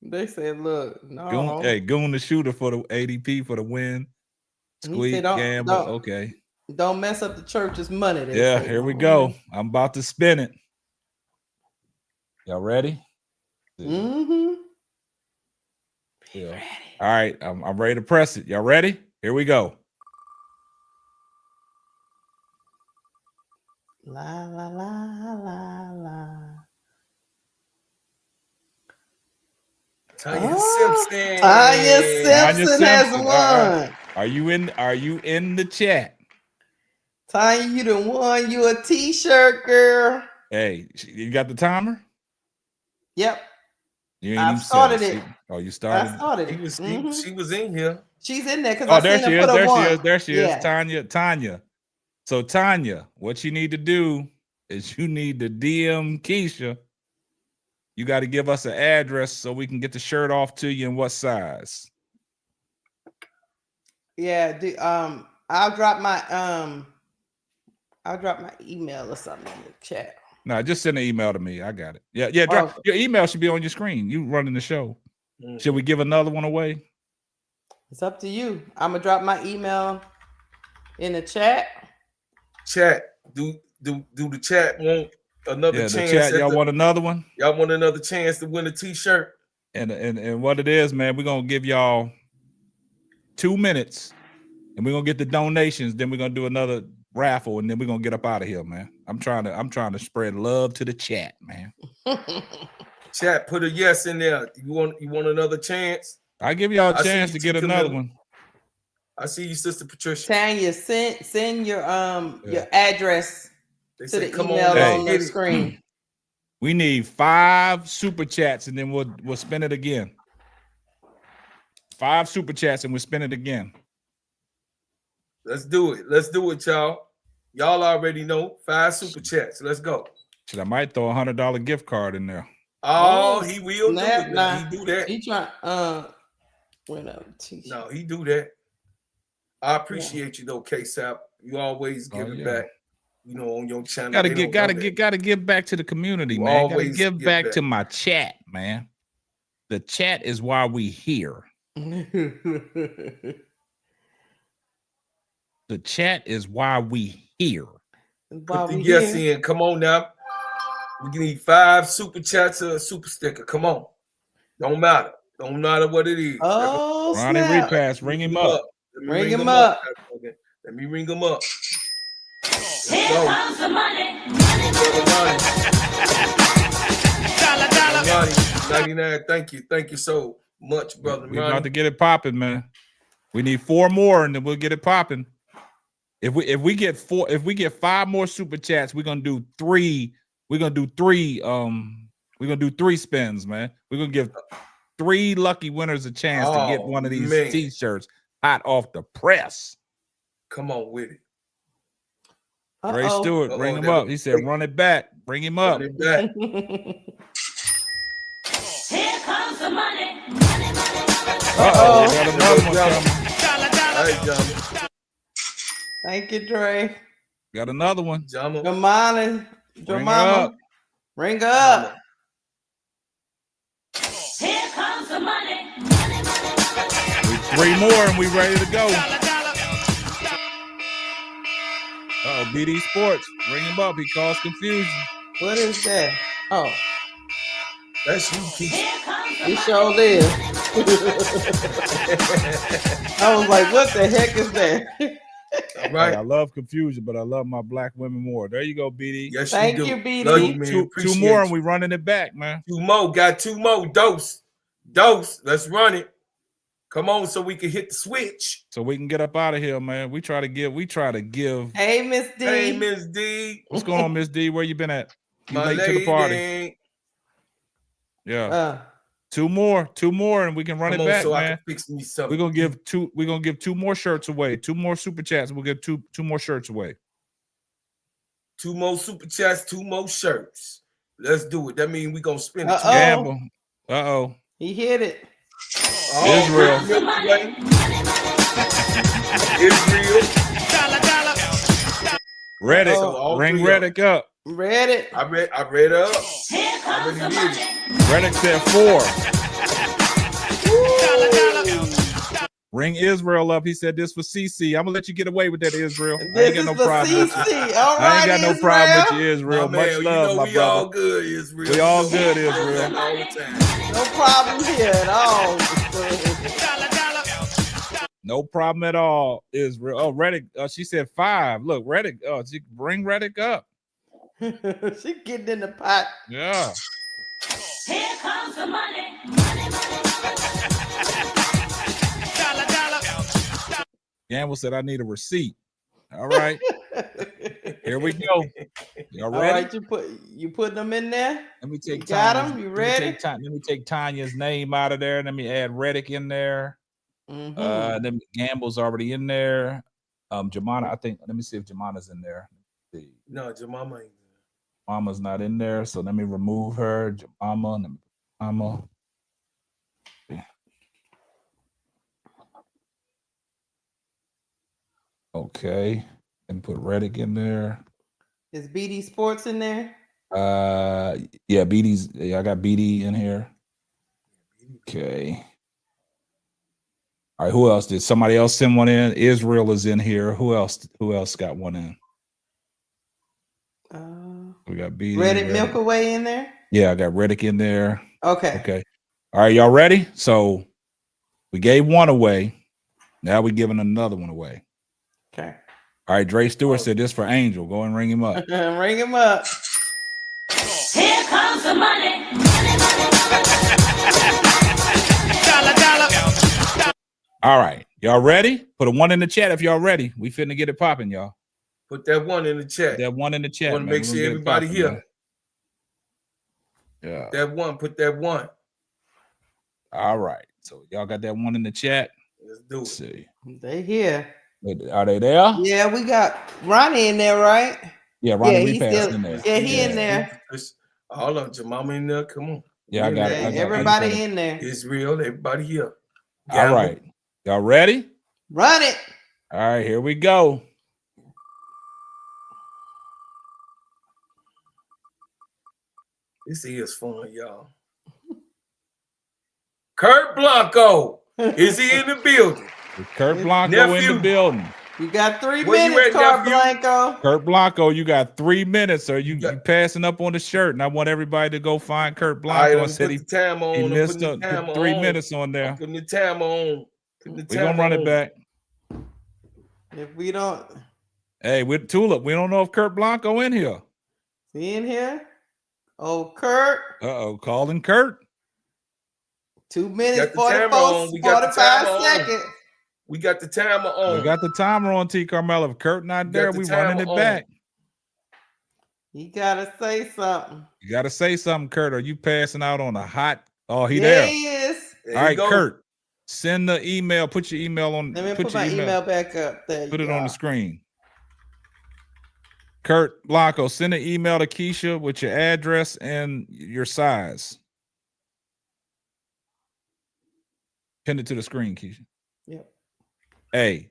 They said, look, no. Goon the shooter for the ADP for the win. Squeak, gamble. Okay. Don't mess up the church's money. Here we go. I'm about to spin it. Y'all ready? Mm-hmm. Yeah. All right. I'm ready to press it. Y'all ready? Here we go. La la la la la. Tanya Simpson. Tanya Simpson has won. Right. Are you in the chat? Tanya, you done won you a t-shirt, girl. Hey, you got the timer? Yep. I started it. Oh, you started? I started it. She was in here. She's in there because there she is. There she is. Tanya. So Tanya, what you need to do is you need to DM Keisha. You got to give us an address so we can get the shirt off to you in what size. Yeah, I'll drop my email or something in the chat. No, just send an email to me. I got it. Yeah. Your email should be on your screen. You running the show. Mm-hmm. Should we give another one away? It's up to you. I'm gonna drop my email in the chat. Chat. Do the chat want another chance? The chat, y'all want another one? Y'all want another chance to win a t-shirt? And what it is, man, we're gonna give y'all 2 minutes and we're gonna get the donations, then we're gonna do another raffle, and then we're gonna get up out of here, man. I'm trying to spread love to the chat, man. Chat, put a yes in there. You want another chance? I give y'all a chance to get another one. I see you, Sister Patricia. Tanya, send your address to the email on the screen. We need 5 super chats, and then we'll spin it again. 5 super chats, and we'll spin it again. Let's do it, y'all. Y'all already know 5 super chats. Let's go. I might throw a $100 gift card in there. Oh, he will do it. He do that. He try. No, he do that. I appreciate you though, K-Sap. You always give it back. You know, on your channel. Gotta give back to the community, man. Gotta give back to my chat, man. The chat is why we here. The chat is why we here. Put the yes in. Come on now. We need 5 super chats or a super sticker. Come on. Don't matter. Don't matter what it is. Oh, Ronnie repass. Ring him up. Ring him up. Let me ring him up. Here comes the money. Ronnie, 99. Thank you so much, brother. We're about to get it popping, man. We need 4 more, and then we'll get it popping. If we get 5 more super chats, we're gonna do 3. We're gonna do 3. We're gonna do 3 spins, man. We're gonna give 3 lucky winners a chance to get one of these t-shirts hot off the press. Come on with it. Ray Stewart, bring him up. He said, "Run it back. Bring him up." Here comes the money. Uh-oh. Got another one coming. Hey, John. Thank you, Dre. Got another one. Jamana. Ring her up. Here comes the money. 3 more and we ready to go. BD Sports. Ring him up. He caused confusion. What is that? Oh. That's you, Keith. You sure did. I was like, what the heck is that? Right. Hey, I love confusion, but I love my black women more. There you go, BD. Yes, Thank you, BD. Love you, man. 2 more and we running it back, man. 2 more. Got 2 more. Dose. Let's run it. Come on, so we can hit the switch. So we can get up out of here, man. We try to give. Hey, Miss D. Hey, Miss D. What's going on, Miss D? Where you been at? You My late lady. to the party. Yeah. 2 more, and we can run it back, so man. I can fix me something. We're gonna give 2 more shirts away. 2 more super chats. We'll give two more shirts away. 2 more super chats, 2 more shirts. Let's do it. That means we're gonna spend it. Gamble. He hit it. Israel. Israel. Reddick. Ring Reddick up. Read it. I read up. I really did it. Reddick said 4. Ring Israel up. He said this for CC. I'm gonna let you get away with that, Israel. I ain't got no problem with you. All right, I ain't got no problem with you, Israel. My Much man, love, my we brother. all good, Israel. We all good, Israel. All the time. No problem here at all. No problem at all, Israel. Oh, Reddick. She said 5. Look, Reddick. She bring Reddick up. She getting in the pot. Yeah. Here comes the money. Gamble said I need a receipt. All right. Here we go. Y'all ready? All right, you putting them in there? Let me take You got Tanya's, them? You ready? Let me take Tanya's name out of there. Let me add Reddick in there. Then Gamble's already in there. Jamana, I think. Let me see if Jamana's in there. No, Jamama ain't. Mama's not in there, so let me remove her. Mama. Okay, and put Reddick in there. Is BD Sports in there? Yeah, BD's. Yeah, I got BD in here. Okay. All right, who else did somebody else send one in? Israel is in here. Who else got one in? We got BD. Reddick Milky Way in there? Yeah, I got Reddick in there. Okay. All right, y'all ready? So we gave one away. Now we're giving another one away. Okay. All right, Dre Stewart said this for Angel. Go and ring him up. Ring him up. Here comes the money. All right, y'all ready? Put a 1 in the chat if y'all ready. We finna get it popping, y'all. Put that 1 in the chat. Put that 1 in the chat. Want to make sure everybody here. Yeah. Put that 1. All right. So y'all got that 1 in the chat. Let's do it. Let's see. They here. Are they there? Yeah, we got Ronnie in there, right? Yeah, Ronnie he's Repass in there. Yeah, he in there. All of your mama in there. Come on. Yeah, I got everybody in there. Israel, everybody here. All right. Y'all ready? Run it. All right, here we go. This is fun, y'all. Kurt Blanco. Is he in the building? Kurt Blanco in the building. You got 3 minutes, Kurt Blanco. Kurt Blanco, you got 3 minutes, or you passing up on the shirt, and I want everybody to go find Kurt Blanco. I said he missed up 3 minutes on there. Putting the timer on. We're gonna run it back. If we don't, hey, with Tulip, we don't know if Kurt Blanco in here. He in here? Oh, Kurt. Calling Kurt. 2 minutes, 45 seconds. We got the timer on. We got the timer on, T. Carmelo. If Kurt not there, we running it back. You gotta say something. You gotta say something, Kurt. Are you passing out on a hot? Oh, he there. there. He is. All right, Kurt. Send the email. Put your email on. Let me put my email back up. There. Put it on the screen. Kurt Blanco, send an email to Keisha with your address and your size. Pin it to the screen, Keisha. Yep. Hey,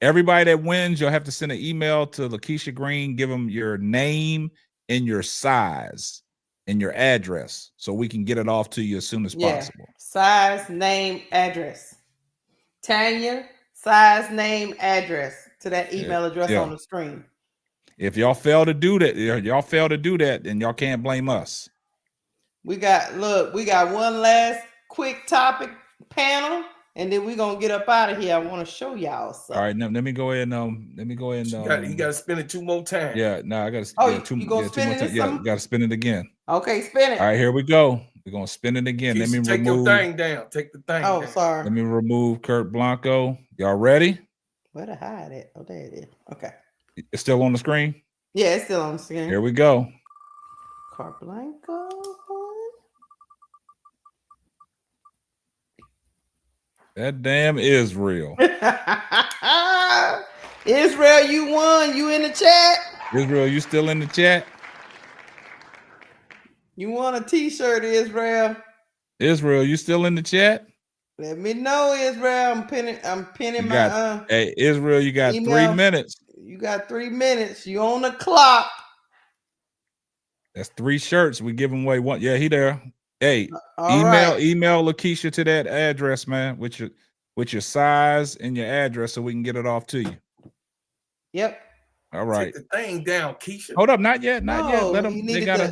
everybody that wins, you'll have to send an email to Lakeisha Green. Give them your name and your size and your address so we can get it off to you as soon as possible. Size, name, address. Tanya, size, name, address to that email address on the screen. If y'all fail to do that, then y'all can't blame us. We got one last quick topic panel, and then we're gonna get up out of here. I want to show y'all something. Let me go ahead and you gotta spin it 2 more times. Yeah, no, I gotta you gonna spin it yeah, you gotta spin it again. Okay, spin it. All right, here we go. We're gonna spin it again. Let me take your thing down. Take the thing down. Sorry. Let me remove Kurt Blanco. Y'all ready? Where to hide it? Oh, there it is. Okay. It's still on the screen? Yeah, it's still on the screen. Here we go. Kurt Blanco. That damn Israel. Israel, you won. You in the chat? Israel, you still in the chat? You want a t-shirt, Israel? Israel, you still in the chat? Let me know, Israel. I'm pinning my hey, Israel, you got email. 3 minutes. You got 3 minutes. You on the clock. That's 3 shirts. We giving away one. Yeah, he there. Hey, All email Lakeisha to that address, man, with your size and your address so we can get it off to you. Yep. All right. Take the thing down, Keisha. Hold up, not yet. Let them. They gotta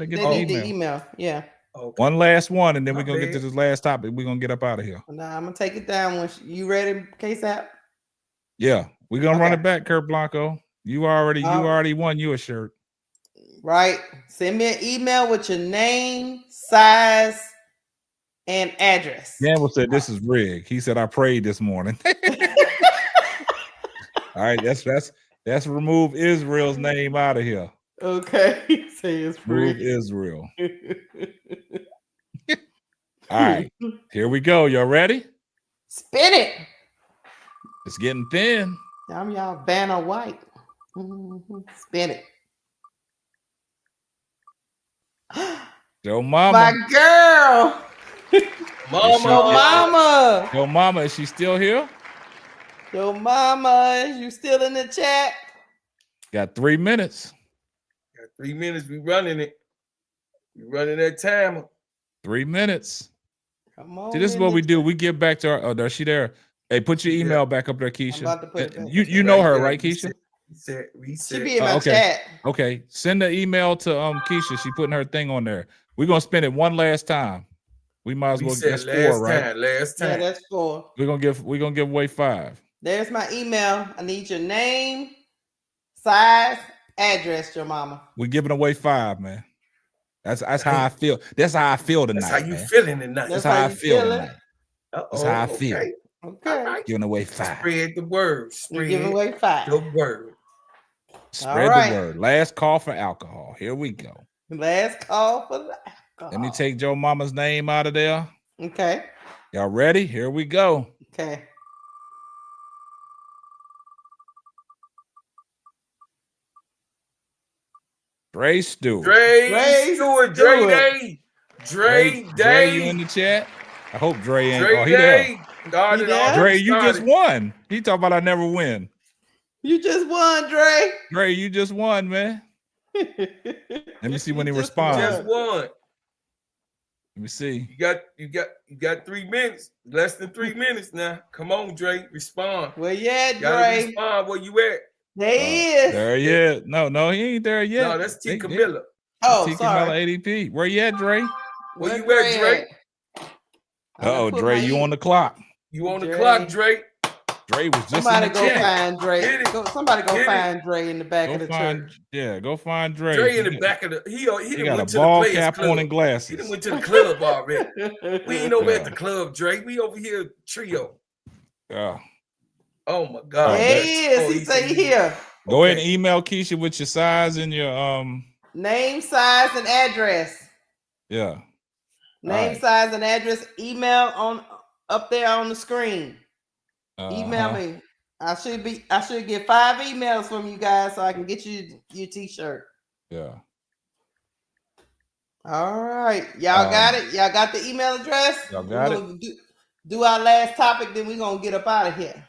get the email. Yeah. Okay. One last one, and then we're gonna get to this last topic. We're gonna get up out of here. Nah, I'm gonna take it down when you ready, KSAP? Yeah, we're gonna run it back, Kurt Blanco. You already won you a shirt. Right. Send me an email with your name, size, and address. Gamble said this is rigged. He said I prayed this morning. All right, that's remove Israel's name out of here. Okay. Say it's remove Israel. All right, here we go. Y'all ready? Spin it. It's getting thin. I'm y'all Vanna White. Spin it. Yo, mama. My girl. Mama. Yo, mama, is she still here? Yo, mama, is you still in the chat? Got 3 minutes. Got 3 minutes. We running it. We running that timer. 3 minutes. Come on. See, this is what we do. We give back to our. Oh, there she there. Hey, put your email back up there, Keisha. I'm about to put it back. You know her, right, Keisha? She be in my chat. Okay. Send the email to Keisha. She putting her thing on there. We're gonna spend it one last time. We might as well. That's 4, right? Last time. Yeah, that's 4. We're gonna give away 5. There's my email. I need your name, size, address, your mama. We're giving away 5, man. That's how I feel. That's how I feel tonight. That's how you feeling tonight. That's how I feel tonight. That's how I feel. Okay. Right. Giving away 5. Spread the word. Spread giving away 5. the word. Spread the word. Last call for alcohol. Here we go. Last call for the alcohol. Let me take Joe Mama's name out of there. Okay. Y'all ready? Here we go. Okay. Dre Stewart. Dre Stewart. Dre Day. Dre Day. Dre, you in the chat? I hope Dre ain't. Dre Oh, he Day. there. Dre, you just won. He talking about I never win. You just won, Dre. Dre, you just won, man. Let me see when he responds. Just won. Let me see. You got 3 minutes. Less than 3 minutes now. Come on, Dre. Respond. Where you at, Gotta Dre? respond. Where you at? There he is. There he is. No, he ain't there yet. No, that's T. Camilla. Oh, T. sorry. Camilla ADP. Where you at, Dre? Where you at, Dre? Uh-oh, Dre, you on the clock. You on the clock, Dre. Dre was just somebody in the go chat. find Dre. Somebody go find Dre in the back of the church. Yeah, go find Dre. Dre in the back of the he got went a to ball the cap club. on and glasses. He done went to the club already. We ain't over at the club, Dre. We over here trio. Yeah. Oh my God. There he is. He say here. Go ahead and email Keisha with your size and your name, size, and address. Yeah. Name, size, and address. Email on up there on the screen. Email me. I should get 5 emails from you guys so I can get you your t-shirt. Yeah. All right. Y'all got it? Y'all got the email address? Y'all got it? Do our last topic, then we're gonna get up out of here.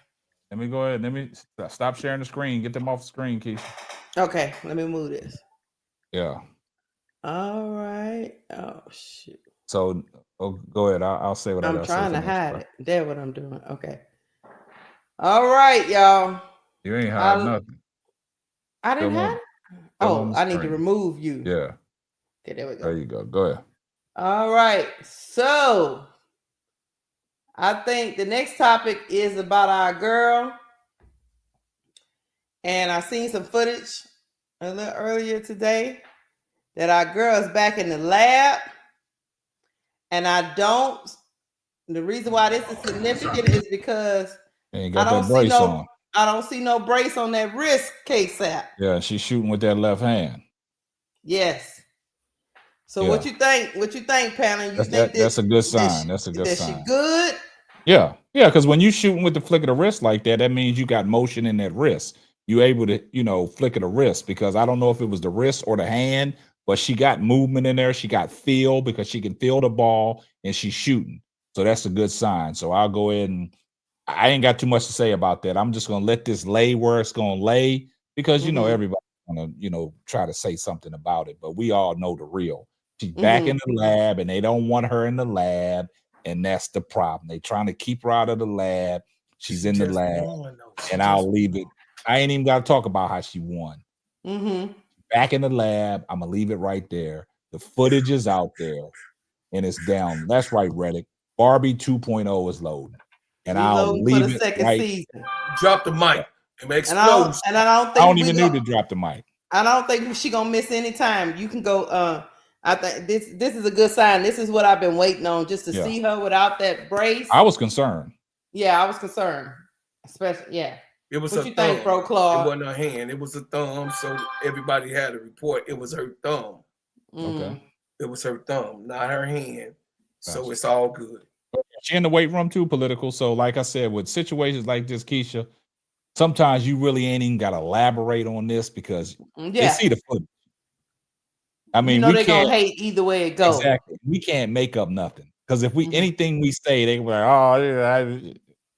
Let me go ahead. Let me stop sharing the screen. Get them off the screen, Keisha. Okay, let me move this. Yeah. All right. Oh shit. So go ahead. I'll say what I'm trying to hide it. That's what I'm doing. Okay. All right, y'all. You ain't hiding nothing. I didn't hide it? Oh, I need to remove you. Yeah. Okay, there we go. There you go. Go ahead. All right. So I think the next topic is about our girl. And I seen some footage a little earlier today that our girl is back in the lab. And the reason why this is significant is because I don't see no brace on that wrist, KSAP. Yeah, she's shooting with that left hand. Yes. So what you think? What you think, Pamela? That's a good sign. That's a good sign. She good? Yeah, because when you shooting with the flick of the wrist like that, that means you got motion in that wrist. you able to, flick of the wrist, because I don't know if it was the wrist or the hand, but she got movement in there. She got feel because she can feel the ball and she's shooting. So that's a good sign. So I'll go ahead and I ain't got too much to say about that. I'm just going to let this lay where it's going to lay because, everybody's going to, try to say something about it. But we all know the real. She's back in the lab and they don't want her in the lab. And that's the problem. They trying to keep her out of the lab. She's in the lab and I'll leave it. I ain't even got to talk about how she won. Back in the lab. I'm going to leave it right there. The footage is out there and it's down. That's right, Reddick. Barbie 2.0 is loading. And I'll leave it right. Season. Drop the mic. And I don't even need to drop the mic. I don't think she gonna miss any time. You can go. I think this is a good sign. This is what I've been waiting on, just to see her without that brace. I was concerned. Yeah, I was concerned. Especially, It was what a you thumb. think, bro, Claude? It wasn't her hand. It was a thumb. So everybody had a report. It was her thumb. Okay. It was her thumb, not her hand. Gotcha. So it's all good. She in the weight room too, political. So like I said, with situations like this, Keisha, sometimes you really ain't even got to elaborate on this because they see the footage. I mean, we they're can't gonna hate either way it goes. Exactly. We can't make up nothing because if we anything we say, they were like, "Oh, yeah,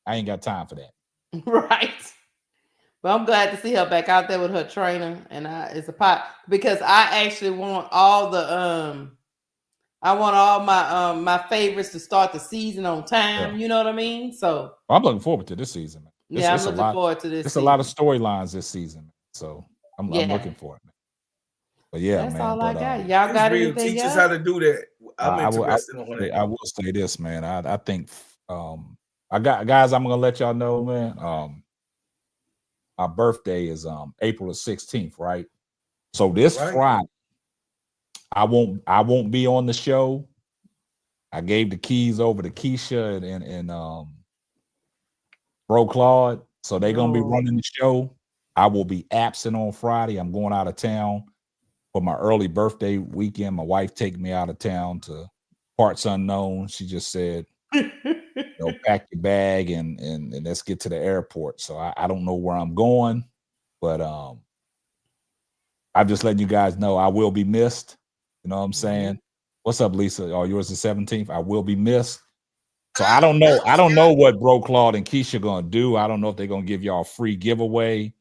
I ain't got time for that." Right. But I'm glad to see her back out there with her trainer, and it's a pot because I actually want all the I want all my my favorites to start the season on time. You know what I mean? So I'm looking forward to this season. I'm looking forward to this. It's a lot of storylines this season, so I'm looking for it. But yeah, that's man. all I got. Y'all got anything teach else? us how to do that. I'm interested on that. I will say this, man. I think I got guys. I'm gonna let y'all know, man. My birthday is April the 16th, right? So this Friday, I won't be on the show. I gave the keys over to Keisha and Bro Claude, so they're gonna be running the show. I will be absent on Friday. I'm going out of town for my early birthday weekend. My wife taking me out of town to parts unknown. She just said, pack your bag and let's get to the airport. So I don't know where I'm going, but I'm just letting you guys know I will be missed. You know what I'm saying? What's up, Lisa? Oh, yours is 17th. I will be missed. So I don't know. I don't know what Bro Claude and Keisha gonna do. I don't know if they're gonna give y'all a free giveaway.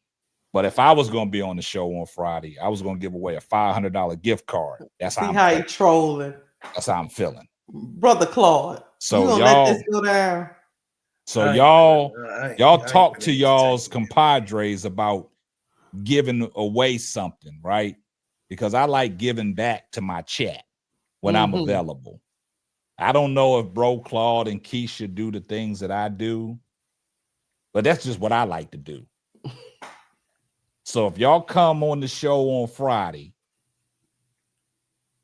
But if I was gonna be on the show on Friday, I was gonna give away a $500 gift card. That's how you trolling. That's how I'm feeling, Brother Claude. So you gonna y'all let this go down? So y'all talk to y'all's compadres about giving away something, right? Because I like giving back to my chat when I'm available. I don't know if Bro Claude and Keisha do the things that I do, but that's just what I like to do. So if y'all come on the show on Friday,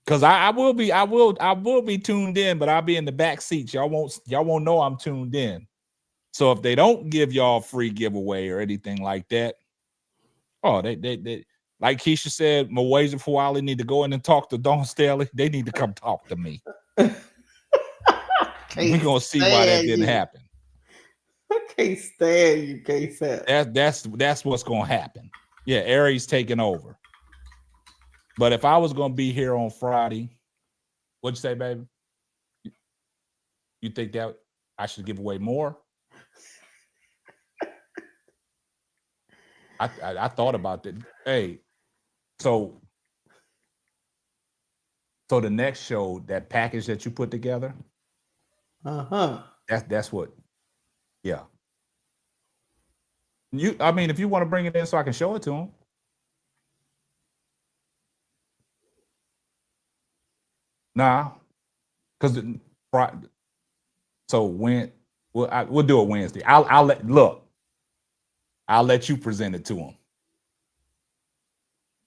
because I will be tuned in, but I'll be in the back seat. Y'all won't know I'm tuned in. So if they don't give y'all a free giveaway or anything like that, they like Keisha said, Mwaja Fawali need to go in and talk to Dawn Staley. They need to come talk to me. We're gonna see why that didn't happen. I can't stand you, K-Sap. That's what's gonna happen. Yeah, Aries taking over. But if I was gonna be here on Friday, what'd you say, baby? You think that I should give away more? I thought about that. Hey, so the next show, that package that you put together, that's what, yeah. I mean, if you want to bring it in so I can show it to them. Nah, because so when we'll do it Wednesday. I'll let you present it to them.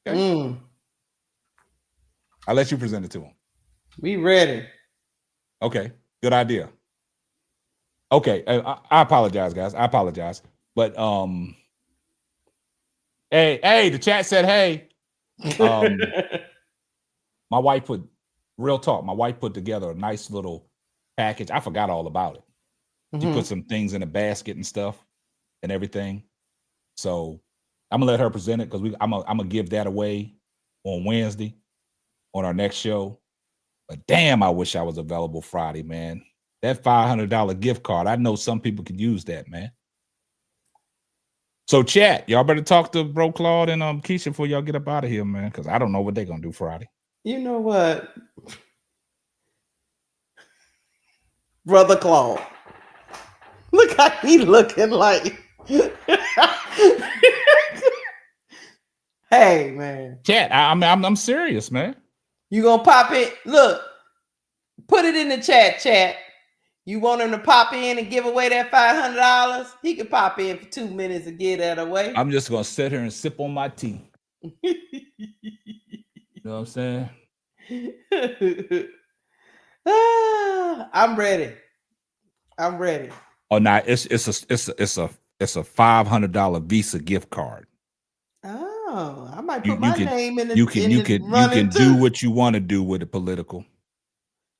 Okay. I'll let you present it to them. We ready. Okay, good idea. Okay, I apologize, guys. I apologize, but hey, the chat said hey. My wife put together a nice little package. I forgot all about it. She put some things in a basket and stuff and everything. So I'm gonna let her present it because I'm gonna give that away on Wednesday on our next show. But damn, I wish I was available Friday, man. That $500 gift card. I know some people could use that, man. So chat, y'all better talk to Bro Claude and Keisha before y'all get up out of here, man. Because I don't know what they're gonna do Friday. You know what, Brother Claude? Look how he looking like. Hey, man. Chat, I'm serious, man. You gonna pop it? Look, put it in the chat. You want him to pop in and give away that $500? He can pop in for 2 minutes and get that away. I'm just gonna sit here and sip on my tea. You know what I'm saying? I'm ready. Oh, now it's a $500 Visa gift card. Oh, I might put my name in the You can do what you want to do with it political.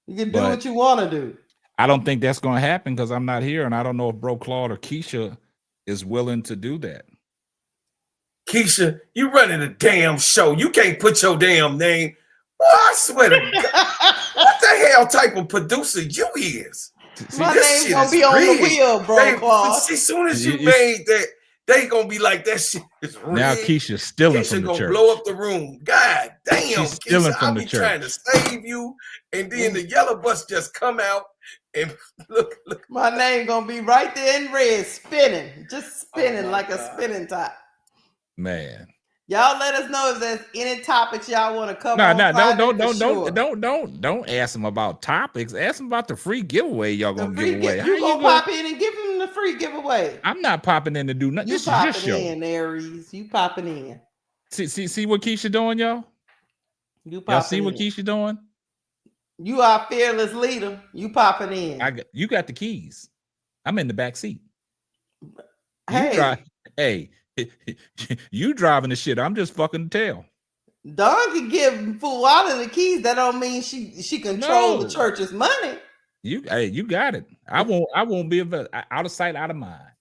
You can do what you want to do. I don't think that's going to happen because I'm not here, and I don't know if Bro Claude or Keisha is willing to do that. Keisha, you running a damn show. You can't put your damn name. Boy, I swear to God, what the hell type of producer you is? My name's gonna be on the wheel, Bro Claude. See, as soon as you made that, they gonna be like, that shit is real. Now Keisha's stealing from the church. Gonna blow up the room. God damn, she's stealing Keisha, from I the be church. trying to save you, and then the yellow bus just come out and look. My name gonna be right there in red, just spinning like a spinning top. Man, y'all let us know if there's any topics y'all want to cover. Don't ask them about topics. Ask them about the free giveaway y'all gonna give away. You gonna pop in and give them the free giveaway? I'm not popping in to do nothing. You popping in, Aries. You popping in. See what Keisha doing, y'all? Y'all see what Keisha doing? You are fearless leader. You popping in. You got the keys. I'm in the back seat. Hey, you driving the shit. I'm just fucking the tail. Dawn can give fool all of the keys. That don't mean she control the church's money. You got it. I won't be out of sight, out of mind.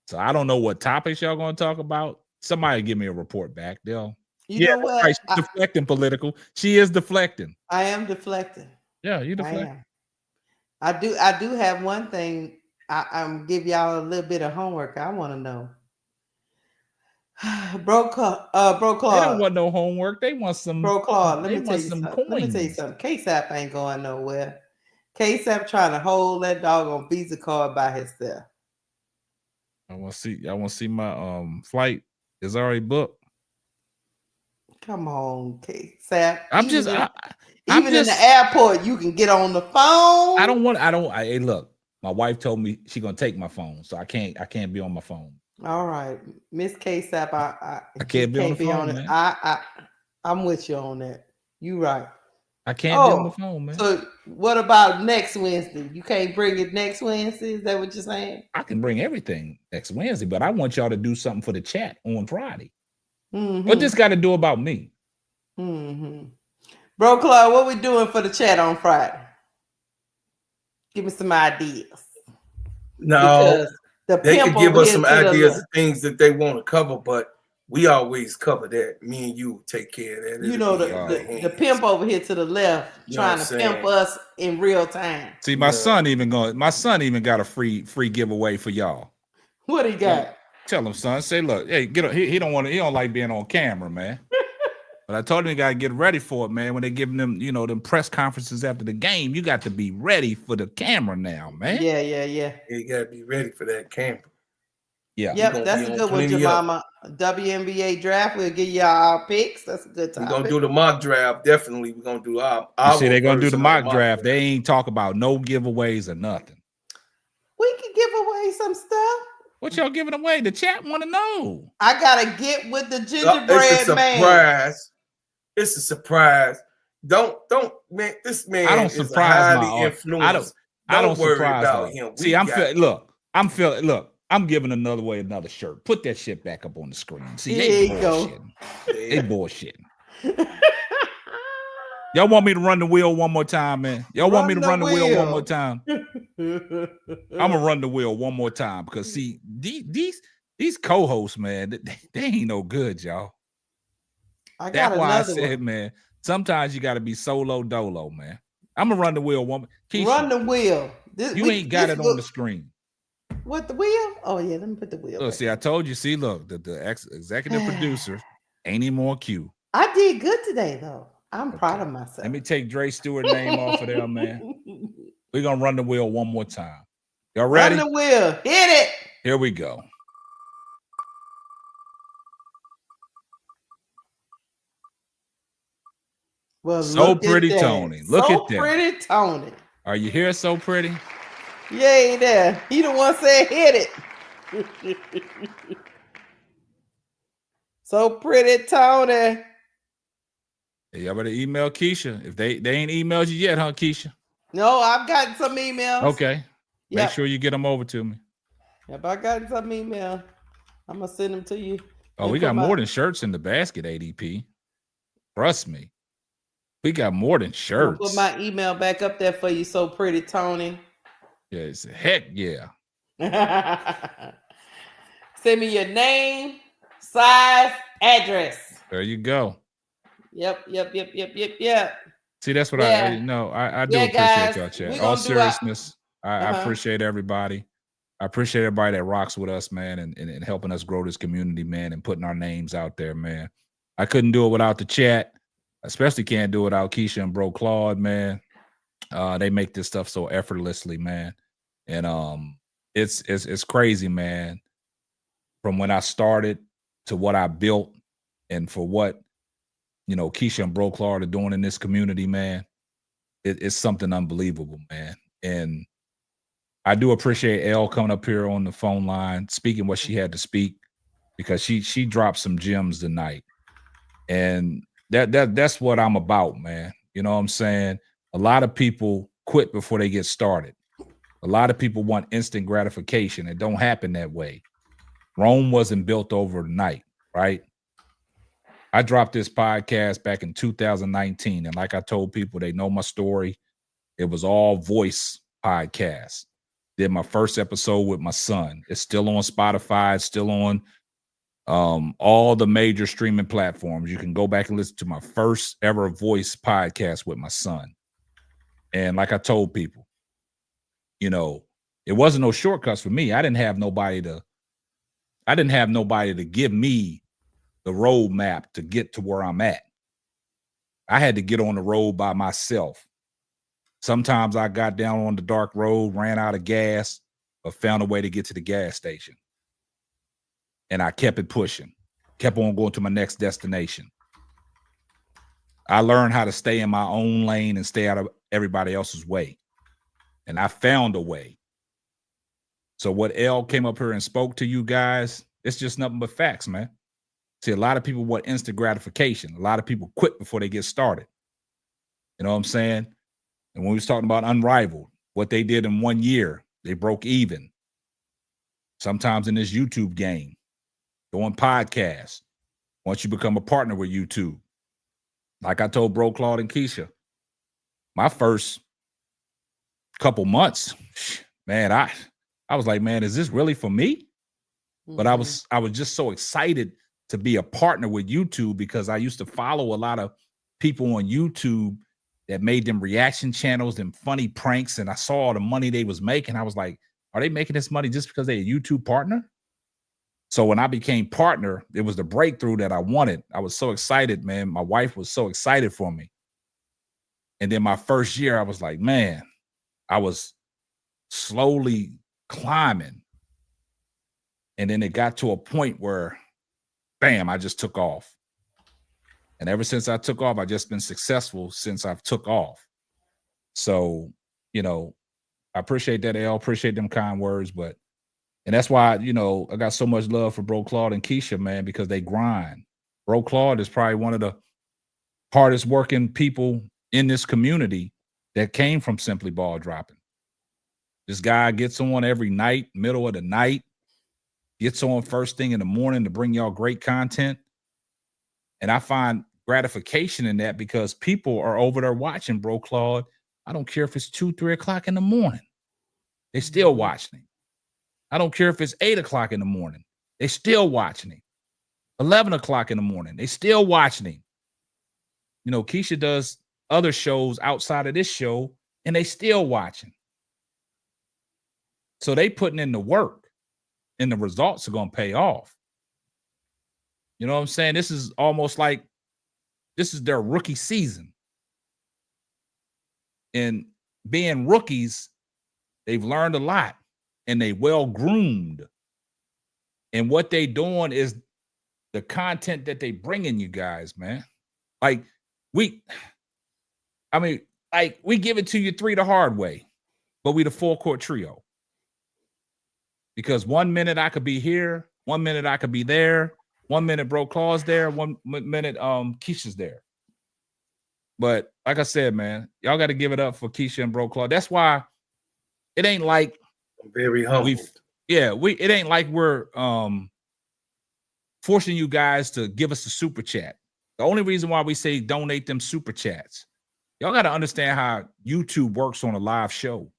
So I don't know what topics y'all gonna talk about. Somebody give me a report back. You know what? Right, she's deflecting political. She is deflecting. I am deflecting. Yeah, you deflecting. I do have one thing. I'm give y'all a little bit of homework. I want to know. Bro Claude. They don't want no homework. They want some. Bro Claude, let me tell you something. K-Sap ain't going nowhere. K-Sap trying to hold that doggone Visa card by himself. I want to see my flight is already booked. Come on, K-Sap. Even in the airport, you can get on the phone. Hey, look, my wife told me she's gonna take my phone, so I can't be on my phone. All right, Miss K-Sap, I can't be on the phone, man. I'm with you on that. You right. I can't be on the phone, man. So what about next Wednesday? You can't bring it next Wednesday? Is that what you're saying? I can bring everything next Wednesday, but I want y'all to do something for the chat on Friday. Mm-hmm. What this got to do about me? Mm-hmm. Bro Claude, what we doing for the chat on Friday? Give me some ideas. No, they could give us some ideas of things that they want to cover, but we always cover that. Me and you take care of that. You know, the pimp over here to the left trying to pimp us in real time. See, my son even got a free giveaway for y'all. What he got? Tell him, son. Say, look, hey, he don't like being on camera, man. But I told him you gotta get ready for it, man. When they giving them, them press conferences after the game, you got to be ready for the camera now, man. Yeah. You gotta be ready for that camera. Yeah. Yep, that's a good one, Jemima. WNBA draft. We'll give y'all our picks. That's a good time. We're gonna do the mock draft. Definitely, we're gonna do our see, they're gonna do the mock draft. They ain't talk about no giveaways or nothing. We can give away some stuff. What y'all giving away? The chat want to know. I gotta get with the gingerbread man. It's a surprise. Don't man. This man. I don't is surprise highly influenced. I don't worry surprise about him. him. See, I'm giving another shirt. Put that shit back up on the screen. See, they bullshitting. They bullshitting. Y'all want me to run the wheel one more time, man? Y'all want me to run the wheel one more time? I'm gonna run the wheel one more time because see, these these co-hosts, man, they ain't no good, y'all. I got That's why I another said, one. man, sometimes you got to be solo dolo, man. I'm gonna run the wheel, woman. Keisha, Run the wheel. You ain't got it on the screen. What, the wheel? Oh yeah, let me put the wheel. Look, see, I told you. See, look, the executive producer ain't even on cue. I did good today, though. I'm proud of myself. Let me take Dre Stewart name off of there, man. We're gonna run the wheel one more time. Y'all ready? Run the wheel. Hit it. Here we go. Well, So Pretty Tony. Look at that. So Pretty Tony. Are you here, So Pretty? You ain't there. He the one said hit it. So Pretty Tony. Hey, y'all better email Keisha. If they ain't emailed you yet, huh, Keisha? No, I've gotten some emails. Okay. Make sure you get them over to me. Yep, I got some email. I'm gonna send them to you. Oh, we got more than shirts in the basket, ADP. Trust me. We got more than shirts. I'll put my email back up there for you, So Pretty Tony. Yes, heck yeah. Send me your name, size, address. There you go. Yep. See, that's what I know. I do appreciate guys, y'all, chat. All seriousness, I appreciate everybody. I appreciate everybody that rocks with us, man, and helping us grow this community, man, and putting our names out there, man. I couldn't do it without the chat. Especially can't do it without Keisha and Bro Claude, man. They make this stuff so effortlessly, man. And it's crazy, man. From when I started to what I built and for what, Keisha and Bro Claude are doing in this community, man. It's something unbelievable, man. And I do appreciate Elle coming up here on the phone line, speaking what she had to speak, because she dropped some gems tonight. And that's what I'm about, man. You know what I'm saying? A lot of people quit before they get started. A lot of people want instant gratification. It don't happen that way. Rome wasn't built overnight, right? I dropped this podcast back in 2019. And like I told people, they know my story. It was all voice podcast. Did my first episode with my son. It's still on Spotify. It's still on all the major streaming platforms. You can go back and listen to my first ever voice podcast with my son. And like I told people, it wasn't no shortcuts for me. I didn't have nobody to give me the roadmap to get to where I'm at. I had to get on the road by myself. Sometimes I got down on the dark road, ran out of gas, but found a way to get to the gas station. And I kept it pushing, kept on going to my next destination. I learned how to stay in my own lane and stay out of everybody else's way. And I found a way. So what Elle came up here and spoke to you guys, it's just nothing but facts, man. See, a lot of people want instant gratification. A lot of people quit before they get started. You know what I'm saying? And when we was talking about Unrivaled, what they did in 1 year, they broke even. Sometimes in this YouTube game, doing podcasts, once you become a partner with YouTube. Like I told Bro Claude and Keisha, my first couple months, man, I was like, man, is this really for me? Mm-hmm. But I was just so excited to be a partner with YouTube because I used to follow a lot of people on YouTube that made them reaction channels, them funny pranks, and I saw all the money they was making. I was like, are they making this money just because they're a YouTube partner? So when I became partner, it was the breakthrough that I wanted. I was so excited, man. My wife was so excited for me. And then my first year, I was like, man, I was slowly climbing. And then it got to a point where, bam, I just took off. And ever since I took off, I've just been successful since I've took off. So, I appreciate that, Elle. Appreciate them kind words, and that's why, I got so much love for Bro Claude and Keisha, man, because they grind. Bro Claude is probably one of the hardest working people in this community that came from Simply Ball Dropping. This guy gets on every night, middle of the night, gets on first thing in the morning to bring y'all great content. And I find gratification in that because people are over there watching Bro Claude. I don't care if it's 2, 3 o'clock in the morning. They still watching him. I don't care if it's 8 o'clock in the morning. They still watching him. 11 o'clock in the morning, they still watching him. You know, Keisha does other shows outside of this show, and they still watching. So they putting in the work, and the results are going to pay off. You know what I'm saying? This is almost like this is their rookie season. And being rookies, they've learned a lot, and they well groomed. And what they doing is the content that they bringing you guys, man. Like we give it to you 3 the hard way, but we the full court trio. Because 1 minute I could be here, 1 minute I could be there, 1 minute Bro Claw's there, 1 minute Keisha's there. But like I said, man, y'all got to give it up for Keisha and Bro Claw. That's why it ain't like I'm very humbled. It ain't like we're forcing you guys to give us a super chat. The only reason why we say donate them super chats, y'all got to understand how YouTube works on a live show.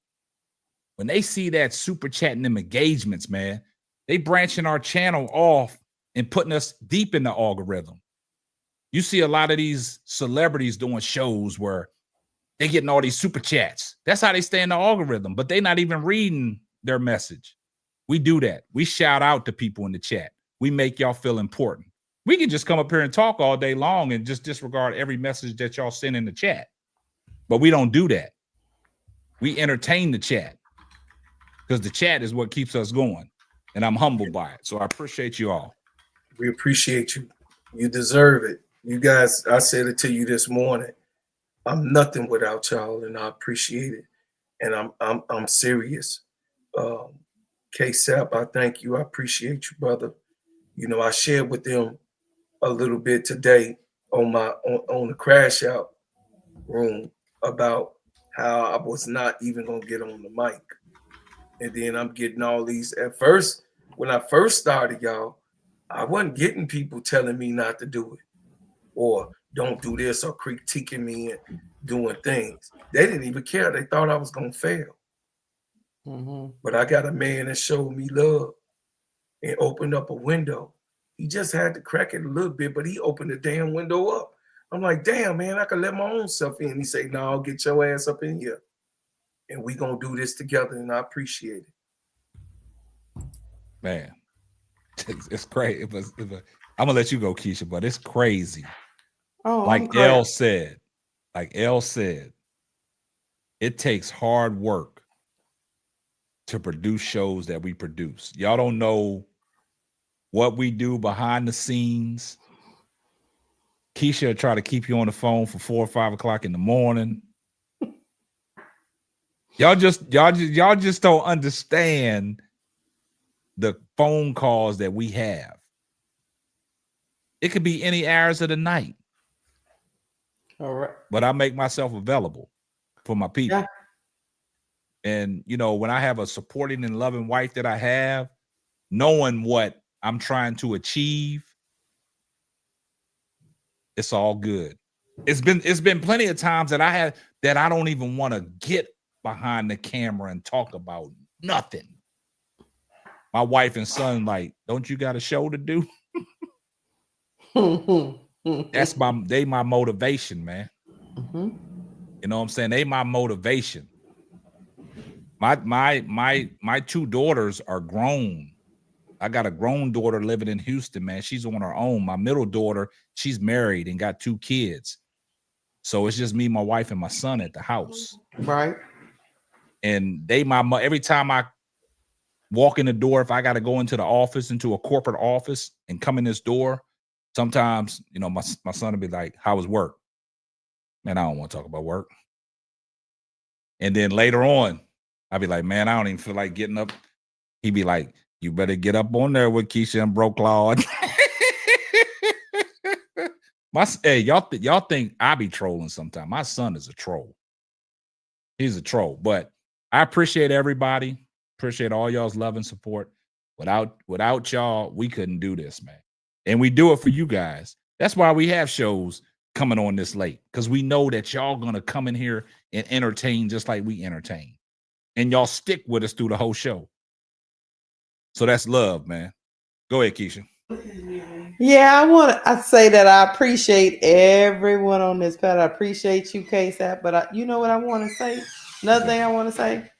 When they see that super chat and them engagements, man, they branching our channel off and putting us deep in the algorithm. You see a lot of these celebrities doing shows where they getting all these super chats. That's how they stay in the algorithm, but they not even reading their message. We do that. We shout out to people in the chat. We make y'all feel important. We can just come up here and talk all day long and just disregard every message that y'all send in the chat. But we don't do that. We entertain the chat because the chat is what keeps us going. And I'm humbled by it. So I appreciate you all. We appreciate you. You deserve it. You guys, I said it to you this morning. I'm nothing without y'all, and I appreciate it. And I'm serious. K-Sap, I thank you. I appreciate you, brother. You know, I shared with them a little bit today on the crash out room about how I was not even gonna get on the mic. And then I'm getting all these at first, when I first started, y'all, I wasn't getting people telling me not to do it or don't do this or critiquing me and doing things. They didn't even care. They thought I was gonna fail. Mm-hmm. But I got a man that showed me love and opened up a window. He just had to crack it a little bit, but he opened the damn window up. I'm like, damn, man, I could let my own self in. He said, no, get your ass up in here. And we gonna do this together, and I appreciate it. Man, it's crazy. I'm gonna let you go, Keisha, but it's crazy. Oh, like L said, it takes hard work to produce shows that we produce. Y'all don't know what we do behind the scenes. Keisha will try to keep you on the phone for 4 or 5 o'clock in the morning. Y'all just don't understand the phone calls that we have. It could be any hours of the night. All right. But I make myself available for my people. Yeah. And, you know, when I have a supporting and loving wife that I have, knowing what I'm trying to achieve, it's all good. It's been plenty of times that I don't even want to get behind the camera and talk about nothing. My wife and son like, don't you got a show to do? That's my motivation, man. Mm-hmm. You know what I'm saying? They my motivation. My 2 daughters are grown. I got a grown daughter living in Houston, man. She's on her own. My middle daughter, she's married and got 2 kids. So it's just me, my wife, and my son at the house. Right. And every time I walk in the door, if I got to go into the office, into a corporate office and come in this door, sometimes, you know, my son will be like, how was work? Man, I don't want to talk about work. And then later on, I'll be like, man, I don't even feel like getting up. He'd be like, you better get up on there with Keisha and Bro Claude. Hey, y'all think I be trolling sometimes. My son is a troll. He's a troll. But I appreciate everybody. Appreciate all y'all's love and support. Without y'all, we couldn't do this, man. And we do it for you guys. That's why we have shows coming on this late, because we know that y'all gonna come in here and entertain just like we entertain. And y'all stick with us through the whole show. So that's love, man. Go ahead, Keisha. Yeah, I say that I appreciate everyone on this panel. I appreciate you, KSAP, but you know what I want to say? Another thing I want to say.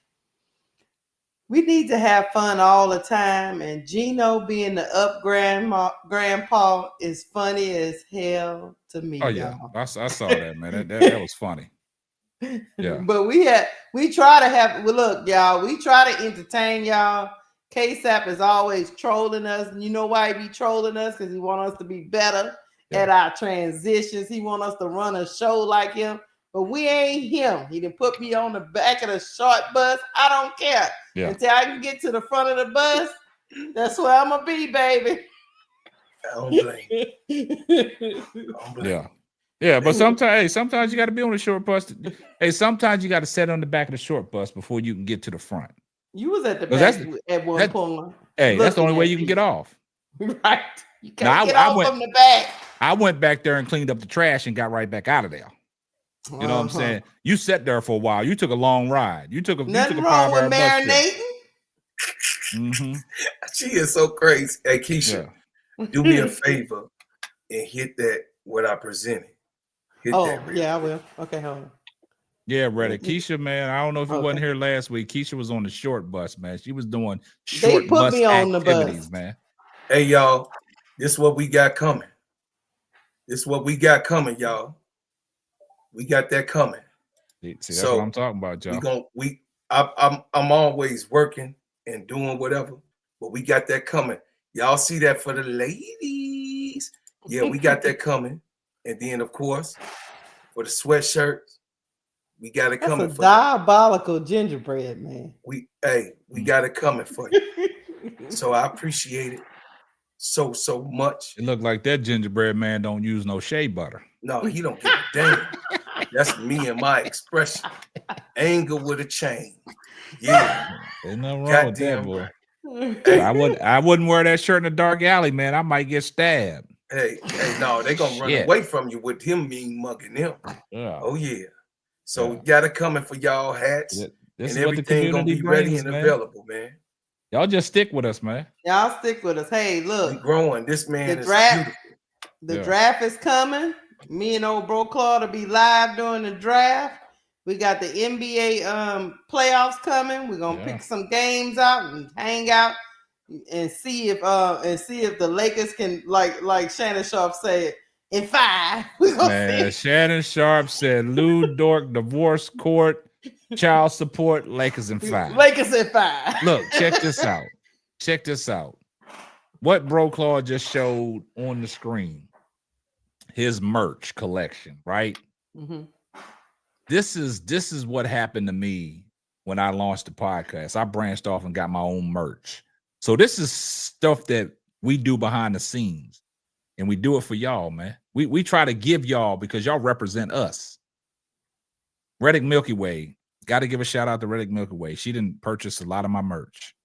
We need to have fun all the time, and Gino being the up grandpa is funny as hell to me. Oh yeah, y'all. I saw that, man. That was funny. Yeah. But we try to have. Well, look, y'all. We try to entertain y'all. KSAP is always trolling us, and you know why he be trolling us? Because he want us to be better at our transitions. He want us to run a show like him. But we ain't him. He done put me on the back of the short bus. I don't care. Yeah. Until I can get to the front of the bus, that's where I'm gonna be, baby. I don't blame. Yeah. Yeah, but sometimes you got to be on the short bus. Hey, sometimes you got to sit on the back of the short bus before you can get to the front. You was at the back at one point. Hey, that's the only way you can get off. Right. You can't get off from the back. I went back there and cleaned up the trash and got right back out of there. You know what I'm saying? You sat there for a while. You took a long ride. Nothing wrong with marinating. Mm-hmm. She is so crazy. Hey, Keisha, do me a favor and hit that what I presented. Hit that. Yeah, I will. Okay, hold on. Yeah, Reddit. Keisha, man, I don't know if you wasn't here last week. Keisha was on the short bus, man. She was doing short bus activities, man. Hey, y'all, this is what we got coming. Y'all. We got that coming. See, that's what I'm talking about, y'all. I'm always working and doing whatever, but we got that coming. Y'all see that for the ladies? Yeah, we got that coming. And then, of course, for the sweatshirts, we got it coming. That's a diabolical gingerbread, man. We got it coming for you. So I appreciate it so much. It looked like that gingerbread man don't use no shea butter. No, he don't give a damn. That's me and my expression. Anger with a chain. Yeah. There's nothing wrong with that, boy. Hey. I wouldn't wear that shirt in the dark alley, man. I might get stabbed. Hey, no, they gonna run away from you with him mean mugging them. Yeah. Oh yeah. So we got it coming for y'all hats. And everything gonna be ready and available, man. Y'all just stick with us, man. Y'all stick with us. Hey, look. We growing. This man is beautiful. The draft is coming. Me and old Bro Claw to be live during the draft. We got the NBA playoffs coming. We're gonna pick some games out and hang out and see if the Lakers can like Shannon Sharp said in 5. Man, Shannon Sharp said Lou Dort, divorce court, child support, Lakers in 5. Lakers in 5. Look, check this out. What Bro Claw just showed on the screen. His merch collection, right? Mm-hmm. This is what happened to me when I launched the podcast. I branched off and got my own merch. So this is stuff that we do behind the scenes, and we do it for y'all, man. We try to give y'all because y'all represent us. Reddick Milky Way, got to give a shout out to Reddick Milky Way. She didn't purchase a lot of my merch.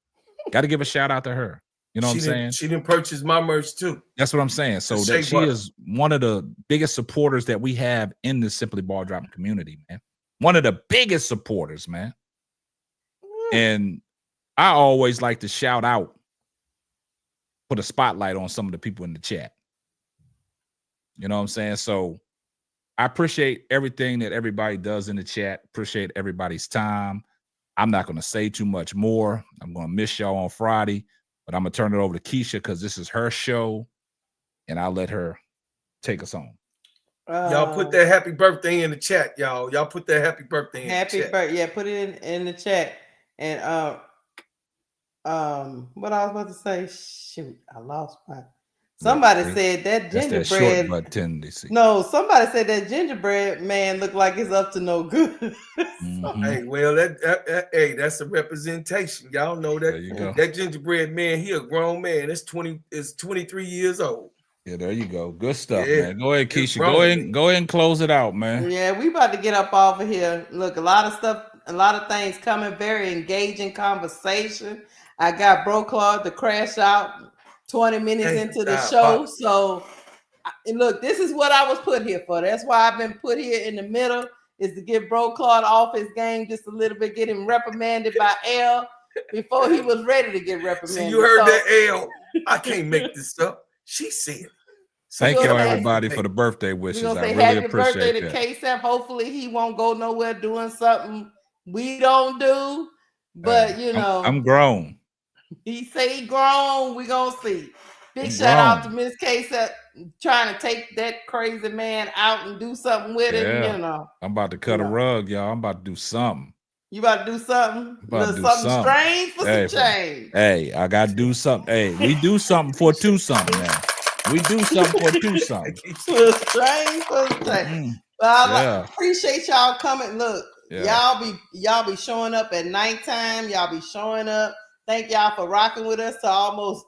Got to give a shout out to her. You know what I'm saying? She didn't purchase my merch too. That's what I'm saying. So that she is one of the biggest supporters that we have in the Simply Ball Dropping community, man. One of the biggest supporters, man. And I always like to shout out, put a spotlight on some of the people in the chat. You know what I'm saying? So I appreciate everything that everybody does in the chat. Appreciate everybody's time. I'm not going to say too much more. I'm going to miss y'all on Friday. But I'm going to turn it over to Keisha because this is her show, and I'll let her take us on. Y'all put that happy birthday in the chat, y'all. Y'all put that happy birthday in the chat. Happy birthday. Yeah, put it in the chat. And what I was about to say, shoot, I lost my. Somebody said that gingerbread. Short tendency. No, somebody said that gingerbread man looked like it's up to no good. Mm-hmm. Hey, well, that's a representation. Y'all know that that gingerbread man, he a grown man. It's 23 years old. Yeah, there you go. Good stuff, man. Go ahead, Keisha. Go ahead and close it out, man. Yeah, we about to get up off of here. Look, a lot of things coming. Very engaging conversation. I got Bro Claude to crash out 20 minutes into the show. So, look, this is what I was put here for. That's why I've been put here in the middle, is to get Bro Claude off his game just a little bit, get him reprimanded by L before he was ready to get reprimanded. See, you heard that L. I can't make this up. She said it. Thank y'all, everybody, for the birthday wishes. We're gonna say I really happy appreciate birthday to that. KSF. Hopefully, he won't go nowhere doing something we don't do. But you know, I'm grown. He say he grown. We gonna see. Big shout out to Miss KSF trying to take that crazy man out and do something with him. You know, I'm about to cut a rug, y'all. I'm about to do something. You about to do something? Something strange for some change. Hey, I gotta do something. Hey, we do something for two something now. We do something for two something. Strange for some change. Well, I appreciate y'all coming. Look, y'all be showing up at nighttime. Y'all be showing up. Thank y'all for rocking with us to almost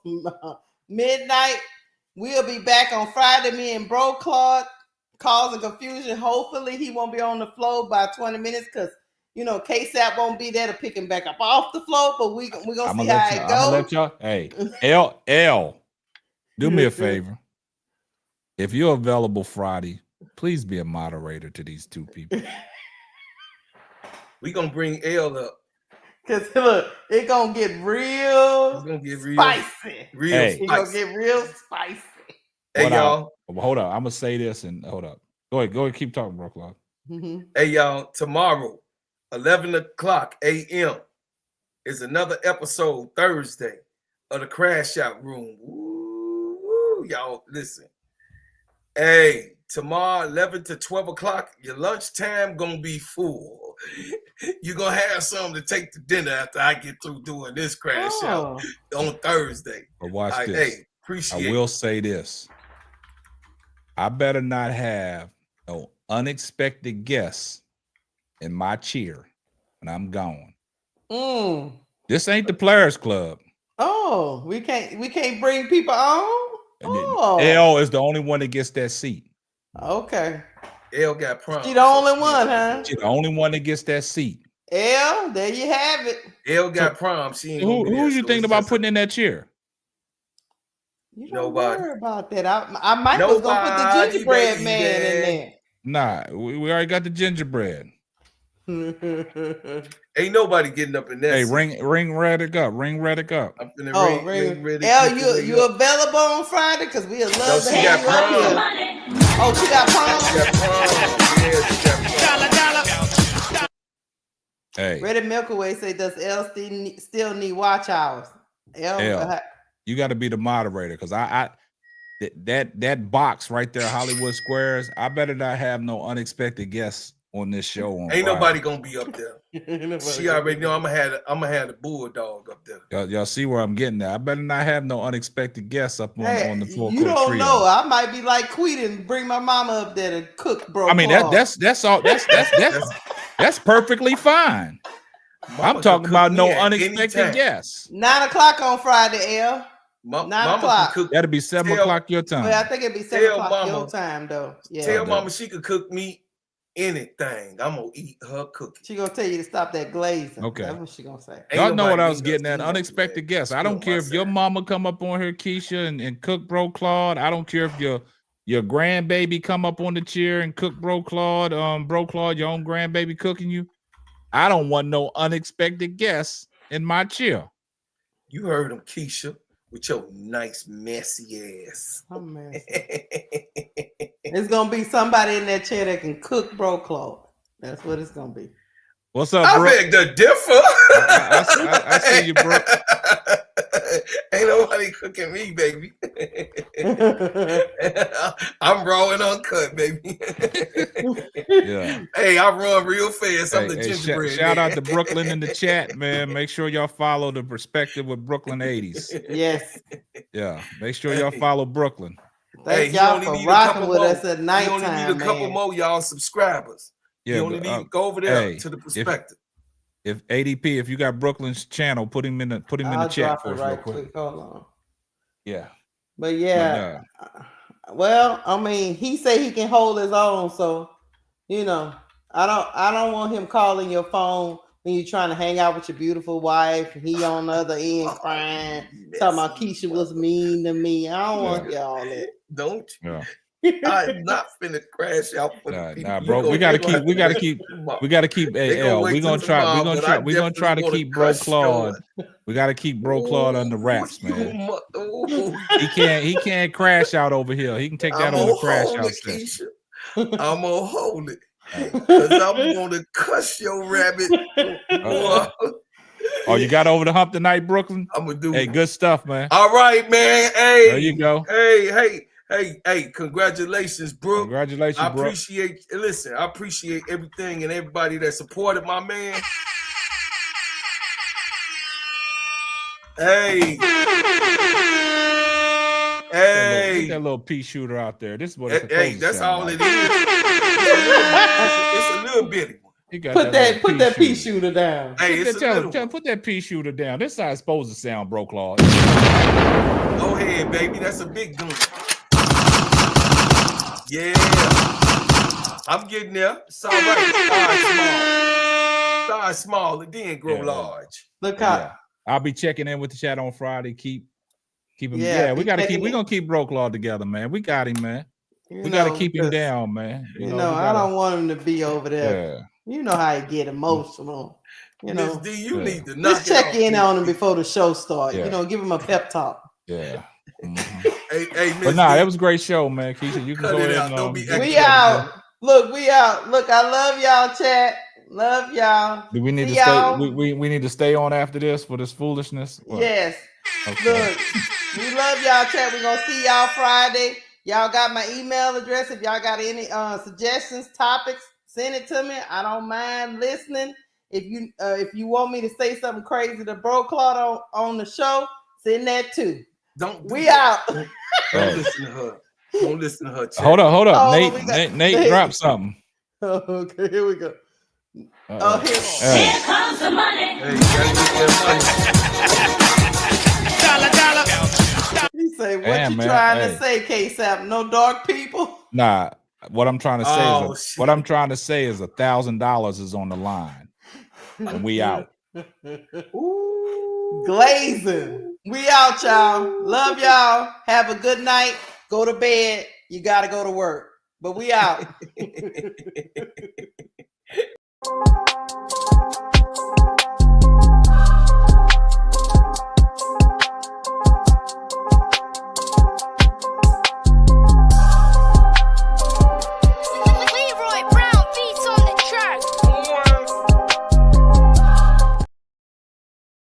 midnight. We'll be back on Friday. Me and Bro Claude causing confusion. Hopefully he won't be on the floor by 20 minutes because you know KSAP won't be there to pick him back up off the floor. But we're gonna see how it goes. I'm gonna let y'all. Hey, L, do me a favor. If you're available Friday, please be a moderator to these two people. We're gonna bring L up. Cause look, it's gonna get real spicy. It's gonna get real spicy. Hey y'all. Hold up. I'm gonna say this and hold up. Go ahead, keep talking, bro, Claude. Hey y'all, tomorrow, 11 o'clock a.m. is another episode Thursday of the Crash Out Room. Woo, y'all listen. Hey, tomorrow, 11 to 12 o'clock, your lunchtime gonna be full. You're gonna have something to take to dinner after I get through doing this Crash Out on Thursday. But watch this. Hey, appreciate it. I will say this. I better not have no unexpected guests in my cheer when I'm gone. This ain't the Players Club. Oh, we can't bring people on. L is the only one that gets that seat. Okay. L got prom. She the only one, huh? She the only one that gets that seat. L, there you have it. L got prom. She ain't who you thinking about putting in that chair? You don't worry about that. I might was gonna put the gingerbread man in there. Nah, we already got the gingerbread. Ain't nobody getting up in there. Hey, ring Reddick up. Ring Reddick up. I'm finna ring Reddick. L, you available on Friday? Because we'd love to have you up here. Oh, she got prom? Hey. Reddit Milkaway say, does L still need watch hours? L, you got to be the moderator because that box right there, Hollywood Squares, I better not have no unexpected guests on this show. Ain't nobody gonna be up there. She already know I'm gonna have the bulldog up there. Y'all see where I'm getting at. I better not have no unexpected guests up on the floor. You don't know. I might be like Queen and bring my mama up there to cook, bro. I mean that's all. That's perfectly fine. I'm talking about no unexpected guests. 9 o'clock on Friday, L. 9 o'clock. That'll be 7 o'clock your time. Well, I think it'd be 7 o'clock your time, though. Yeah. Tell mama she could cook me anything. I'm gonna eat her cooking. She gonna tell you to stop that glazing. Okay. That's what she gonna say. Y'all know what I was getting at. Unexpected guests. I don't care if your mama come up on here, Keisha, and cook Bro Claude. I don't care if your grandbaby come up on the chair and cook Bro Claude. Bro Claude, your own grandbaby cooking you. I don't want no unexpected guests in my chair. You heard him, Keisha, with your nice messy ass. I'm messy. It's gonna be somebody in that chair that can cook Bro Claude. That's what it's gonna be. What's up, I bro? beg to differ. I see you, bro. Ain't nobody cooking me, baby. I'm raw and uncut, baby. Yeah. Hey, I run real fast. I'm the gingerbread. Shout out to Brooklyn in the chat, man. Make sure y'all follow the Perspective with Brooklyn 80s. Yes. Yeah. Make sure y'all follow Brooklyn. Thank y'all for rocking with us at nighttime. You only need a couple more y'all subscribers. Yeah, you only need to go over there to the Perspective. If ADP, if you got Brooklyn's channel, put him in the chat for us real quick. Hold on. Yeah. But yeah. Well, I mean, he say he can hold his own, so you know, I don't want him calling your phone when you're trying to hang out with your beautiful wife. He on the other end crying, talking about Keisha was mean to me. I don't want y'all that. Don't. Yeah. I'm not finna crash out for the people. Nah, bro. We gotta keep. Hey, L. We're gonna try to keep Bro Claude. We gotta keep Bro Claude under wraps, man. He can't crash out over here. He can take that on the crash out session. I'm gonna hold it. Cause I'm gonna cuss your rabbit. Oh, you got over the hump tonight, Brooklyn? I'm gonna do. Hey, good stuff, man. All right, man. Hey, there you go. Hey, congratulations, Brooke. Congratulations, I appreciate. Listen, I appreciate everything and everybody that supported my man. Hey. Get that little pea shooter out there. This is what it's supposed to that's sound all like. it is. It's a little bitty one. Put that pea shooter down. Hey, put that pea shooter down. This is how it's supposed to sound, Bro Claude. Go ahead, baby. That's a big gun. Yeah. I'm getting there. It's all right. Start small and then grow large. Look how I'll be checking in with the chat on Friday. Keep him. Yeah, we're gonna keep Bro Claude together, man. We got him, man. We gotta keep him down, man. You know, I don't want him to be over there. Yeah. You know how he get emotional. You know, Ms. D, you need to just check in on him before the show starts. Yeah. You know, give him a pep talk. Yeah. Hey, but nah, that was a great show, man. Keisha, you can go ahead and we out. Look, we out. Look, I love y'all, chat. Love y'all. Do we need to stay? We need to stay on after this for this foolishness? What? Yes. Okay. Look, we love y'all, chat. We're gonna see y'all Friday. Y'all got my email address. If y'all got any suggestions, topics, send it to me. I don't mind listening. If you want me to say something crazy to Bro Claude on the show, send that too. We out. Don't listen to her. Don't listen to her. Chat. Hold up. Oh, Nate dropped something. Okay, here we go. Here comes the money. Hey, you gotta get that money. He say, "What you trying to say, K-Sap? No dark people?" Nah. What I'm trying to say is $1,000 is on the line, and we out. Ooh, glazing. We out, y'all. Love y'all. Have a good night. Go to bed. You gotta go to work, but we out.